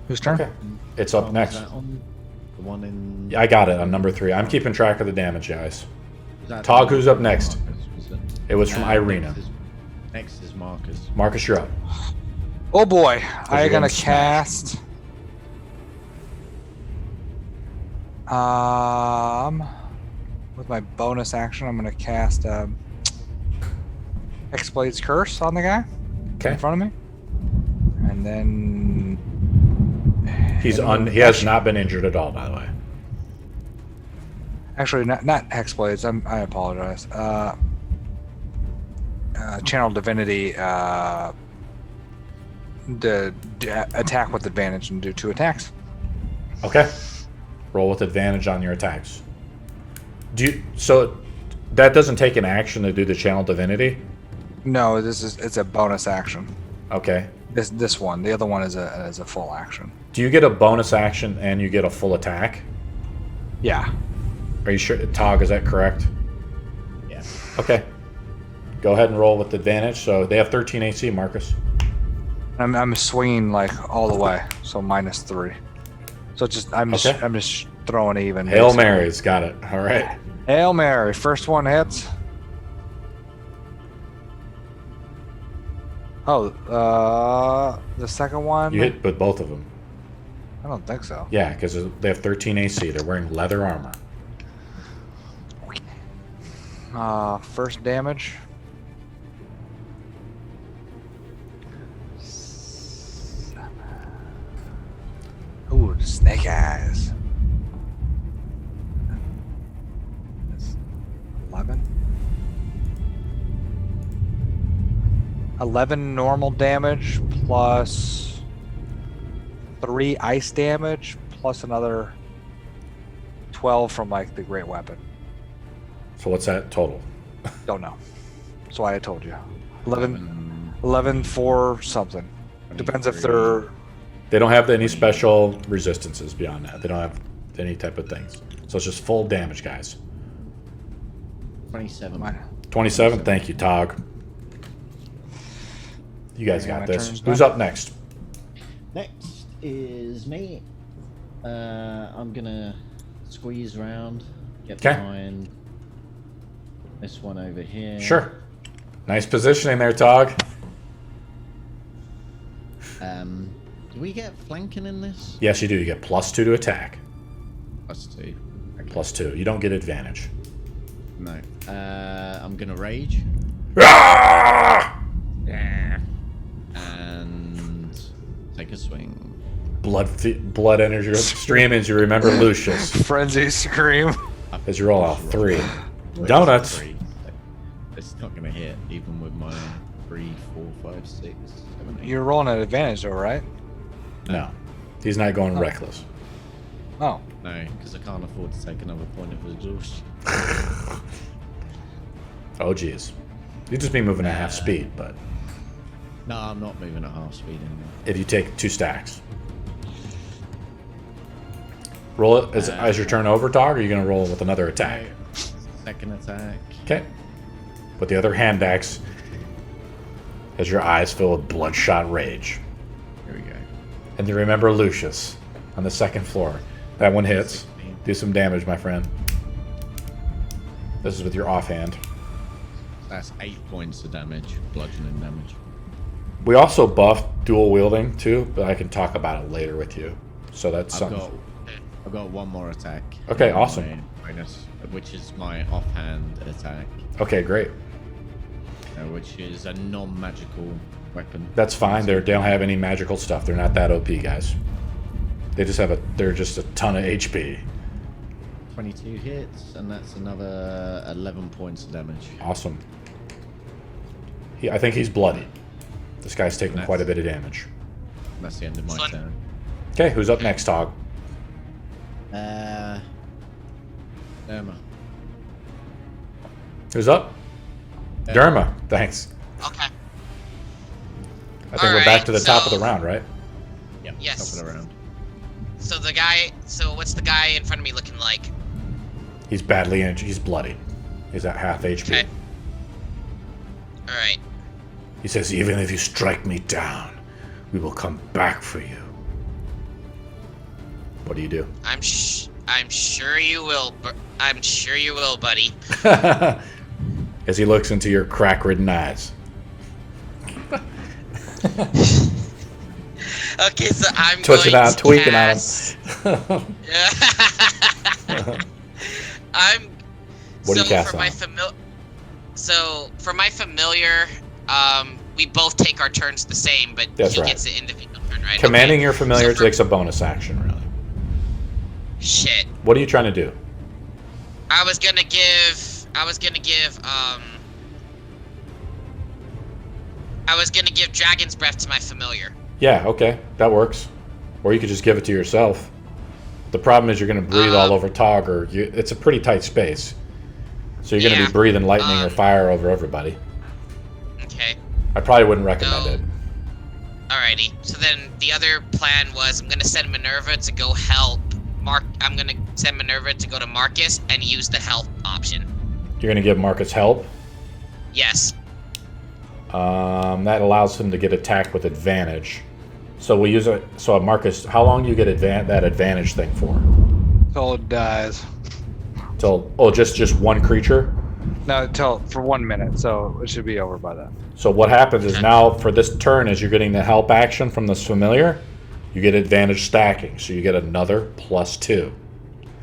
Whose turn? Okay. It's up next. The one in... I got it on number 3. I'm keeping track of the damage, guys. That Tog, who's up next? Marcus, was it? It was from Irina. Next is Marcus. Marcus, you're up. Oh boy, I'm you're gonna getting cast. With my bonus action, I'm gonna cast Hexblade's Curse on the guy Okay. in front of me, and then He has not been injured at all, by the way. actually not Hexblades. I apologize. Channel Divinity. Attack with advantage and do 2 attacks. Okay. Roll with advantage on your attacks. So that doesn't take an action to do the channel divinity? No, it's a bonus action. Okay. This one, the other one is a full action. Do you get a bonus action and you get a full attack? Yeah. Are you sure, Tog? Is that correct? Yeah. Okay. Go ahead and roll with advantage. So they have 13 AC, Marcus. I'm swinging like all the way, so -3. So I'm just throwing even. Hail basically. Marys, got it. All right. Hail Mary, first one hits. Oh, the second one. You hit with both of them. I don't think so. Yeah, because they have 13 AC. They're wearing leather armor. First damage. Ooh, snake eyes. 11. 11 normal damage plus 3 ice damage plus another 12 from like the great weapon. So what's that total? Don't know. That's why I told you. 11 for something. Depends if they're... They don't have any special resistances beyond that. They don't have any type of things. So it's just full damage, guys. 27. 27. Thank you, Tog. You guys got this. Who's up next? Next is me. I'm gonna squeeze around, get behind this one over here. Sure. Nice positioning there, Tog. Do we get flanking in this? Yes, you do. You get +2 to attack. +2. Okay. +2. You don't get advantage. No. I'm gonna rage. Ah! Yeah. And take a swing. Blood energy streaming as you remember Lucius. Frenzy scream. As you roll out 3. Donuts. It's not gonna hit even with my 3, 4, 5, 6, 7, 8. You're rolling at advantage though, right? No. He's not going reckless. Oh. No, because I can't afford to take another point of exhaustion. Oh, geez. You'd just be moving at half speed, but... No, I'm not moving at half speed anymore. If you take 2 stacks. Roll it as your turn over, Tog, or are you going to roll with another attack? Second attack. Okay. With the other hand axe, as your eyes fill with bloodshot rage. Here we go. And you remember Lucius on the second floor. That one hits. Do some damage, my friend. This is with your offhand. That's 8 points of damage, bludgeoning damage. We also buffed dual wielding too, but I can talk about it later with you. So that's something. I've got one more attack. Okay, awesome. Bonus, which is my offhand attack. Okay, great. Which is a non-magical weapon. That's fine. They don't have any magical stuff. They're not that OP, guys. They're just a ton of HP. 22 hits, and that's another 11 points of damage. Awesome. I think he's bloody. This guy's taking quite a bit of damage. That's the end of my turn. Okay, who's up next, Tog? Daerma. Who's up? Daerma. Thanks. Okay. I think we're back to the top of the round, right? Yeah. Yes. Top of the round. So what's the guy in front of me looking like? He's badly injured. He's bloody. He's at half HP. Okay. All right. He says, even if you strike me down, we will come back for you. What do you do? I'm sure you will. I'm sure you will, buddy. As he looks into your crack-ridden eyes. Okay, so I'm twitching going out, to tweaking cast... on him. What do you cast on? So for my familiar, we both take our turns the same, but That's he right. gets an individual turn, right? Commanding Okay. your familiar So takes a bonus action, really. Shit. What are you trying to do? I was gonna give Dragon's Breath to my familiar. Yeah, okay. That works. Or you could just give it to yourself. The problem is you're going to breathe all over Tog, or it's a pretty tight space. So you're going to be breathing lightning or fire over everybody. Okay. I probably wouldn't recommend it. Alrighty. So then the other plan was I'm going to send Minerva to go help I'm going to send Minerva to go to Marcus and use the help option. You're going to give Marcus help? Yes. That allows him to get attacked with advantage. So we use it. So Marcus, how long do you get that advantage thing for? Till it dies. Just one creature? No, for 1 minute, so it should be over by then. So what happens is now for this turn, as you're getting the help action from this familiar, you get advantage stacking. So you get another +2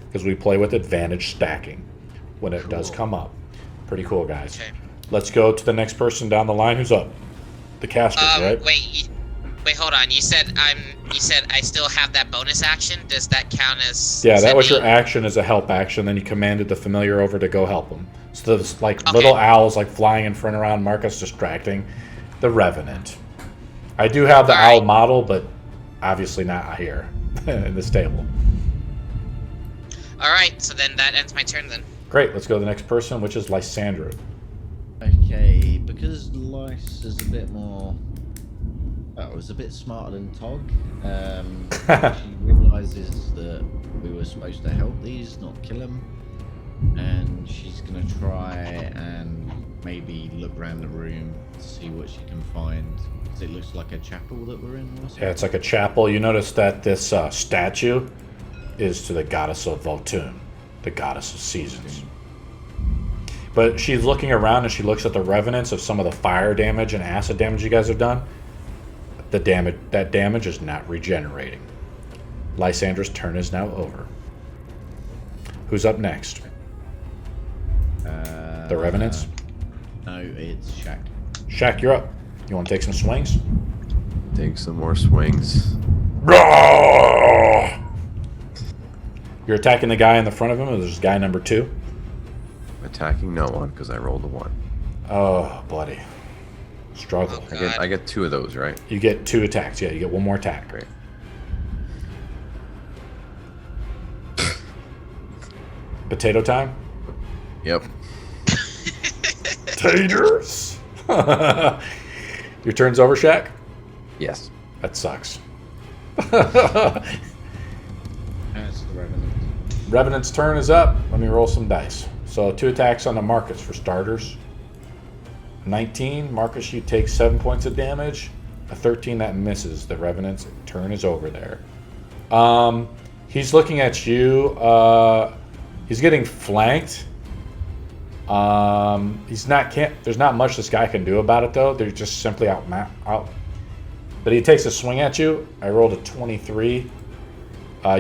because we play with advantage stacking when it does come up. Pretty cool, guys. Okay. Let's go to the next person down the line. Who's up? The caster, right? Wait, hold on. You said I still have that bonus action. Does that count as? Yeah, that was your action as a help action. Then you commanded the familiar over to go help him. So there's little owls flying in front around Marcus, distracting the Revenant. I do have the owl model, but obviously not here in this table. All right, so then that ends my turn then. Great. Let's go to the next person, which is Lysandra. Okay, because Lys is a bit more... was a bit smarter than Tog. She realizes that we were supposed to help these, not kill them. And she's going to try and maybe look around the room to see what she can find. Because it looks like a chapel that we're in or something. Yeah, it's like a chapel. You notice that this statue is to the goddess of Votune, the goddess of seasons. But she's looking around and she looks at the revenants of some of the fire damage and acid damage you guys have done. That damage is not regenerating. Lysandra's turn is now over. Who's up next? The revenants? No, it's Shaq. Shaq, you're up. You want to take some swings? Take some more swings. You're attacking the guy in the front of him, or there's guy number 2? Attacking no one because I rolled a 1. Oh, bloody. Struggle. I get 2 of those, right? You get 2 attacks. Yeah, you get 1 more attack. Great. Potato time? Yep. Taters! Your turn's over, Shaq? Yes. That sucks. That's the Revenant. Revenant's turn is up. Let me roll some dice. So 2 attacks on the Marcus for starters. 19. Marcus, you take 7 points of damage. A 13 that misses. The Revenant's turn is over there. He's looking at you. He's getting flanked. He's not there's not much this guy can do about it though. They're just simply out. But he takes a swing at you. I rolled a 23.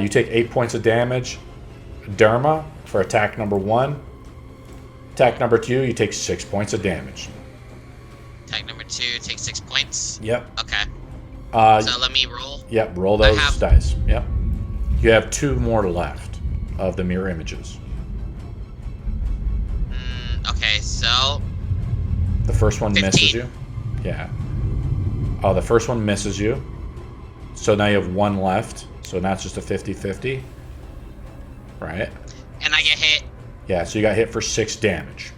You take 8 points of damage. Daerma for attack number 1. Attack number 2, you take 6 points of damage. Attack number 2 takes 6 points. Yep. Okay. So let me roll. Yep. Roll those dice. Yep. You have 2 more left of the mirror images. Okay, so the first one 15. misses you. Yeah. Oh, the first one misses you. So now you have 1 left. So now it's just a 50-50. Right? And I get hit. Yeah, so you got hit for 6 damage.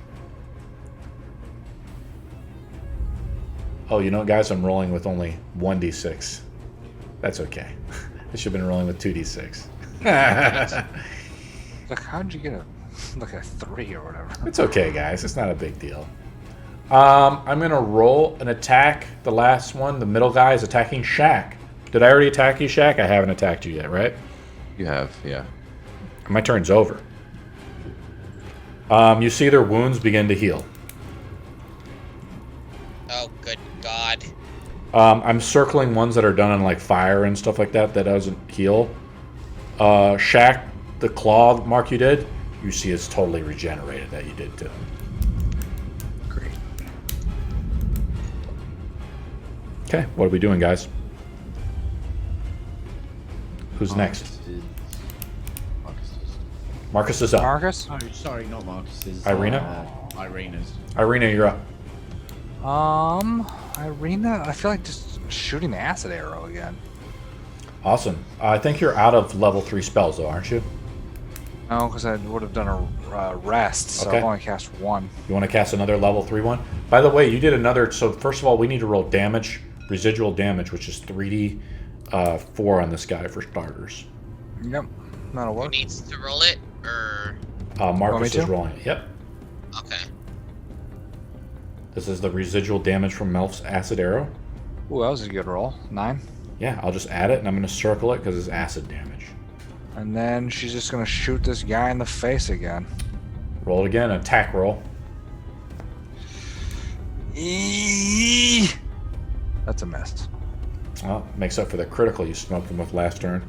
Oh, you know what, guys? I'm rolling with only 1d6. That's okay. I should have been rolling with 2d6. Like, how'd you get a 3 or whatever? It's okay, guys. It's not a big deal. I'm going to roll an attack. The last one, the middle guy, is attacking Shaq. Did I already attack you, Shaq? I haven't attacked you yet, right? You have, yeah. My turn's over. You see their wounds begin to heal. Oh, good God. I'm circling ones that are done on like fire and stuff like that doesn't heal. Shaq, the claw mark you did, you see it's totally regenerated that you did too. Great. Okay, what are we doing, guys? Who's next? Marcus is up. Marcus? Oh, sorry, not Marcus's. Irina? Irina's. Irina, you're up. Irina, I feel like just shooting the acid arrow again. Awesome. I think you're out of level 3 spells, though, aren't you? No, because I would have done a rest, so Okay. I've only cast 1. You want to cast another level 3 one? By the way, you did another. So first of all, we need to roll damage, residual damage, which is 3d 4 on this guy for starters. Yep, that'll Who work. needs to roll it? Or Marcus me is to? rolling it. Yep. okay. This is the residual damage from Melf's acid arrow. Ooh, that was a good roll. 9. Yeah, I'll just add it, and I'm going to circle it because it's acid damage. And then she's just gonna shoot this guy in the face again. Roll it again, attack roll. That's a miss. Well, makes up for the critical you smoked him with last turn.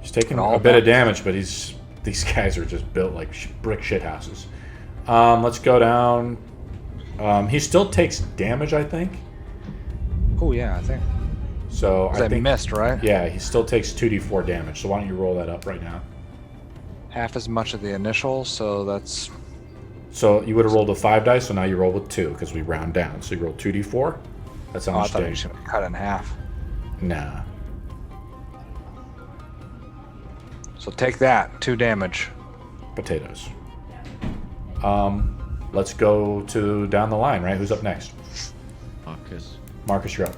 He's taking All a bit of back. damage, but these guys are just built like brick shithouses. Let's go down. He still takes damage, I think. Oh yeah, I think. So I I think missed, right? Yeah, he still takes 2d4 damage. So why don't you roll that up right now? Half as much of the initial, so that's... So you would have rolled a 5 dice, so now you roll with 2 because we round down. So you roll 2d4. That's how Oh, I much thought you were damage. just gonna cut it in half. Nah. So take that, 2 damage. Potatoes. Let's go to down the line, right? Who's up next? Marcus. Marcus, you're up.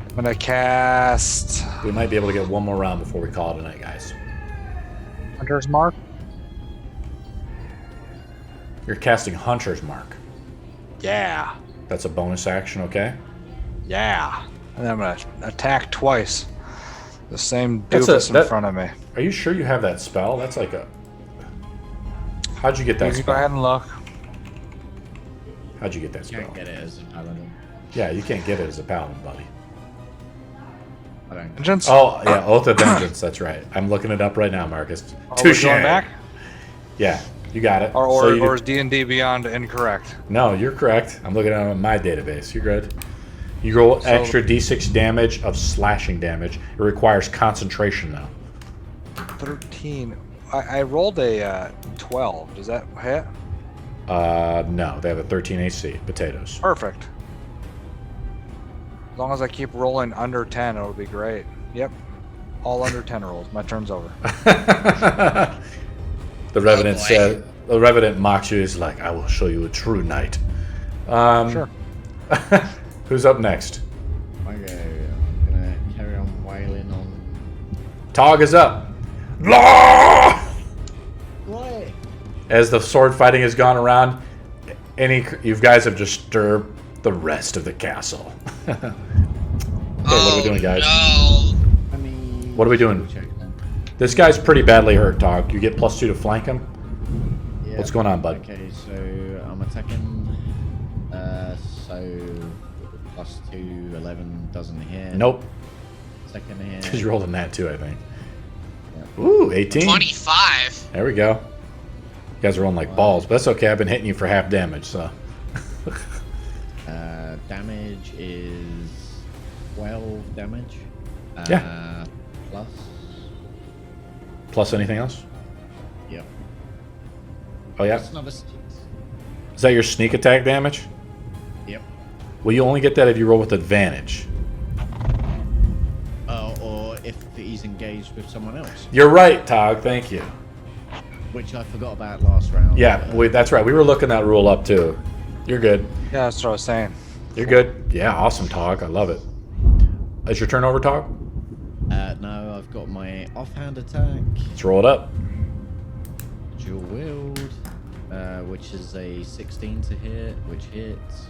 I'm gonna cast We might be able to get one more round before we call it a night, guys. Hunter's Mark. You're casting Hunter's Mark. Yeah. That's a bonus action, okay? Yeah. And then I'm gonna attack twice. The same That's doofus that- in front of me. Are you sure you have that spell? That's like a... How'd you get You that can go spell? ahead and look. How'd you get that spell? Can't get it as a paladin. Yeah, you can't get it as a paladin, buddy. I don't. Vengeance. Oh, yeah, Oath of Vengeance, that's right. I'm looking it up right now, Marcus. Are we Touche. going back? Yeah, you got it. Or, So or, you or did- is D&D Beyond incorrect? No, you're correct. I'm looking at it on my database. You're good. You roll So- extra d6 damage of slashing damage. It requires concentration, though. 13. I rolled a 12. Does that hit? No, they have a 13 AC. Potatoes. Perfect. As long as I keep rolling under 10, it'll be great. Yep. All under 10 rolls. My turn's over. The Revenant boy. said. The Revenant mocks you. He's like, "I will show you a true knight." Sure. Who's up next? I'm gonna carry on wailing on. Tog is up. Law! What? As the sword fighting has gone around, you guys have disturbed the rest of the castle. Okay, what are we doing, guys? No. I mean, What are we doing? This guy's pretty badly hurt, Tog. You get +2 to flank him. Yeah. What's going on, bud? Okay, so I'm attacking. So +2, 11 doesn't hit. Nope. Second hit. Because you rolled a nat 2, I think. Yeah. Ooh, 18. 25. There we go. You guys are rolling like balls, but that's okay. I've been hitting you for half damage, so. Damage is 12 damage. Yeah. Plus. Plus anything else? Yeah. Oh, yeah? That's another 6. Is that your sneak attack damage? Yep. Well, you only get that if you roll with advantage. Or if he's engaged with someone else. You're right, Tog. Thank you. Which I forgot about last round. Yeah, that's right. We were looking that rule up, too. You're good. Yeah, that's what I was saying. You're good. Yeah, awesome, Tog. I love it. Is your turn over, Tog? No, I've got my offhand attack. Let's roll it up. Dual wield, which is a 16 to hit, which hits.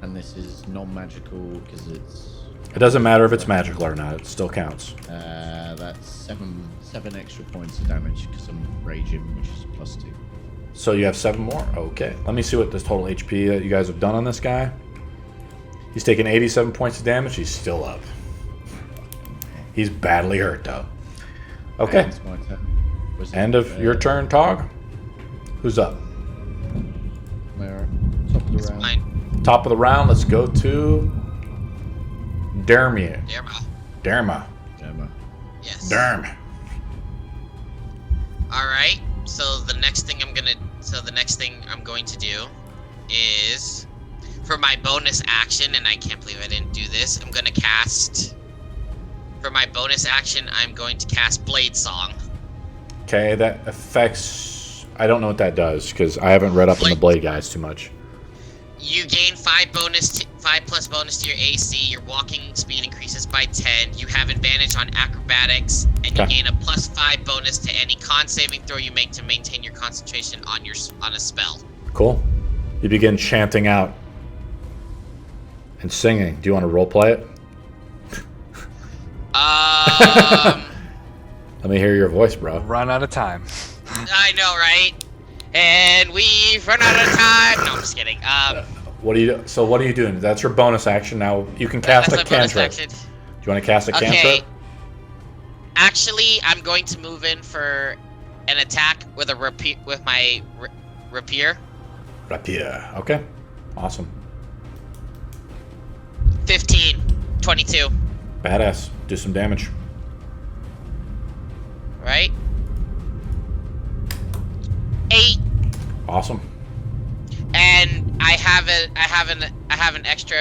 And this is non-magical because it's... It doesn't matter if it's magical or not. It still counts. That's seven extra points of damage because I'm raging, which is +2. So you have 7 more? Okay. Let me see what this total HP that you guys have done on this guy. He's taken 87 points of damage. He's still up. He's badly hurt, though. Okay. That's my turn. End of your turn, Tog. Who's up? Manor, top of the round. Mine. Top of the round. Let's go to Daerma. Daerma. Daerma. Yes. Daerma. All right. So the next thing I'm going to do is, for my bonus action, and I can't believe I didn't do this, I'm going to cast. For my bonus action, I'm going to cast Blade Song. Okay, that affects... I don't know what that does, because I haven't read up on the Blade guys too much. You gain 5 plus bonus to your AC. Your walking speed increases by 10. You have advantage on acrobatics, and you gain a +5 bonus to any con saving throw you make to maintain your concentration on a spell. Cool. You begin chanting out and singing. Do you want to roleplay it? Let me hear your voice, bro. Run out of time. I know, right? And we've run out of time. No, I'm just kidding. What are you? So what are you doing? That's your bonus action. Now you can cast a cantrip. Do you want to cast a cantrip? Actually, I'm going to move in for an attack with a with my rapier. Rapier. Okay. Awesome. 15, 22. Badass. Do some damage. Right? 8. Awesome. And I have an extra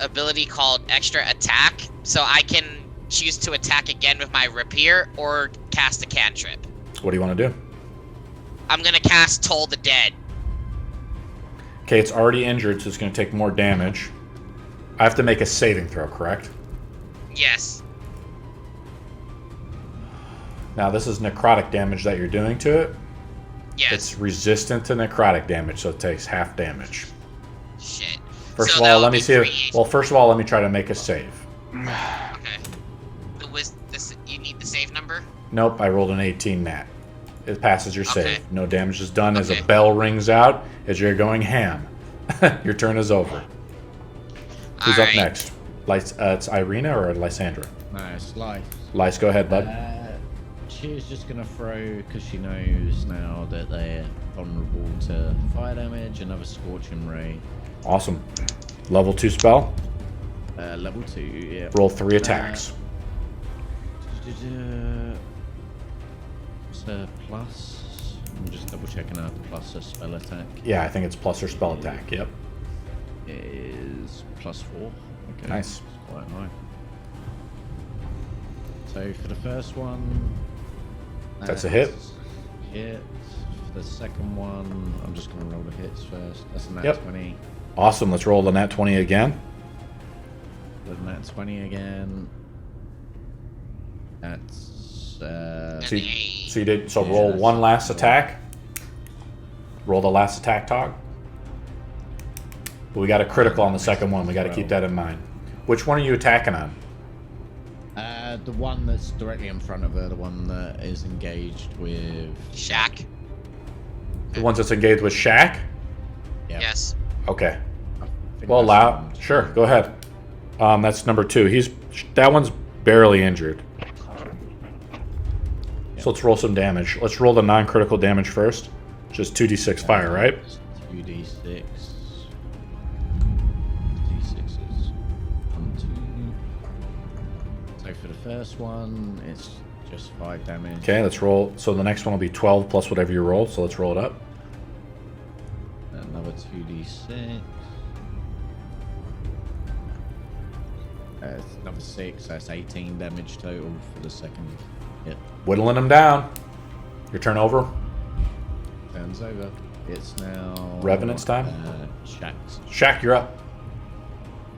ability called Extra Attack, so I can choose to attack again with my rapier or cast a cantrip. What do you want to do? I'm gonna cast Toll the Dead. Okay, it's already injured, so it's going to take more damage. I have to make a saving throw, correct? Yes. Now this is necrotic damage that you're doing to it. Yes. It's resistant to necrotic damage, so it takes half damage. Shit. First of all, let me see it. Well, first of all, let me try to make a save. Okay. You need the save number? Nope, I rolled an 18 nat. It passes your save. Okay. No damage is done as a bell rings out as you're going ham. Your turn is over. Who's up next? It's Irina or Lysandra? Nice, Lice. Lice, go ahead, bud. She's just gonna throw, because she knows now that they're vulnerable to fire damage, another Scorching Ray. Awesome. Level 2 spell. Level 2, yeah. Roll 3 attacks. What's the plus? I'm just double checking out the plus of spell attack. Yeah, I think it's plus or spell attack, yep. It is +4. Okay. Nice. That's quite high. So for the first one... That's a hit. Hit. For the second one, I'm just going to roll the hits first. That's a nat 20. Awesome. Let's roll the nat 20 again. The nat 20 again. That's... So you did. So roll one last attack. Roll the last attack, Tog. But we got a critical on the second one. We got to keep that in mind. Which one are you attacking on? The one that's directly in front of her, the one that is engaged with Shaq. The ones that's engaged with Shaq? Yeah. Yes. Okay. I think Well, that's allow. the one. Sure, go ahead. That's number 2. That one's barely injured. So let's roll some damage. Let's roll the non-critical damage first. Just 2d6 fire, right? 2d6. D6s. 1, 2. So for the first one, it's just 5 damage. Okay, let's roll. So the next one will be 12 plus whatever you roll. So let's roll it up. Another 2d6. Another 6. That's 18 damage total for the second hit. Whittling them down. Your turn over. Turns over. It's now Revenant's time? Shaq's. Shaq, you're up.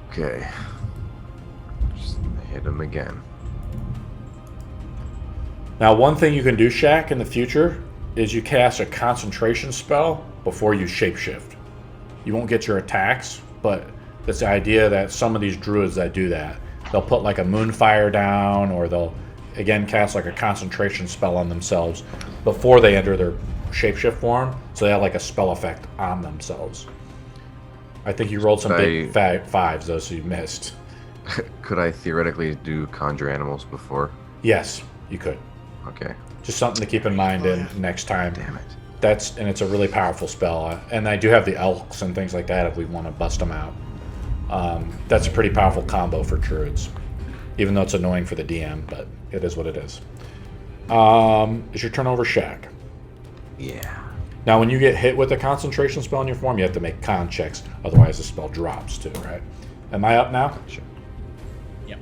Okay. Just hit him again. Now, one thing you can do, Shaq, in the future is you cast a concentration spell before you shapeshift. You won't get your attacks, but that's the idea that some of these druids that do that, they'll put like a moonfire down, or they'll again cast like a concentration spell on themselves before they enter their shapeshift form, so they have like a spell effect on themselves. I think you rolled some big fat 5s though, so you missed. Could I theoretically do conjure animals before? Yes, you could. Okay. Just something to keep in mind in next time. Damn it. And it's a really powerful spell. And I do have the elks and things like that if we want to bust them out. That's a pretty powerful combo for druids, even though it's annoying for the DM, but it is what it is. Is your turn over, Shaq? Yeah. Now, when you get hit with a concentration spell in your form, you have to make con checks. Otherwise, the spell drops too, right? Am I up now? Sure. Yep.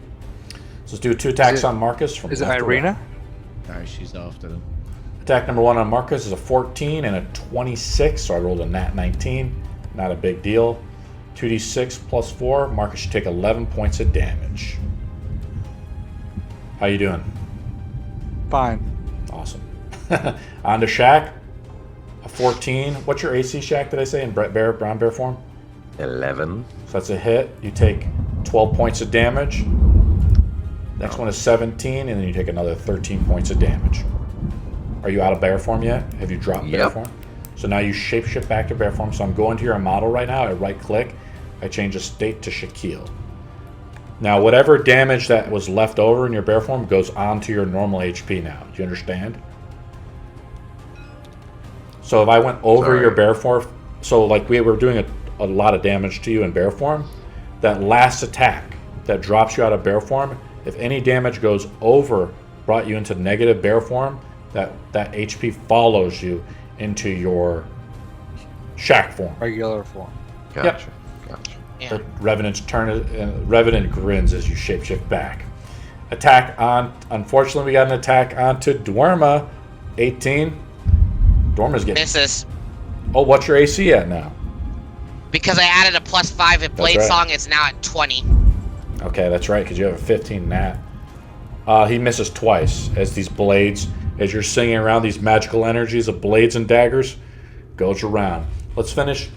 So let's do 2 attacks on Marcus. From Is it left to right. Irina? No, she's after them. Attack number 1 on Marcus is a 14 and a 26, so I rolled a nat 19. Not a big deal. 2d6 plus 4. Marcus should take 11 points of damage. How you doing? Fine. Awesome. On to Shaq. A 14. What's your AC, Shaq, did I say, in brown bear form? 11. So that's a hit. You take 12 points of damage. Next one is 17, and then you take another 13 points of damage. Are you out of bear form yet? Have you dropped bear Yep. form? So now you shapeshift back to bear form. So I'm going to your model right now. I right click. I change the state to Shaquille. Now, whatever damage that was left over in your bear form goes on to your normal HP now. Do you understand? So if I went over your bear form, so like we were doing a lot of damage to you in bear form, that last attack that drops you out of bear form, if any damage goes over, brought you into negative bear form, that HP follows you into your Shaq form. Regular form. Gotcha. Gotcha. Yeah. The Revenant's turn. Revenant grins as you shapeshift back. Attack on. Unfortunately, we got an attack onto Daerma. 18. Daerma's getting. Misses. Oh, what's your AC at now? Because I added a +5 at Blade right. Song, it's now at 20. Okay, that's right, because you have a 15 nat. He misses twice as these blades, as you're singing around these magical energies of blades and daggers, goes around. Let's finish.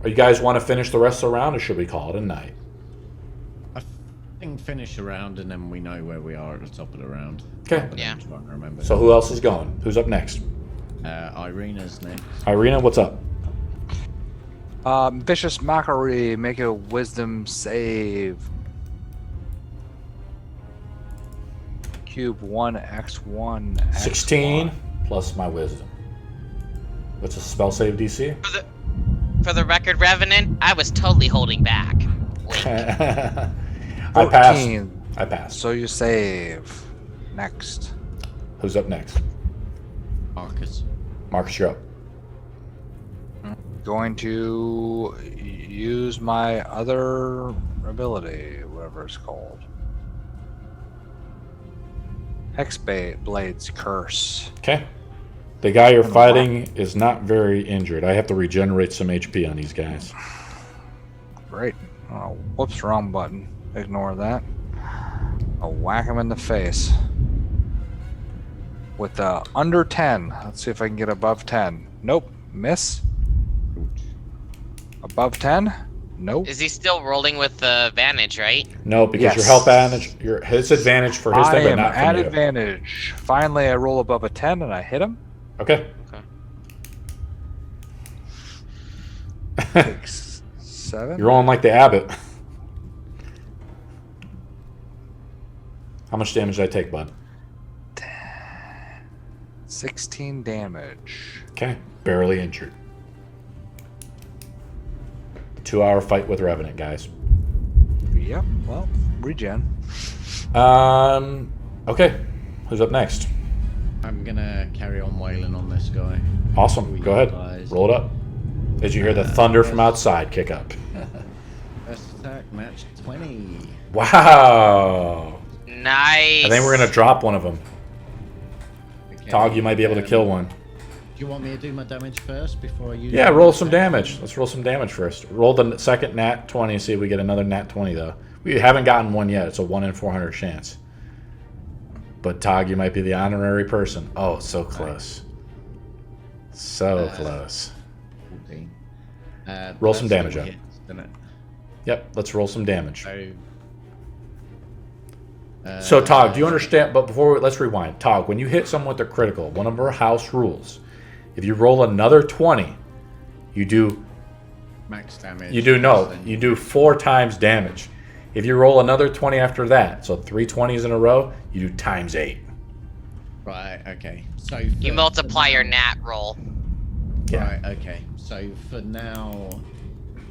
Or you guys want to finish the rest of the round, or should we call it a night? I think finish the round and then we know where we are at the top of the round. Okay. But Yeah. I'm trying to remember. So who else is going? Who's up next? Irina's next. Irina, what's up? Vicious Mockery, make a wisdom save. Cube 1x1. 16 plus my wisdom. What's the spell save DC? For the record, Revenant, I was totally holding back. Wink. I passed. 14. I passed. So you save. Next. Who's up next? Marcus. Marcus, you're up. Going to use my other ability, whatever it's called. Hexblade's Curse. Okay. The guy you're fighting is not very injured. I have to regenerate some HP on these guys. Great. Oh, whoops, wrong button. Ignore that. I'll whack him in the face. With under 10. Let's see if I can get above 10. Nope. Miss. Above 10? Nope. Is he still rolling with the advantage, right? No, because Yes. your health advantage, his advantage for his I thing, but am not at from you. advantage. Finally, I roll above a 10 and I hit him. Okay. 7. You're rolling like the abbot. How much damage did I take, bud? 16 damage. Okay. Barely injured. 2-hour fight with Revenant, guys. Yep. Well, regen. Okay. Who's up next? I'm gonna carry on wailing on this guy. Awesome. Go ahead. Roll it up. As you hear the thunder from outside kick up. First attack, match 20. Wow. Nice. I think we're going to drop one of them. Okay, Tog, you might be able to kill one. Do you want me to do my damage first before I use? Yeah, my roll some attack? damage. Let's roll some damage first. Roll the second nat 20 and see if we get another nat 20, though. We haven't gotten one yet. It's a 1 in 400 chance. But Tog, you might be the honorary person. Oh, so close. So close. 14. Roll some That's damage all up. hits, isn't it? Yep, let's roll some damage. So, So, Tog, do you understand? But let's rewind. Tog, when you hit someone with a critical, one of our house rules, if you roll another 20, you do max damage? You do 4 times damage. If you roll another 20 after that, so 3 20s in a row, you do times 8. Right. Okay. So You multiply your nat roll. Yeah. Right. Okay. So for now,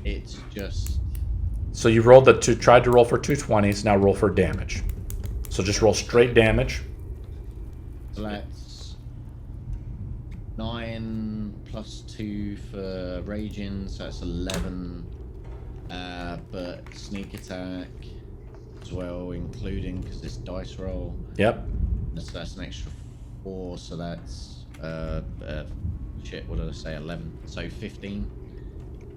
it's just So you tried to roll for 2 20s, now roll for damage. So just roll straight damage. so that's 9 plus 2 for raging, so that's 11. But sneak attack as well, including because it's dice roll. Yep. So that's an extra 4. So that's shit. What did I say? 11. So 15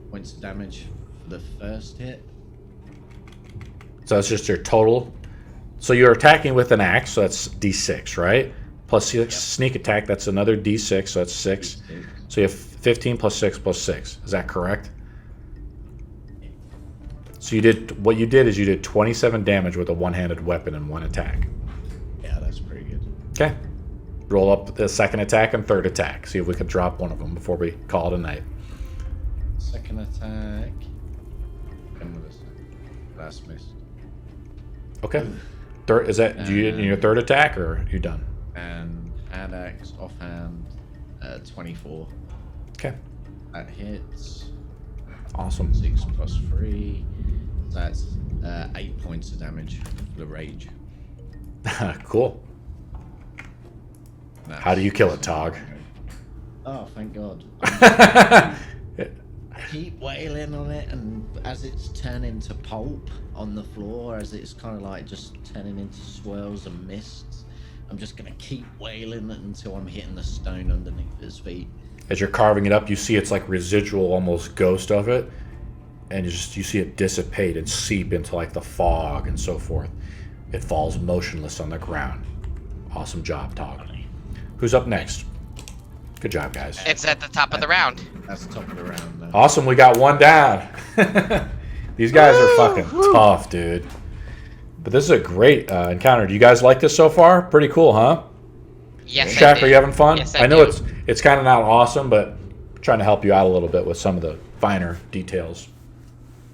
points of damage for the first hit. So that's just your total. So you're attacking with an axe, so that's D6, right? Plus sneak attack, that's another D6, so that's 6. D6. So you have 15 plus 6 plus 6. Is that correct? So you did 27 damage with a one-handed weapon and 1 attack. Yeah, that's pretty good. Okay. Roll up the second attack and third attack. See if we can drop one of them before we call it a night. Second attack. That's missed. Okay. Third, is that you in your third attack or are you done? And hand axe offhand, 24. Okay. That hits. Awesome. 6 plus 3. So that's 8 points of damage for the rage. Cool. How do you kill it, Tog? Oh, thank God. Keep wailing on it, and as it's turning to pulp on the floor, as it's kind of like just turning into swirls and mists, I'm just gonna keep wailing until I'm hitting the stone underneath his feet. As you're carving it up, you see it's like residual, almost ghost of it, and you see it dissipate and seep into like the fog and so forth. It falls motionless on the ground. Awesome job, Tog. Who's up next? Good job, guys. It's at the top of the round. That's the top of the round now. Awesome, we got one down. These guys are fucking tough, dude. But this is a great encounter. Do you guys like this so far? Pretty cool, huh? Yes, Shaq, are you having fun? Yes, I know do. it's kind of not awesome, but I'm trying to help you out a little bit with some of the finer details.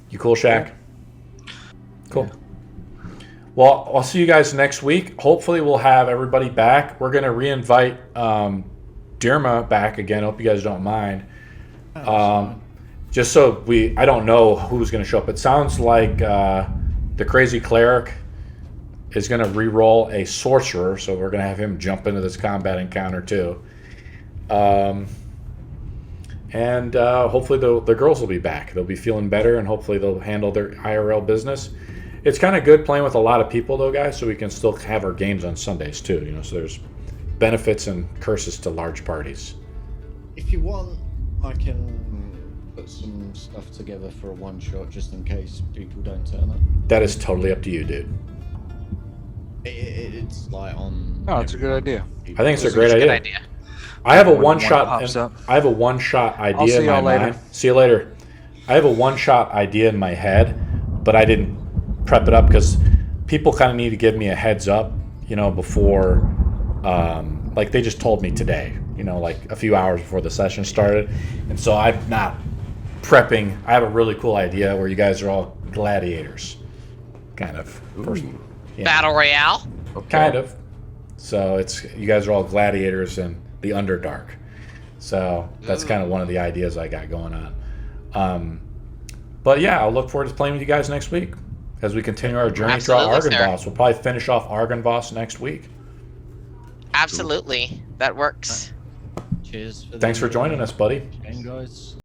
You cool, Shaq? Cool. Well, I'll see you guys next week. Hopefully we'll have everybody back. We're going to re-invite Daerma back again. Hope you guys don't mind. Just so I don't know who's going to show up. It sounds like the crazy cleric is going to re-roll a sorcerer, so we're going to have him jump into this combat encounter too. And hopefully the girls will be back. They'll be feeling better, and hopefully they'll handle their IRL business. It's kind of good playing with a lot of people, though, guys, so we can still have our games on Sundays, too. You know, so there's benefits and curses to large parties. If you want, I can put some stuff together for a one-shot just in case people don't turn up. That is totally up to you, dude. It's like on... Oh, it's a good idea. I think it's a It's great a good idea. idea. I have a When one one-shot. pops up. I have a one-shot idea I'll see in my y'all later. mind. See you later. I have a one-shot idea in my head, but I didn't prep it up because people kind of need to give me a heads up, before, like they just told me today, like a few hours before the session started. And so I'm not prepping. I have a really cool idea where you guys are all gladiators, kind of. First, Battle Royale? Okay. Kind of. So you guys are all gladiators in the Underdark. So that's kind of one of the ideas I got going on. But yeah, I'll look forward to playing with you guys next week as we continue our journey through Argynvost. We'll probably finish off Argynvost next week. Absolutely. That works. Cheers. Thanks for joining us, buddy. Guys.